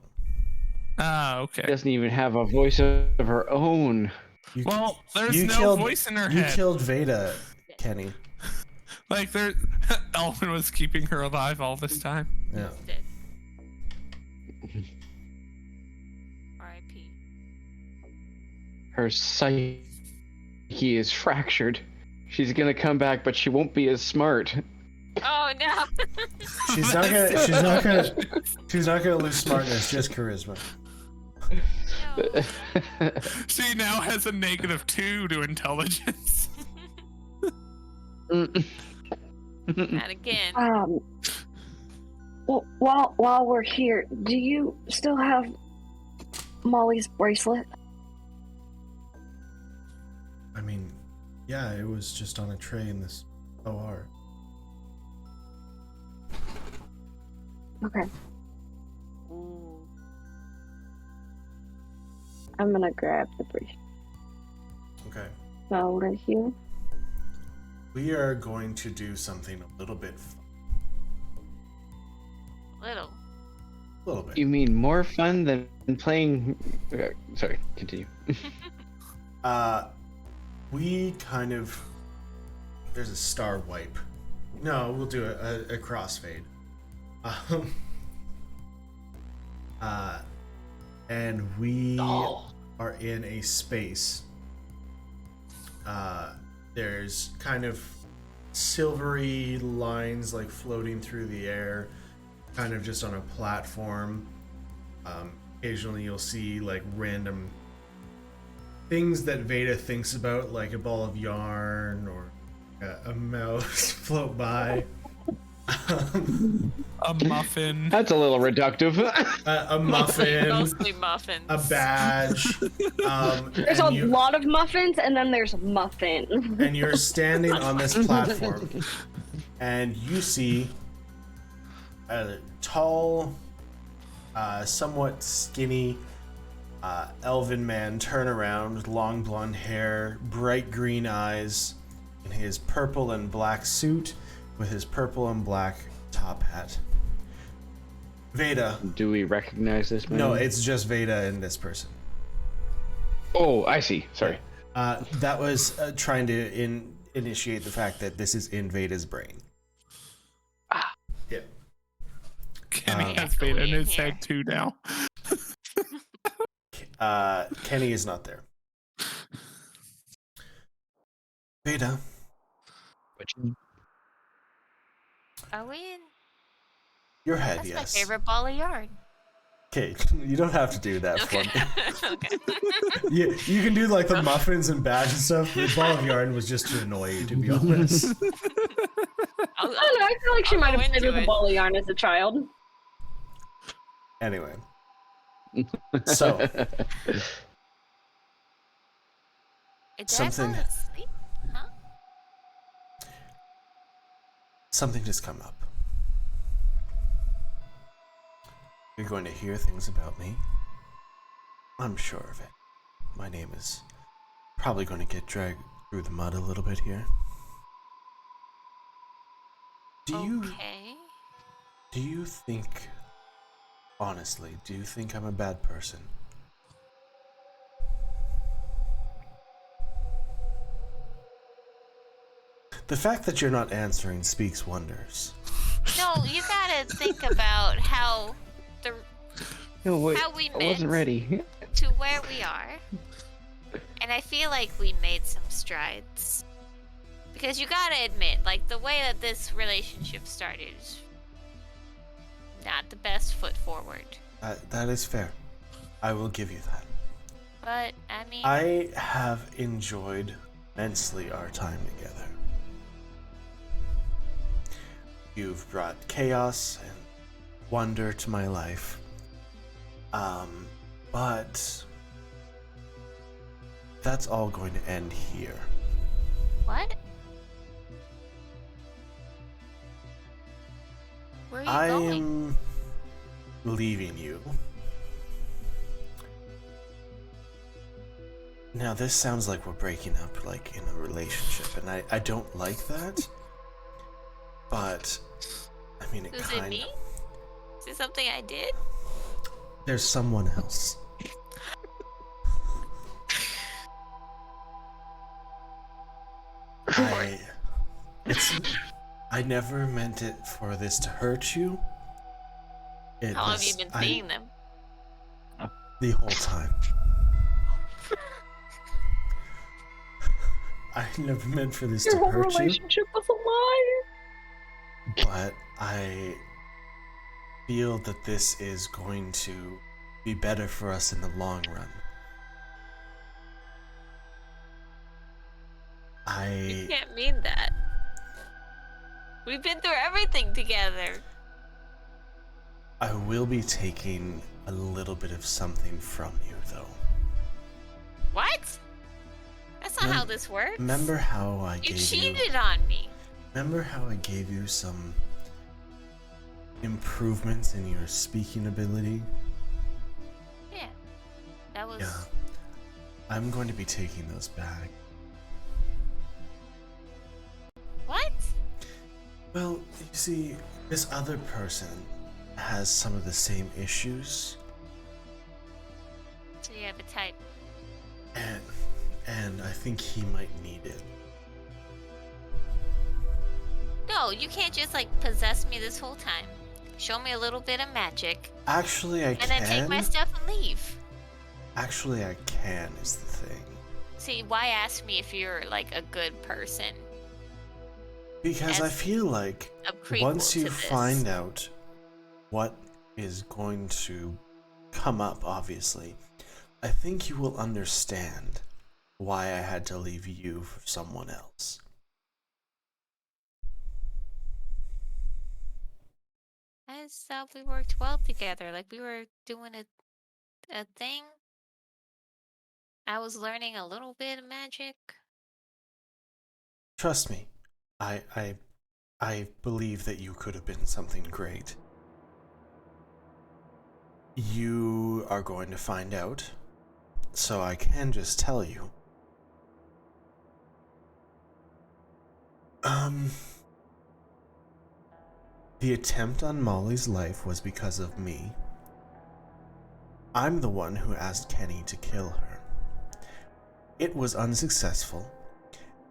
Ah, She okay. doesn't even have a voice of her own. You, Well, there's you no killed- voice in her you head. killed Veda, Kenny. Like Elvin was keeping her alive all this time. Yeah. Dead. R.I.P. Her psyche is fractured. She's gonna come back, but she won't be as smart. Oh no. She's not gonna lose smartness, just charisma. No. She now has a -2 to intelligence. Not again. Well, while we're here, do you still have Molly's bracelet? I mean, yeah, it was just on a tray in this OR. Okay. I'm gonna grab the bracelet. Okay. So right here. We are going to do something a little bit fun. Little. A little bit. You mean more fun than playing? Okay, sorry, continue. We kind of... There's a star wipe. No, we'll do a crossfade. And we are in a space. There's kind of silvery lines like floating through the air, kind of just on a platform. Occasionally you'll see like random things that Veda thinks about, like a ball of yarn or a mouse float by. A muffin. That's a little reductive. A muffin, Mostly muffins. a badge. There's a lot of muffins, and then there's muffin. And you're standing on this platform, and you see a tall, somewhat skinny, elven man turn around with long blonde hair, bright green eyes, in his purple and black suit with his purple and black top hat. Veda. Do we recognize this man? No, it's just Veda and this person. Oh, I see. Sorry. That was trying to initiate the fact that this is in Veda's brain. Ah. Yep. Kenny has Veda in his head too now. Kenny is not there. Veda. Are we in? Your head, That's yes. my favorite ball of yarn. Okay, you don't have to do that Okay. for me. Okay. You can do like the muffins and badge and stuff. The ball of yarn was just to annoy you, to be honest. I don't know. I feel like she might have played with a ball of yarn as a child. Anyway. So. Did Something- I fall asleep? Huh? Something just come up. You're going to hear things about me. I'm sure of it. My name is probably going to get dragged through the mud a little bit here. Okay. Do you think, honestly, do you think I'm a bad person? The fact that you're not answering speaks wonders. No, you gotta think about how the No, wait. how we I wasn't met ready. to where we are, and I feel like we made some strides. Because you gotta admit, like the way that this relationship started is not the best foot forward. That is fair. I will give you that. But I mean, I have enjoyed immensely our time together. You've brought chaos and wonder to my life. But that's all going to end here. what? Where are you I going? am leaving you. Now this sounds like we're breaking up like in a relationship, and I don't like that. But I mean it Is it kind me? of Is it something I did? there's someone else. I never meant it for this to hurt you. How long have you been seeing them? The whole time. I never meant for this Your to whole hurt you, relationship was a lie. but I feel that this is going to be better for us in the long run. You can't mean that. We've been through everything together. I will be taking a little bit of something from you, though. What? That's not how this works. Remember how I You gave cheated on me. Remember how I gave you some improvements in your speaking ability? Yeah. That was. Yeah. I'm going to be taking those back. What? Well, you see, this other person has some of the same issues, So you have a type. and I think he might need it. No, you can't just like possess me this whole time. Show me a little bit of magic, Actually, I and can. then take my stuff and leave. Actually, I can is the thing. See, why ask me if you're like a good person? Because I As feel like a prequel once you to this. find out what is going to come up, obviously, I think you will understand why I had to leave you for someone else. I just thought we worked well together. Like we were doing a thing. I was learning a little bit of magic. Trust me, I believe that you could have been something great. You are going to find out, so I can just tell you. The attempt on Molly's life was because of me. I'm the one who asked Kenny to kill her. It was unsuccessful,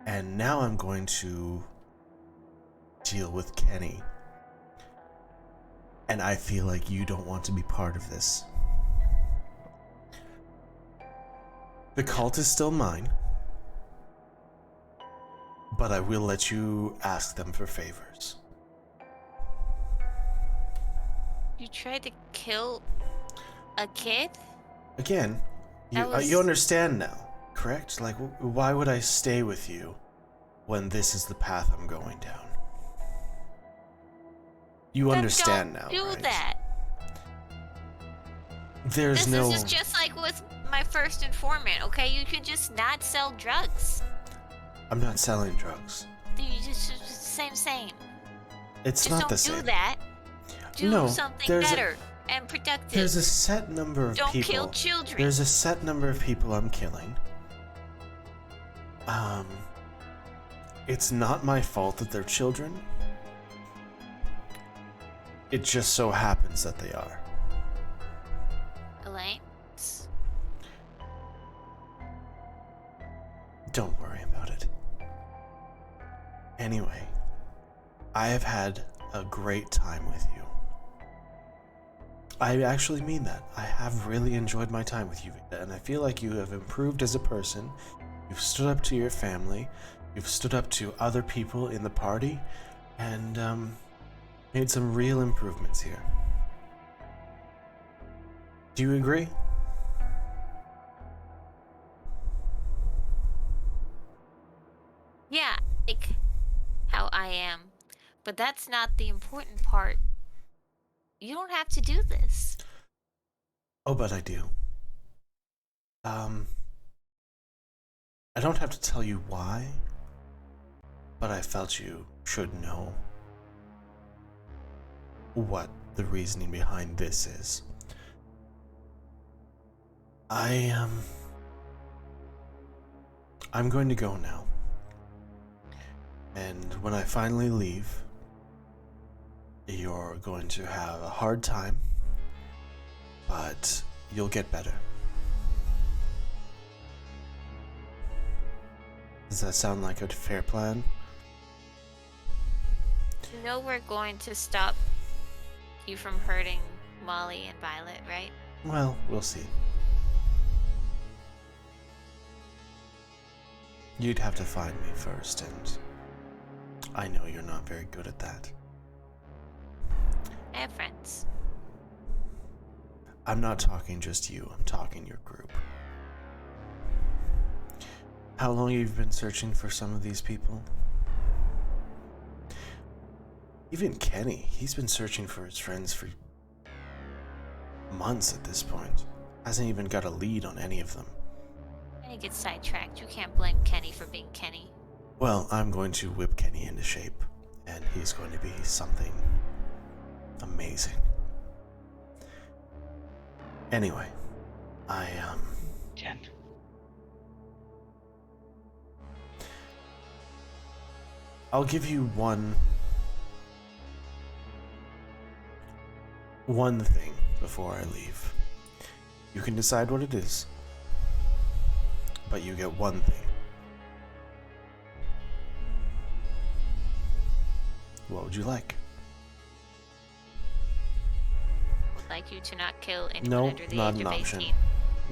and now I'm going to deal with Kenny. And I feel like you don't want to be part of this. The cult is still mine, but I will let you ask them for favors. You tried to kill a kid? Again, you understand now, correct? Like, why would I stay with you when this is the path I'm going down? You understand now, do right? that. This is just like with my first informant, okay? You could just not sell drugs. I'm not selling drugs. You just same. It's Just not don't the same. do that. Do No, something there's better and productive. There's a set number of Don't people. kill children. There's a set number of people I'm killing. It's not my fault that they're children. It just so happens that they are. Elaine? Don't worry about it. Anyway, I have had a great time with you. I actually mean that. I have really enjoyed my time with you, Veda, and I feel like you have improved as a person. You've stood up to your family. You've stood up to other people in the party, and made some real improvements here. Do you agree? Yeah, like how I am. But that's not the important part. You don't have to do this. Oh, but I do. I don't have to tell you why, but I felt you should know what the reasoning behind this is. I'm going to go now. And when I finally leave, you're going to have a hard time, but you'll get better. Does that sound like a fair plan? You know we're going to stop you from hurting Molly and Violet, right? Well, we'll see. You'd have to find me first, and I know you're not very good at that. I have friends. I'm not talking just you, I'm talking your group. How long have you been searching for some of these people? Even Kenny, he's been searching for his friends for months at this point. Hasn't even got a lead on any of them. Kenny gets sidetracked. You can't blame Kenny for being Kenny. Well, I'm going to whip Kenny into shape, and he's going to be something amazing. Anyway, Jen. I'll give you one thing before I leave. You can decide what it is, but you get one thing. What would you like? Would like you to not kill anyone No, under the not age an of option. 18.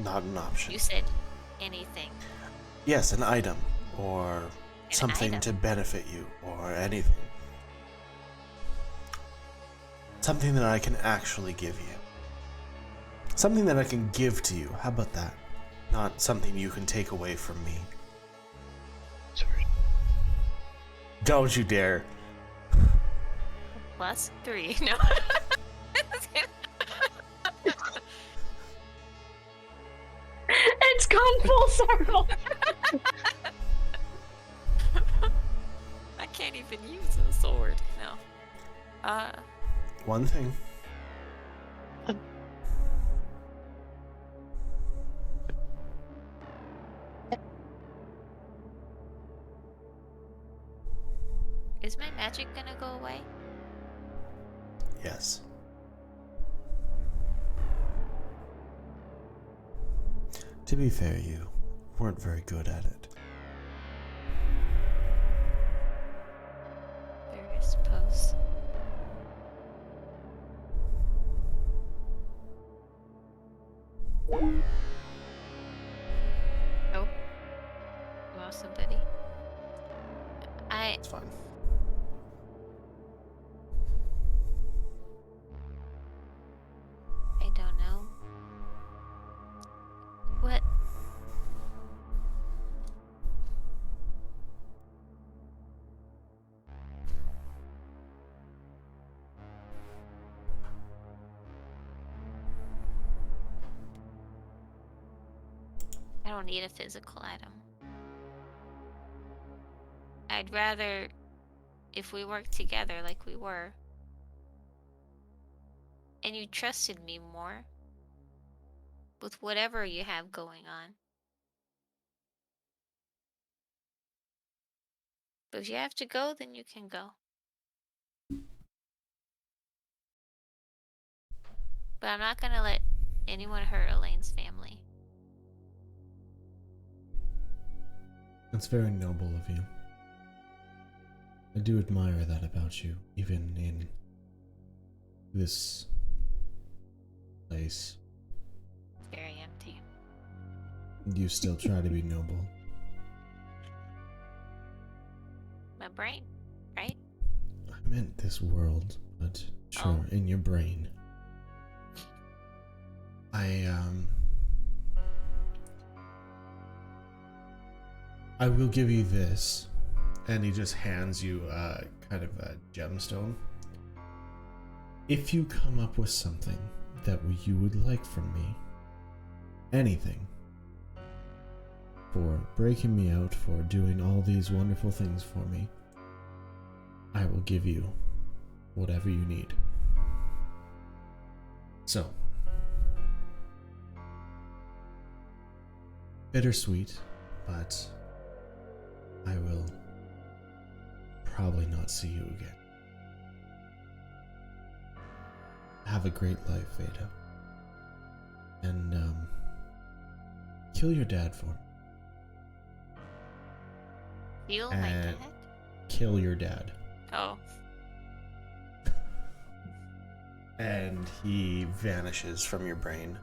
Not an option. You said anything. Yes, an item, or something item. to benefit you, or anything. Something that I can actually give you. Something that I can give to you. How about that? Not something you can take away from me. Sorry. Don't you dare. +3. No. It's gone full circle. I can't even use a sword. No. One thing. Is my magic gonna go away? yes. To be fair, you weren't very good at it. Fair, I suppose. Oh. You lost somebody. It's fine. I don't know. What? I don't need a physical item. I'd rather if we worked together like we were, and you trusted me more with whatever you have going on. But if you have to go, then you can go. But I'm not gonna let anyone hurt Elaine's family. That's very noble of you. I do admire that about you, even in this place. It's very empty. You still try to be noble. My brain, right? I meant this world, but sure, in your brain. I will give you this, and he just hands you kind of a gemstone. If you come up with something that you would like from me, anything, for breaking me out, for doing all these wonderful things for me, I will give you whatever you need. So, bittersweet, but I will probably not see you again. Have a great life, Veda. And, kill your dad for me. Heal my dad? Kill your dad. Oh. And he vanishes from your brain.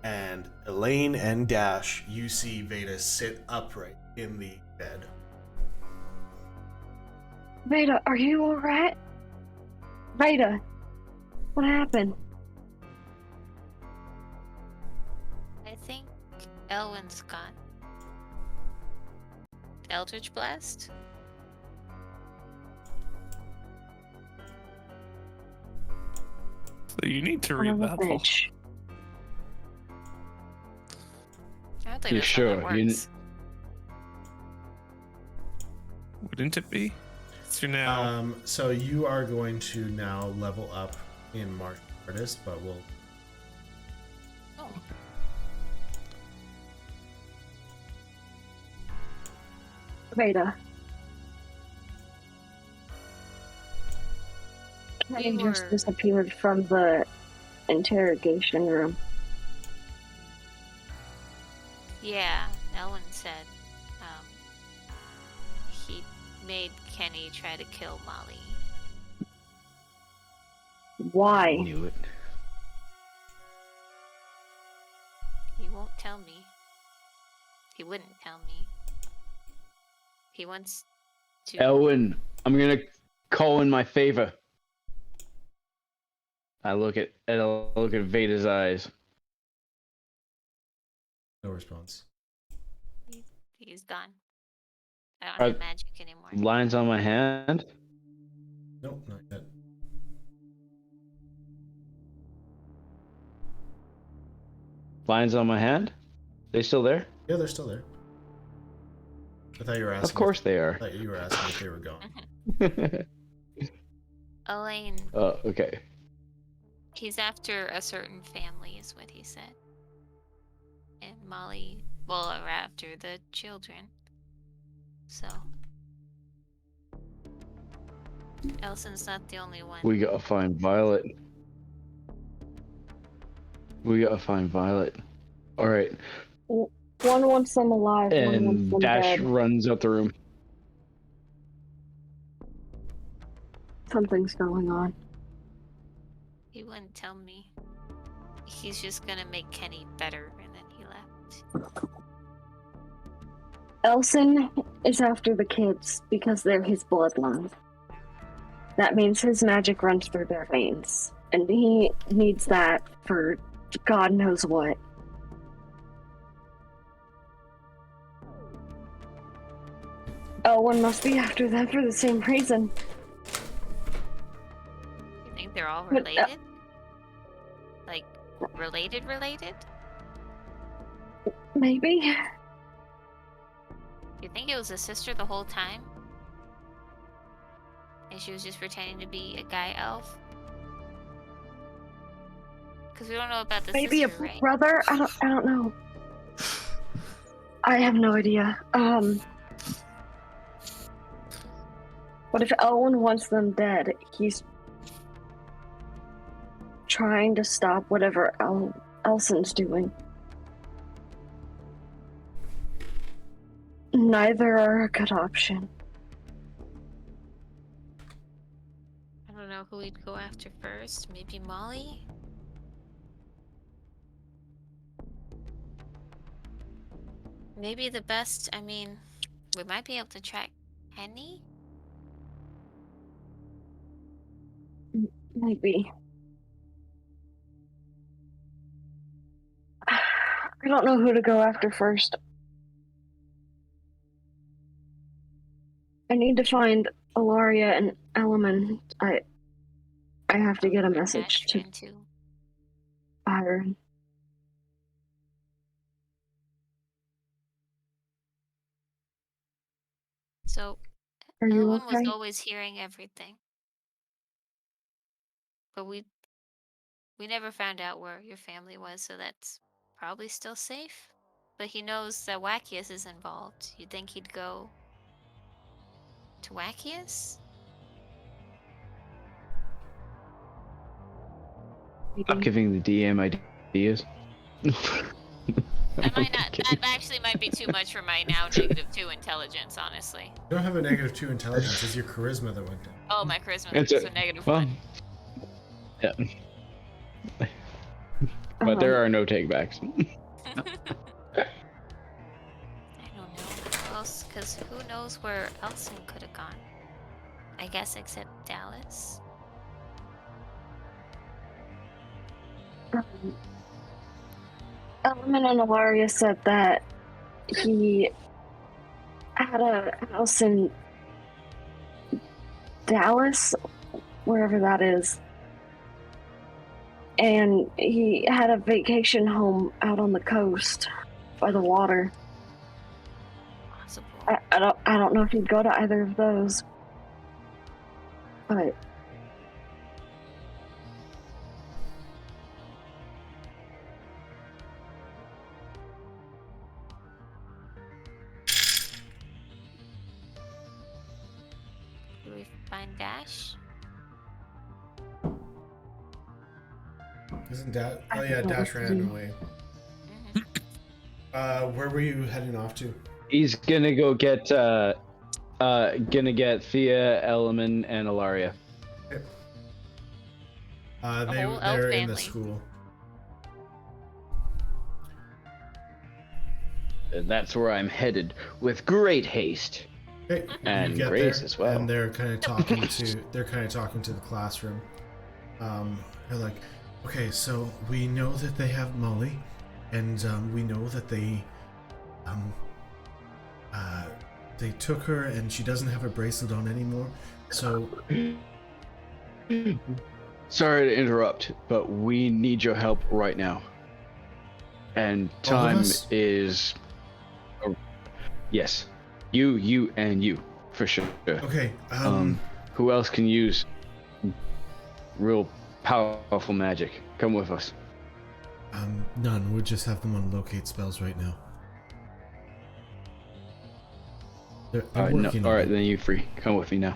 And Elaine and Dash, you see Veda sit upright in the bed. Veda, are you alright? Veda, what happened? I think Elwyn's gone. Eldritch Blast? So you need to read that whole. I don't think You that's sure? how that works. Wouldn't it be? So now. So you are going to now level up in martial artist, but we'll. Oh. Veda. Kenny We just were- disappeared from the interrogation room. Yeah, Elwyn said he made Kenny try to kill Molly. Why? Knew it. He won't tell me. He wouldn't tell me. He wants to. Elwyn, I'm gonna call in my favor. I look at Veda's eyes. No response. He's gone. I don't Are- have magic anymore. Lines on my hand. Nope, not yet. Lines on my hand. They still there? Yeah, they're still there. I thought you were asking. Of course they I are. thought you were asking if they were gone. Elaine, Oh, okay. he's after a certain family, is what he said. And Molly, well, are after the children. So. Elson's not the only one. We gotta find Violet. All right. One wants them alive, one wants And them Dash dead. runs out the room. Something's going on. He wouldn't tell me. He's just gonna make Kenny better, and then he left. Elson is after the kids because they're his bloodline. That means his magic runs through their veins. And he needs that for God knows what. Elwyn must be after them for the same reason. You think they're all But, related? Like, related? Maybe. You think it was a sister the whole time? And she was just pretending to be a guy elf? Because we don't know about the Maybe sister, a right? brother? I don't know. I have no idea. What if Elwyn wants them dead? He's trying to stop whatever Elson's doing. Neither are a good option. I don't know who we'd go after first. Maybe Molly? Maybe the best, I mean, we might be able to track Henny? Maybe. I don't know who to go after first. I need to find Ilaria and Element. I have to get a message to Byron. So, Are you Elwyn was okay? always hearing everything. But we never found out where your family was, so that's probably still safe. But he knows that Wackius is involved. You think he'd go to Wackius? Stop giving the DM ideas. That might not. That actually might be too much for my now -2 intelligence, honestly. You don't have a -2 intelligence. It's your charisma that went down. Oh, my charisma It's is a- a -1. Well, yeah. But there are no takebacks. I don't know who else, because who knows where Elson could have gone. I guess except Dallas. Element and Ilaria said that he had a house in Dallas, wherever that is. And he had a vacation home out on the coast by the water. Possible. I don't know if he'd go to either of those. But Do we find Dash? Isn't Dash? Oh yeah, Dash ran away. Where were you heading off to? He's gonna go get Thea, Element, and Ilaria. whole elf They're in the family. school. And that's where I'm headed with great haste. Okay, And you get Grace there, as well. And they're kind of talking to the classroom. They're like, okay, so we know that they have Molly, and we know that they took her, and she doesn't have a bracelet on anymore. So Sorry to interrupt, but we need your help right now. And All of time us? is. Yes, you, and you for sure. okay, Who else can use real powerful magic? Come with us. none. We'll just have them on locate spells right now. They're All right, working on all right, it. then you free. Come with me now.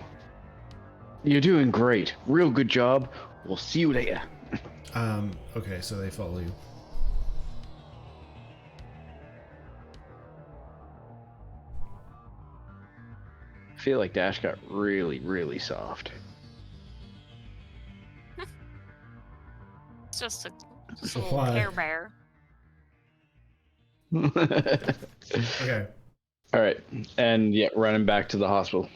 You're doing great. Real good job. We'll see you later. Okay, so they follow you. I feel like Dash got really, really soft. It's just a So little why? Care Bear. Okay. All right, and yeah, running back to the hospital.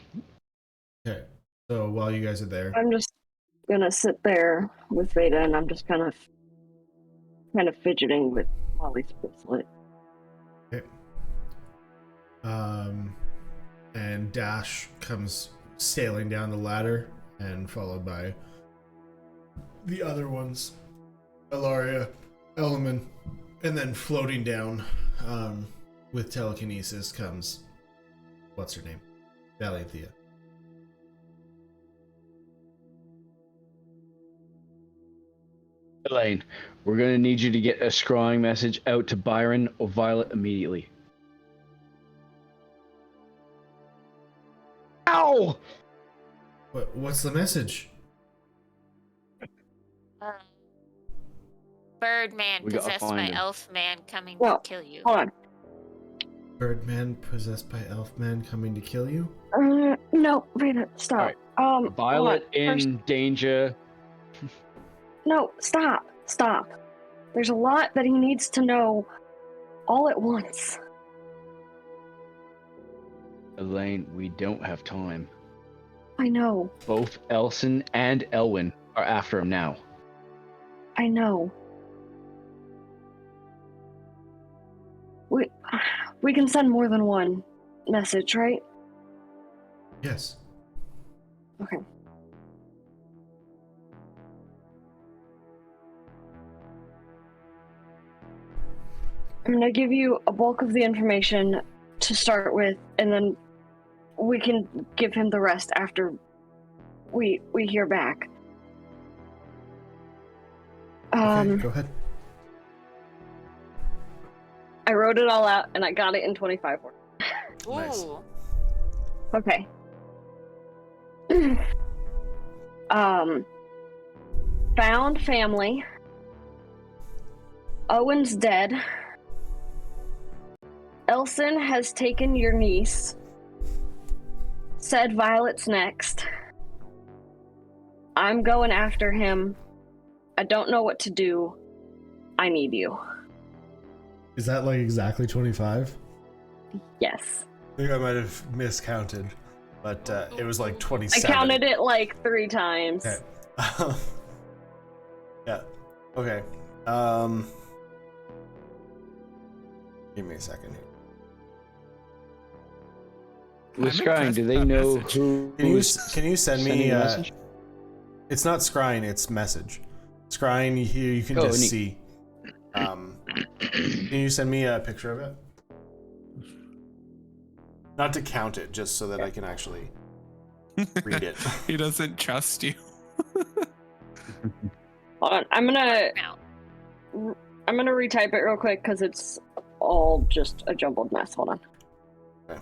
Okay. So while you guys are there, I'm just gonna sit there with Veda, and I'm just kind of fidgeting with Molly's bracelet. okay. And Dash comes sailing down the ladder, and followed by the other ones, Ilaria, Elman, and then floating down, with telekinesis comes, what's her name? Valenthea. Elaine, we're gonna need you to get a scrawling message out to Byron or Violet immediately. Ow! What's the message? Birdman We gotta possessed by find him. Elfman coming Well, to kill you. Hold on. Birdman possessed by Elfman coming to kill you? No, Veda, stop. Violet hold on. in First, danger. no, stop. There's a lot that he needs to know all at once. Elaine, we don't have time. I know. Both Elson and Elwyn are after him now. I know. We can send more than one message, right? Yes. Okay. I'm gonna give you a bulk of the information to start with, and then we can give him the rest after we hear back. Okay, go ahead. I wrote it all out, and I got it in 25 words. Nice. Ooh. Okay. Found family. Owen's dead. Elson has taken your niece. Said Violet's next. I'm going after him. I don't know what to do. I need you. Is that like exactly 25? Yes. I think I might have miscounted, but it was like I 27. counted it like 3 times. Okay. Yeah. Okay. Give me a second here. With I'm Scrying, impressed do with they that know message. who? Can you send sending me a message? It's not scrying, it's message. Scrying here you can Oh, just neat. see. Can you send me a picture of it? Not to count it, just so that I can actually read it. He doesn't trust you. Hold on. I'm gonna Now, retype it real quick because it's all just a jumbled mess. Hold on. Okay.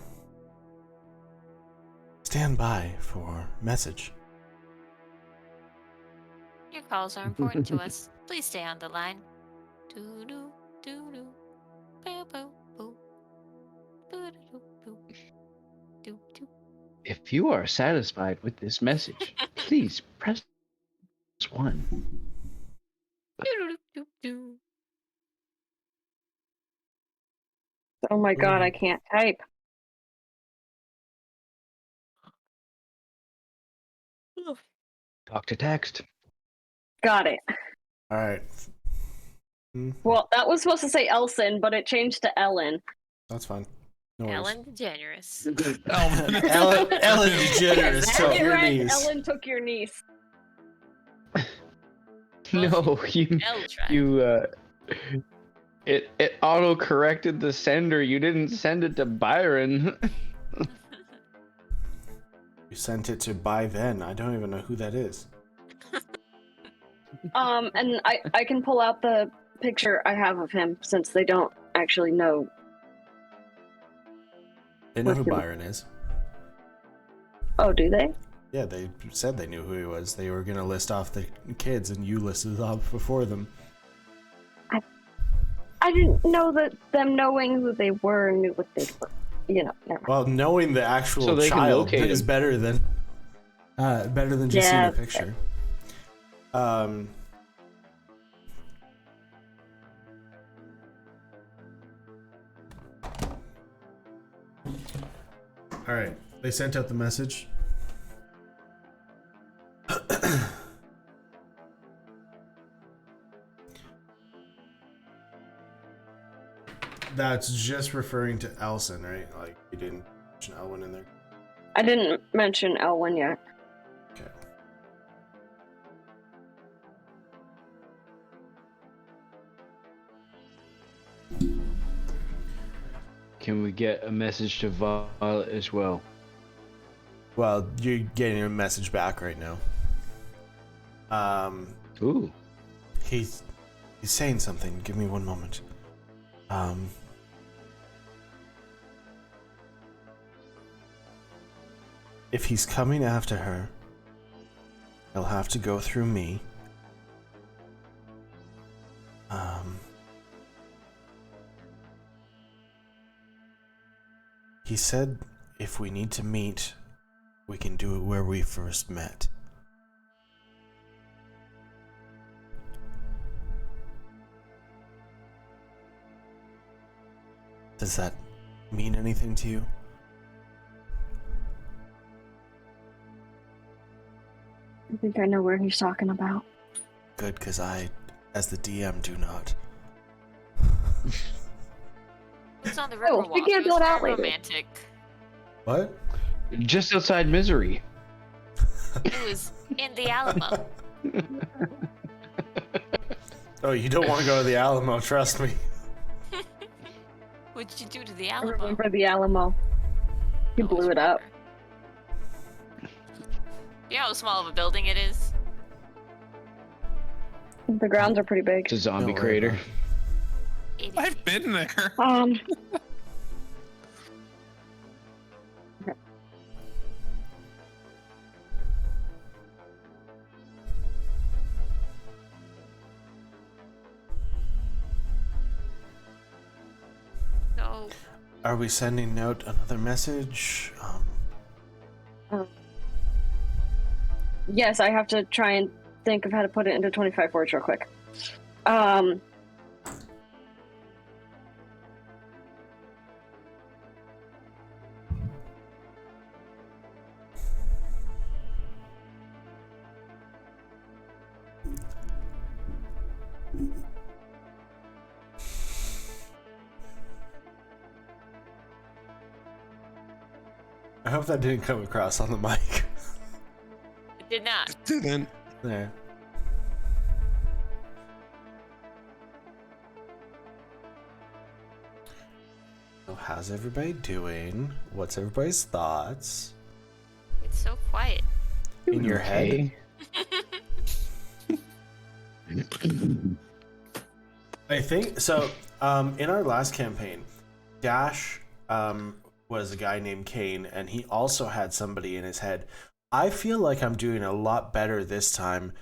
Stand by for message. your calls are important to us. Please stay on the line. Doo-doo, doo-doo, boo-boo-boo. Boo-doo-doo-boo. Doo-doo. If you are satisfied with this message, please press 1. Doo-doo-doo-doo. Oh my god, I can't type. Talk to text. Got it. All right. Well, that was supposed to say Elson, but it changed to Ellen. That's fine. No worries. Ellen DeGeneres. Ellen DeGeneres Yes, took it your read, niece. Ellen took your niece. No, it auto corrected the sender. You didn't send it to Byron. You sent it to by then. I don't even know who that is. And I can pull out the picture I have of him since they don't actually know. They know who With him. Byron is. Oh, do they? Yeah, they said they knew who he was. They were gonna list off the kids, and you listed off before them. I didn't know that them knowing who they were knew what they were. You know, never mind. Well, knowing the So actual they can child locate is him. better than just seeing Yeah. a picture. All right, they sent out the message. That's just referring to Elson, right? Like, you didn't mention Elwyn in there. I didn't mention Elwyn yet. Okay. Can we get a message to Violet as well? Well, you're getting a message back right now. Ooh. He's saying something. Give me one moment. If he's coming after her, he'll have to go through me. He said if we need to meet, we can do it where we first met. Does that mean anything to you? I think I know where he's talking about. Good, because I, as the DM, do not. It's on the Oh, Riverwalk. we can't It was build out very later. romantic. What? Just outside Misery. It was in the Alamo. Oh, you don't want to go to the Alamo, trust me. What'd you do to the I Alamo? remember the Alamo. He blew it up. You know how small of a building it is? The grounds are pretty big. It's a zombie Don't worry crater. about it. I've been there. So, Are we sending out another message? Yes, I have to try and think of how to put it into 25 words real quick. I hope that didn't come across on the mic. it did not. Didn't. There. So how's everybody doing? What's everybody's thoughts? It's so quiet. In your head? I think so. In our last campaign, Dash was a guy named Kane, and he also had somebody in his head. I feel like I'm doing a lot better this time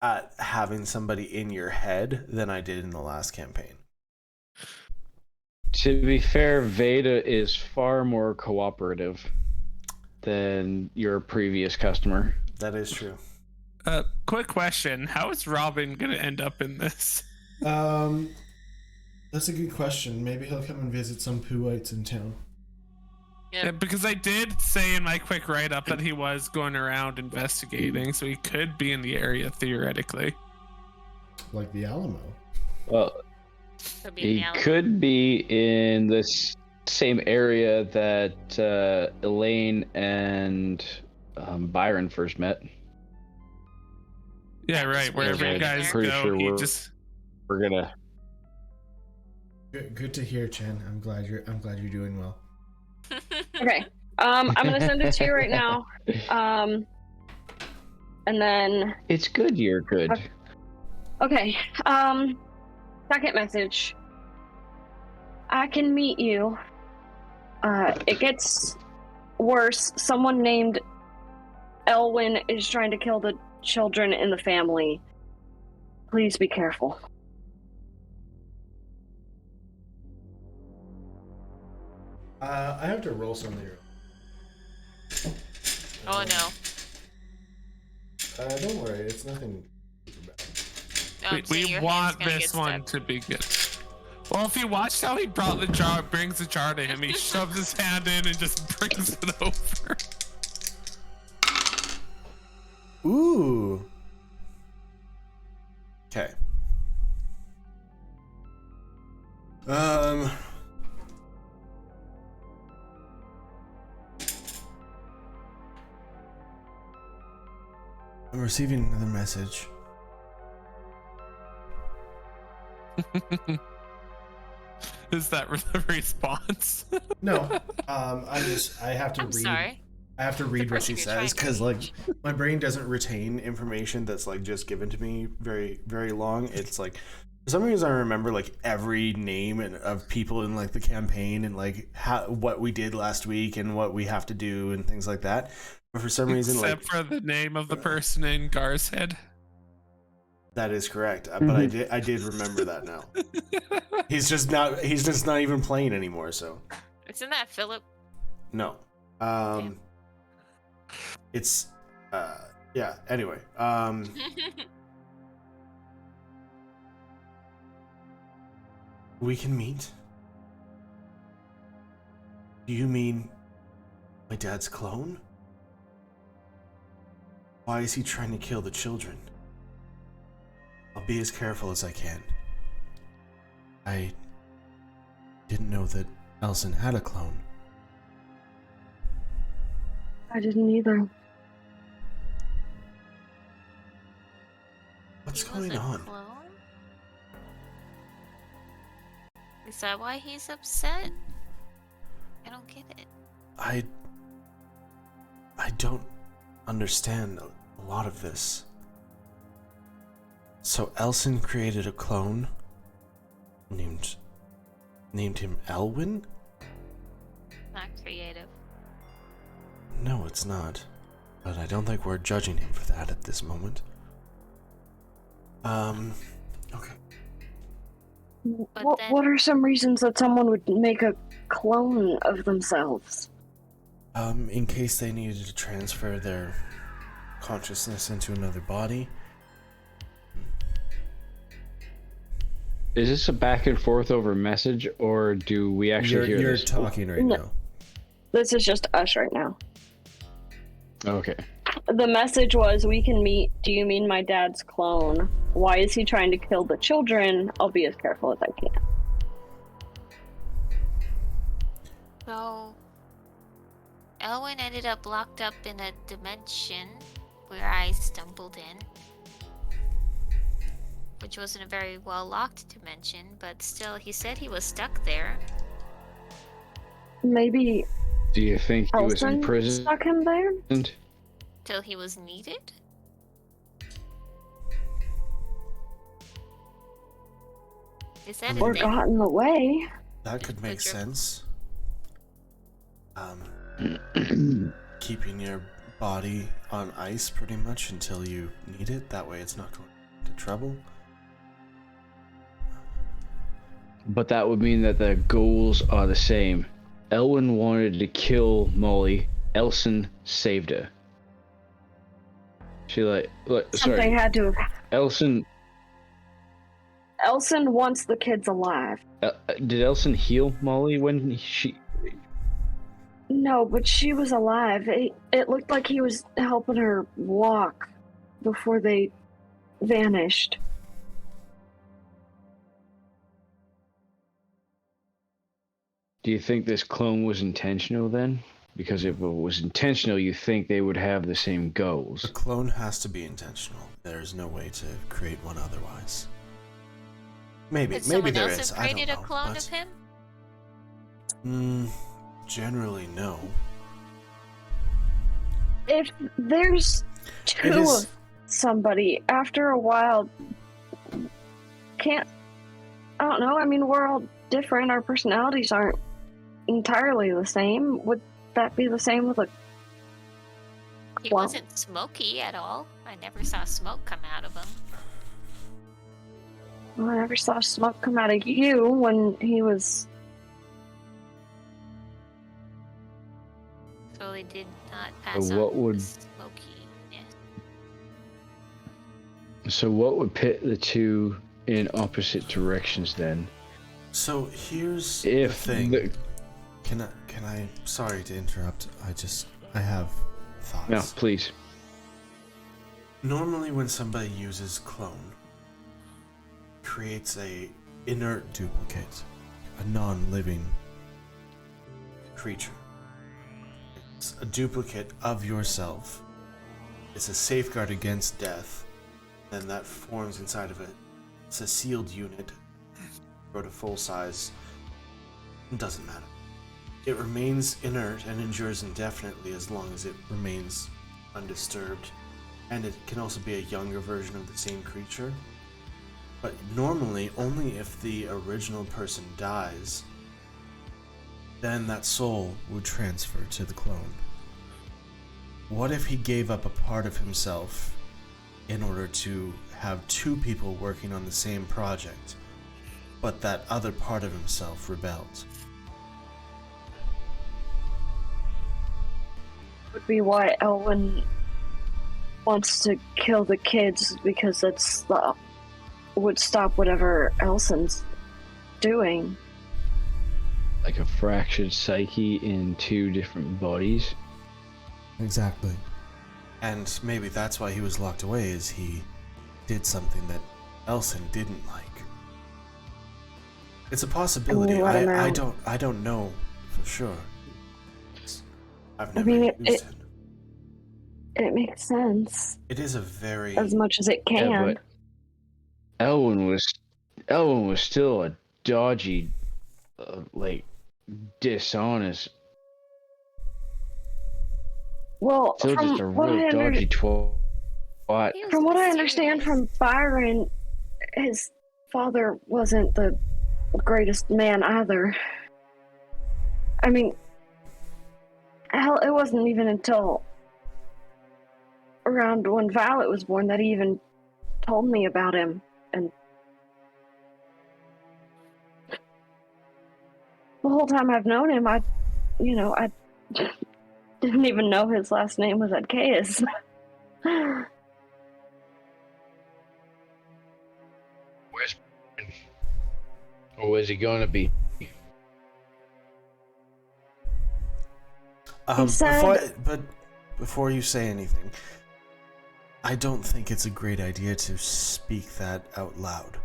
at having somebody in your head than I did in the last campaign. To be fair, Veda is far more cooperative than your previous customer. That is true. Quick question: how is Robin gonna end up in this? That's a good question. Maybe he'll come and visit some Pooites in town. Yeah. Yeah, because I did say in my quick write-up that he was going around investigating, so he could be in the area theoretically. Like the Alamo. Well, Could be in he the Alamo. could be in this same area that Elaine and Byron first met. Yeah, right. Wherever you guys Pretty go, sure he we're- just. We're gonna. Good to hear, Chen. I'm glad you're doing well. Okay. I'm gonna send it to you right now. And then It's good. You're good. okay. Second message. I can meet you. It gets worse. Someone named Elwyn is trying to kill the children in the family. Please be careful. I have to roll something. Oh no. Don't worry, it's nothing bad. We want this one to be good. Well, if you watched how he brought the jar, brings the jar to him, he shoves his hand in and just brings it over. Ooh. Okay. I'm receiving another message. Is that the response? No. I have to I'm read. sorry. I have to read what she person you're says trying to because like my brain doesn't retain information that's like just given to me very, very long. It's like for some reason I remember like every name of people in like the campaign and like what we did last week and what we have to do and things like that. But for some reason, Except for the name of the person in Gar's head. That is correct. But I did remember that now. He's just not even playing anymore. So. Isn't that Philip? No. It's yeah. Anyway. We can meet. Do you mean my dad's clone? Why is he trying to kill the children? I'll be as careful as I can. I didn't know that Elson had a clone. I didn't either. What's He was going a on? clone? Is that why he's upset? I don't get it. I don't understand a lot of this. So Elson created a clone named him Elwyn? Not creative. No, it's not. But I don't think we're judging him for that at this moment. Okay. What are some reasons that someone would make a clone of themselves? In case they needed to transfer their consciousness into another body. Is this a back and forth over message, or do we actually hear You're this? talking right now. This is just us right now. Okay. The message was, we can meet. Do you mean my dad's clone? Why is he trying to kill the children? I'll be as careful as I can. So, Elwyn ended up locked up in a dimension where I stumbled in. Which wasn't a very well locked dimension, but still, he said he was stuck there. Maybe Do you think he was in Elson prison? stuck him there? Till he was needed? Is that Or a thing? got in the way? That could make sense. Keeping your body on ice pretty much until you need it. That way it's not going into trouble. But that would mean that the goals are the same. Elwyn wanted to kill Molly. Elson saved her. She Something had to have. Elson wants the kids alive. did Elson heal Molly when she? No, but she was alive. It looked like he was helping her walk before they vanished. Do you think this clone was intentional then? Because if it was intentional, you think they would have the same A goals. clone has to be intentional. There's no way to create one otherwise. Maybe Did someone there else is. have I don't created know. a clone but, of him? Generally, no. If there's two of somebody, after a while, I don't know. I mean, we're all different. Our personalities aren't entirely the same. Would that be the same with a He Well- wasn't smoky at all. I never saw smoke come out of him. Well, I never saw smoke come out of you when he was. So he did not pass what on would- the smoky. Yeah. So what would pit the two in opposite directions then? So here's If the thing. the- Can I? Sorry to interrupt. I have thoughts. No, please. Normally, when somebody uses clone, creates a inert duplicate, a non-living creature. It's a duplicate of yourself. It's a safeguard against death, and that forms inside of it. It's a sealed unit. Go to full size. It doesn't matter. It remains inert and endures indefinitely as long as it remains undisturbed. And it can also be a younger version of the same creature. But normally, only if the original person dies, then that soul would transfer to the clone. What if he gave up a part of himself in order to have two people working on the same project, but that other part of himself rebelled? Would be why Elwyn wants to kill the kids because that's would stop whatever Elson's doing. Like a fractured psyche in two different bodies. Exactly. And maybe that's why he was locked away, is he did something that Elson didn't like. It's a possibility. I don't know for sure. I've never used it. It makes sense It is a very as much as it can. Yeah, but Elwyn was still a dodgy, dishonest. Well, Still just a from what real dodgy twat. He was from what I understand mysterious. from Byron, his father wasn't the greatest man either. I mean, hell, it wasn't even until around when Violet was born that he even told me about him. And the whole time I've known him, I didn't even know his last name was Adkeus. Where's or where's he gonna be? He said- Before you say anything, I don't think it's a great idea to speak that out loud.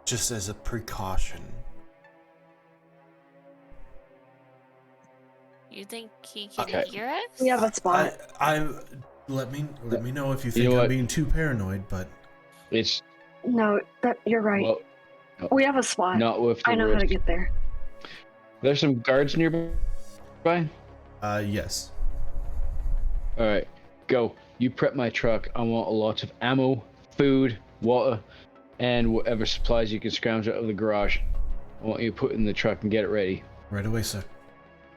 Just as a precaution. You think he can Okay. hear us? We have a spot. Let me know if you You think know I'm what? being too paranoid, but It's No, you're right. well, We have a spot. not worth the I know risk. how to get there. There's some guards nearby. yes. All right, go. You prep my truck. I want a lot of ammo, food, water, and whatever supplies you can scrounge out of the garage. I want you to put it in the truck and get it ready. Right away, sir.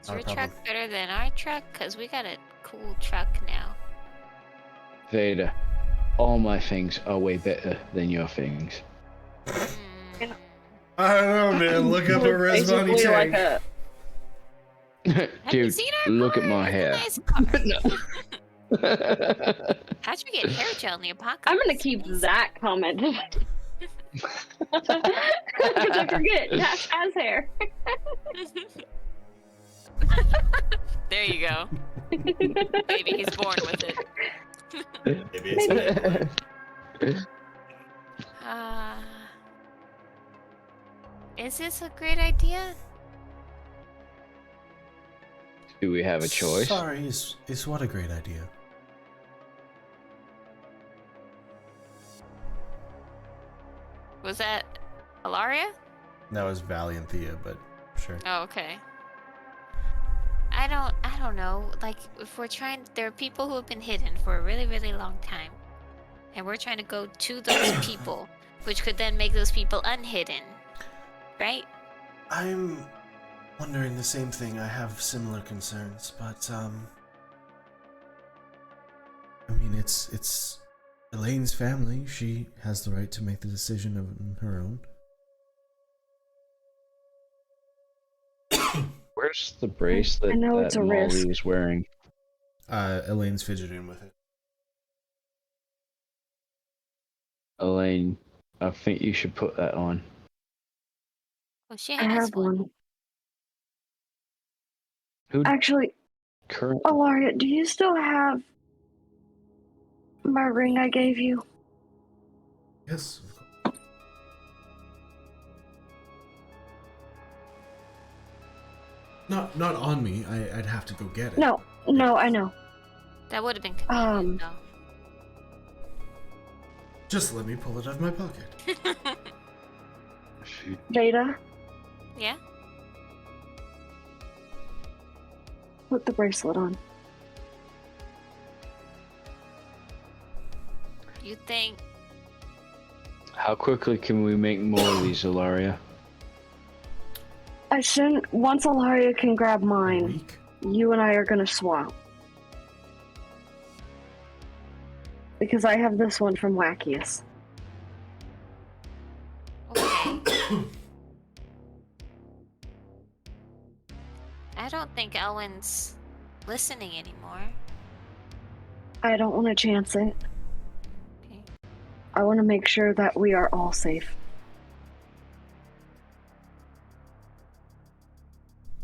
Is Not your a problem. truck better than our truck? Because we got a cool truck now. Veda, all my things are way better than your things. Hmm. I don't know, man. Look up a Res Money Basically tank. like a Have you Dude, seen our look car? at my hair. It's a nice car. How'd you get hair gel in the apocalypse? I'm gonna keep that comment. Because I forget, Dash has hair. There you go. Maybe he's born with it. Maybe it's Is this a great idea? Do we have a choice? Sorry, is what a great idea. Was that Alaria? That was Valiant Thea, but sure. Oh, okay. I don't know. Like, if we're trying, there are people who have been hidden for a really, really long time. And we're trying to go to those people, which could then make those people unhidden. Right? I'm wondering the same thing. I have similar concerns, but I mean, it's Elaine's family. She has the right to make the decision on her own. Where's the bracelet I know it's that a Molly risk. is wearing? Elaine's fidgeting with it. Elaine, I think you should put that on. Oh, she I has have one. Who Actually, current? Alaria, do you still have my ring I gave you? Yes, of course. Not on me. I'd have to go get it. No, I know. That would have been convenient, though. Just let me pull it out of my pocket. Veda, Yeah? put the bracelet on. You think... How quickly can we make more of these, Ilaria? Once Alaria can grab A mine, week? you and I are gonna swap. Because I have this one from Wackiest. Okay. I don't think Elwin's listening anymore. I don't want to chance it. Okay. I want to make sure that we are all safe.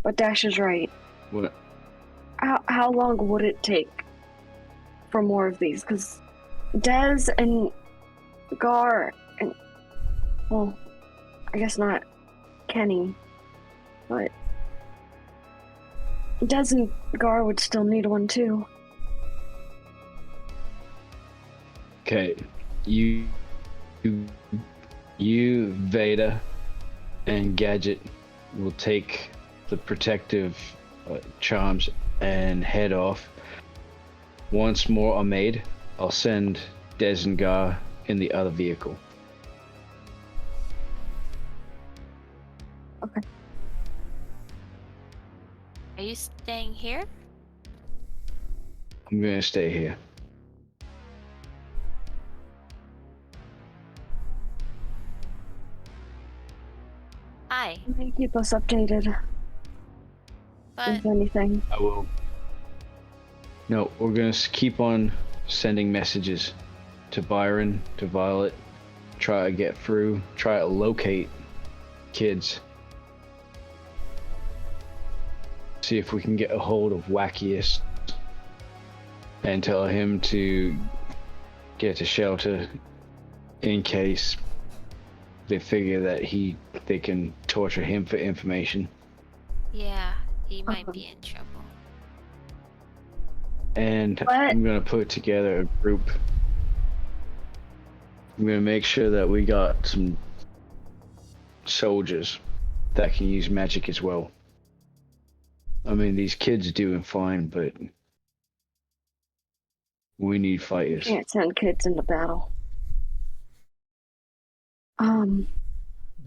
But Dash is right. What? How long would it take for more of these? Because Dez and Gar and... Well, I guess not Kenny, but... Dez and Gar would still need one too. Okay, you, Veda, and Gadget will take the protective charms and head off. Once more are made, I'll send Dez and Gar in the other vehicle. Okay. Are you staying here? I'm gonna stay here. Hi. You may keep us updated But with anything. I will. No, we're gonna keep on sending messages to Byron, to Violet, try to get through, try to locate kids. See if we can get a hold of Wackiest and tell him to get to shelter in case they figure that they can torture him for information. yeah, he might be in trouble. And What? I'm gonna put together a group. I'm gonna make sure that we got some soldiers that can use magic as well. I mean, these kids are doing fine, but we need fighters. Can't send kids into battle.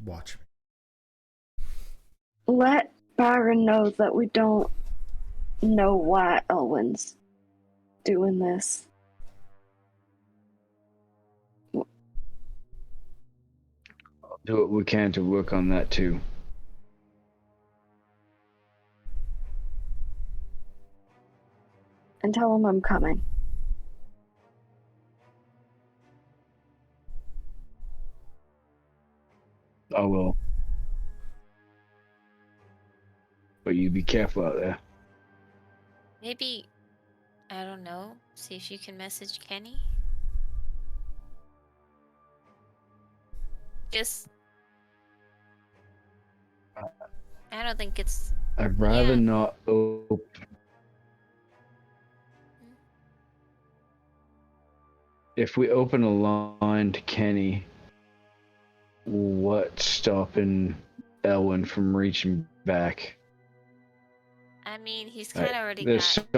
Watch me. Let Byron know that we don't know why Elwin's doing this. Do what we can to work on that too. And tell him I'm coming. I will. But you be careful out there. Maybe, I don't know, see if you can message Kenny? Just... I don't think it's... I'd rather Yeah. not open. If we open a line to Kenny, what's stopping Elwin from reaching back? I mean, he's kind of Like, already there's got...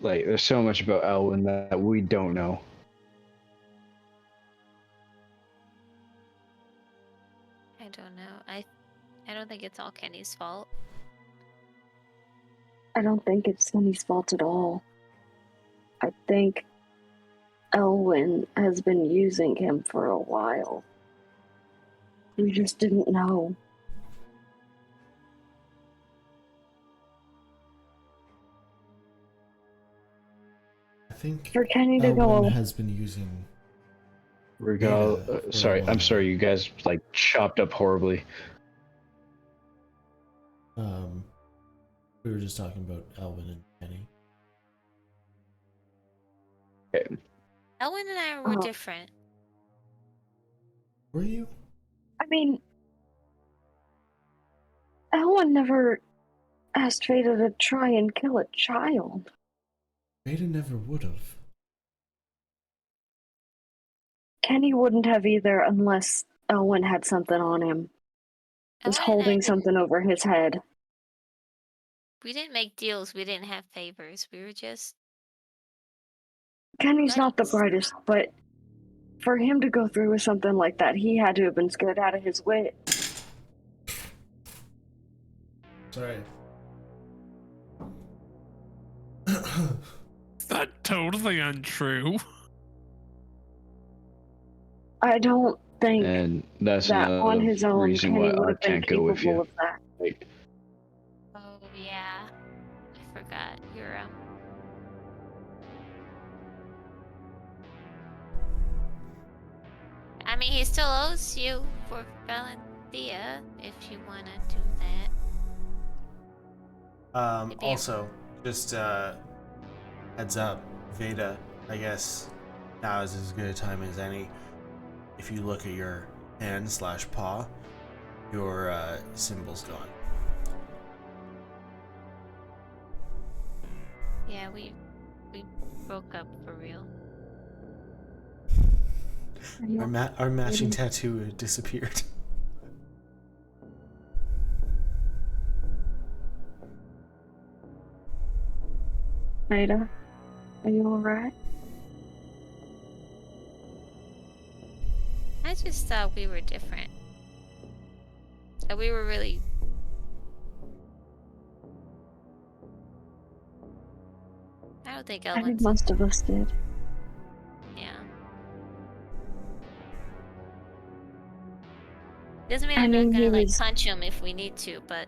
there's so much about Elwin that we don't know. I don't know. I don't think it's all Kenny's fault. I don't think it's Sunny's fault at all. I think Elwyn has been using him for a while. We just didn't know. I think For Kenny to go Elwyn along. has been using. Regal, Veda for a sorry, I'm while. sorry, you guys like chopped up horribly. We were just talking about Elwyn and Kenny. Okay. Elwyn and I were Oh. different. Were you? I mean, Elwyn never asked Veda to try and kill a child. Veda never would have. Kenny wouldn't have either unless Elwyn had something on him. Was Elwyn and I holding didn't- something over his head. We didn't make deals. We didn't have favors. We were just. Kenny's not the buddies. brightest, but for him to go through with something like that, he had to have been scared out of his wit. Sorry. That's totally untrue. I don't think And that's that another on his own reason Kenny why would I have been can't go with capable you. of that. Like, Oh yeah, I forgot. You're I mean, he still owes you for Valentia if you wanna do that. Maybe Also, just heads up, Veda, I guess now is as good a time as any. If you look at your hand/paw, your symbol's gone. Yeah, we broke up for real. Our matching tattoo disappeared. Veda, are you alright? I just thought we were different. That we were really. I don't think I think Elwyn's. most of us did. Yeah. Doesn't mean I I'm knew not gonna he like was- punch him if we need to, but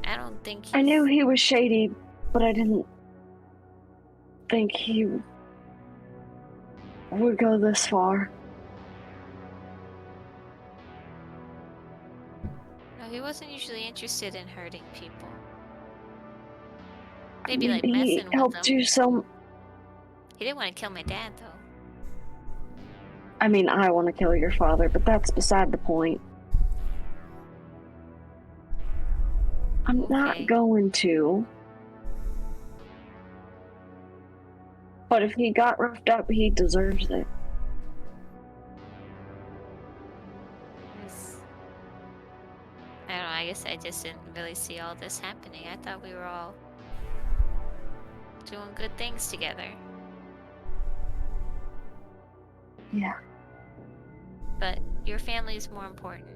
I don't think he's... I knew he was shady, but I didn't think he would go this far. No, he wasn't usually interested in hurting people. Maybe I mean, like he messing with helped them. you so. He didn't want to kill my dad though. I mean, I want to kill your father, but that's beside the point. I'm Okay. not going to. But if he got roughed up, he deserves it. I don't know, I guess I just didn't really see all this happening. I thought we were all doing good things together. Yeah. But your family is more important.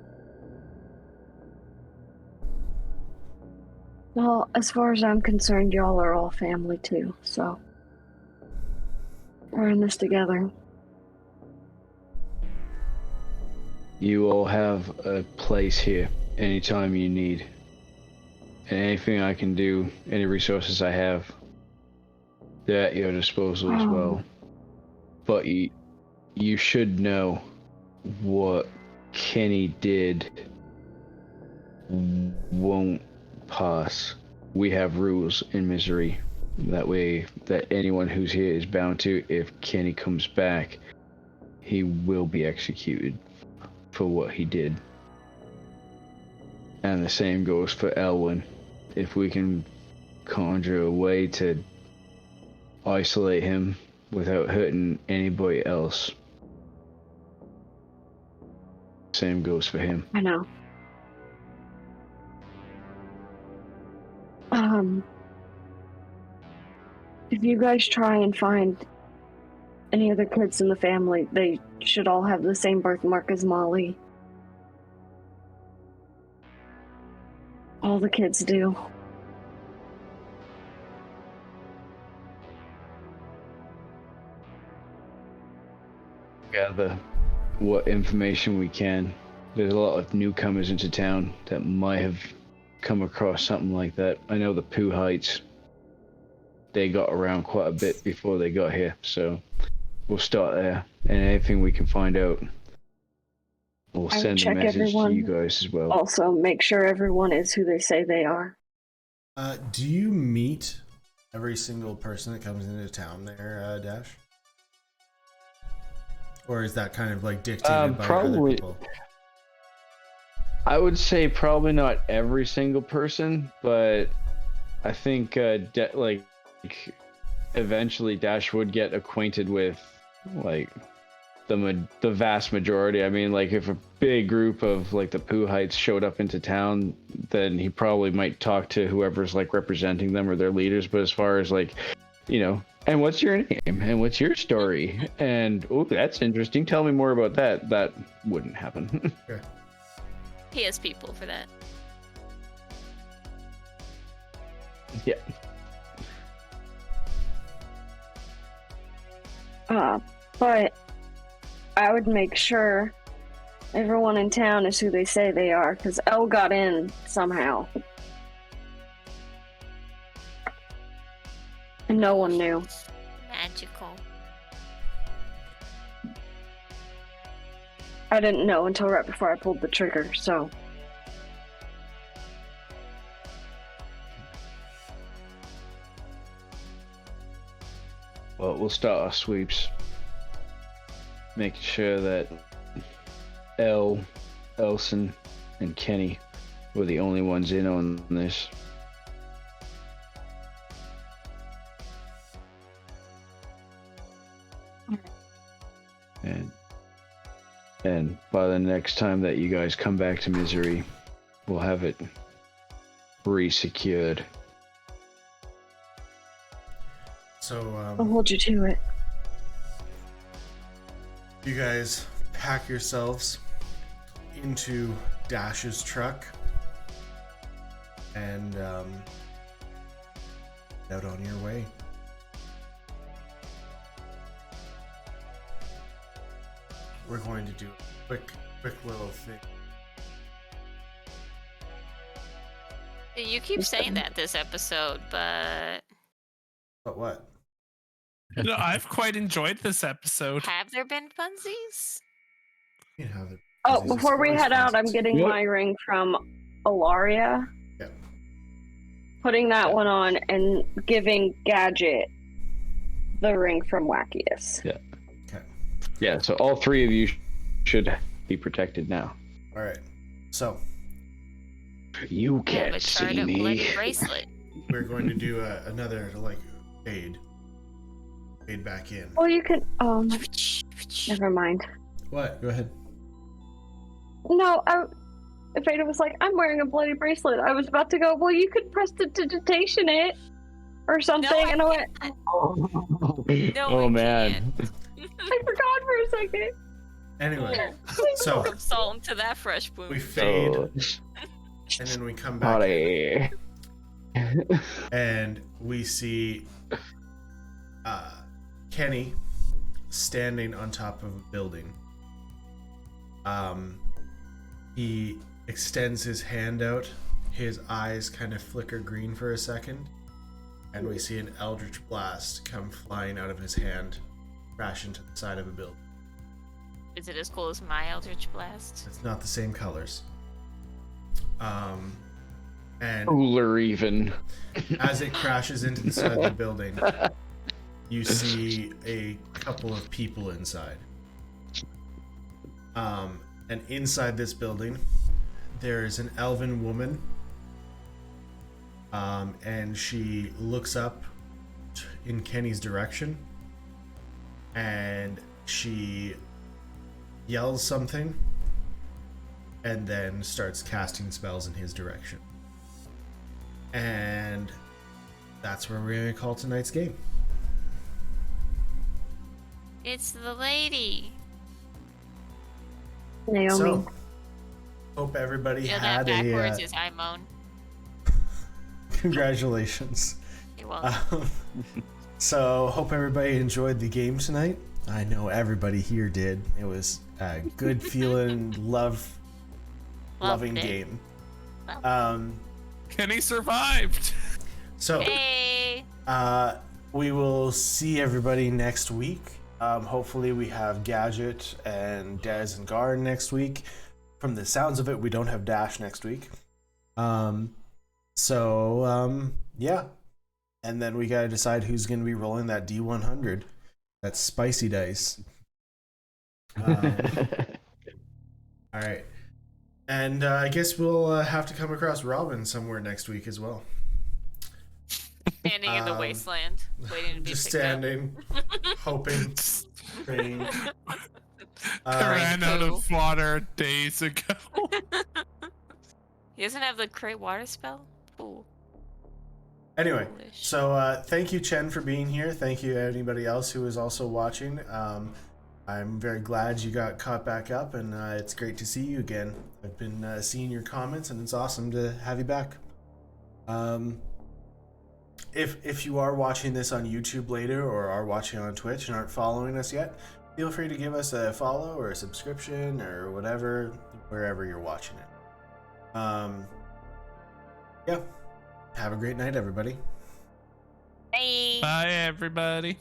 Well, as far as I'm concerned, y'all are all family too, so. We're in this together. you all have a place here anytime you need. And anything I can do, any resources I have, they're at your disposal as well. But you should know what Kenny did won't pass. We have rules in Misery. That way, that anyone who's here is bound to, if Kenny comes back, he will be executed for what he did. And the same goes for Elwyn. If we can conjure a way to isolate him without hurting anybody else, same goes for him. I know. If you guys try and find any other kids in the family, they should all have the same birthmark as Molly. All the kids do. gather what information we can. There's a lot of newcomers into town that might have come across something like that. I know the Pooh Heights, they got around quite a bit before they got here, so we'll start there. And anything we can find out, we'll send a message to you guys as well. Also, make sure everyone is who they say they are. Do you meet every single person that comes into town there, Dash? Or is that kind of like dictated by other people? I would say probably not every single person, but I think eventually Dash would get acquainted with like the vast majority. I mean, like if a big group of like the Pooh Heights showed up into town, then he probably might talk to whoever's like representing them or their leaders. But as far as like, you know, and what's your name and what's your story, and oh, that's interesting, tell me more about that, that wouldn't happen. Okay. He has people for that. Yeah. But I would make sure everyone in town is who they say they are, because Elle got in somehow. And no one knew. Magical. I didn't know until right before I pulled the trigger, so. Well, we'll start our sweeps, making sure that Elle, Elson, and Kenny were the only ones in on this. And by the next time that you guys come back to Misery, we'll have it re-secured. So, I'll hold you to it. you guys pack yourselves into Dash's truck and out on your way. We're going to do a quick little thing. You keep saying that this episode, but But what? No, I've quite enjoyed this episode. have there been funsies? You have it. Oh, These are before we spice head out, I'm puzzles. getting Yep. my ring from Ilaria. Yep. Putting that one on and giving Gadget the ring from Wackius. Okay. Yeah, so all three of you should be protected now. All right. So You I have can't a see charred up bloody me. bracelet. we're going to do another like fade back in. Well, you could. Never mind. What? Go ahead. No, Veda was like, I'm wearing a bloody bracelet. I was about to go, well, you could prestidigitation it or something. No, and I went, No, Oh we man. I forgot for a second. Anyway, so Put salt into that fresh we wound. fade Oh, and then we come back in, buddy. and we see Kenny standing on top of a building. He extends his hand out. His eyes kind of flicker green for a second, and we see an eldritch blast come flying out of his hand, crash into the side of a building. Is it as cool as my Eldritch Blast? It's not the same colors. And Cooler even. as it crashes into the side of the building, you see a couple of people inside. And inside this building, there is an elven woman. And she looks up in Kenny's direction. And she yells something. And then starts casting spells in his direction. And that's where we're going to call tonight's game. It's the lady. Naomi. So, hope everybody You know had that backwards a is I moan. congratulations. You're welcome. So, hope everybody enjoyed the game tonight. I know everybody here did. It was a good feeling, loving it. game. Kenny survived. So, Hey. we will see everybody next week. Hopefully we have Gadget and Dez and Gar next week. From the sounds of it, we don't have Dash next week. Yeah. And then we gotta decide who's gonna be rolling that D100. That's spicy dice. All right. And I guess we'll have to come across Robin somewhere next week as well. Standing in the wasteland, waiting to be Just picked standing, hoping, praying. I ran out of water days ago. He doesn't have the create water spell? Ooh. Anyway, Foolish. so thank you, Chen, for being here. Thank you, anybody else who is also watching. I'm very glad you got caught back up, and it's great to see you again. I've been seeing your comments, and it's awesome to have you back. If you are watching this on YouTube later, or are watching on Twitch and aren't following us yet, feel free to give us a follow or a subscription or whatever, wherever you're watching it. Yeah. Have a great night, everybody. Bye. Bye, everybody.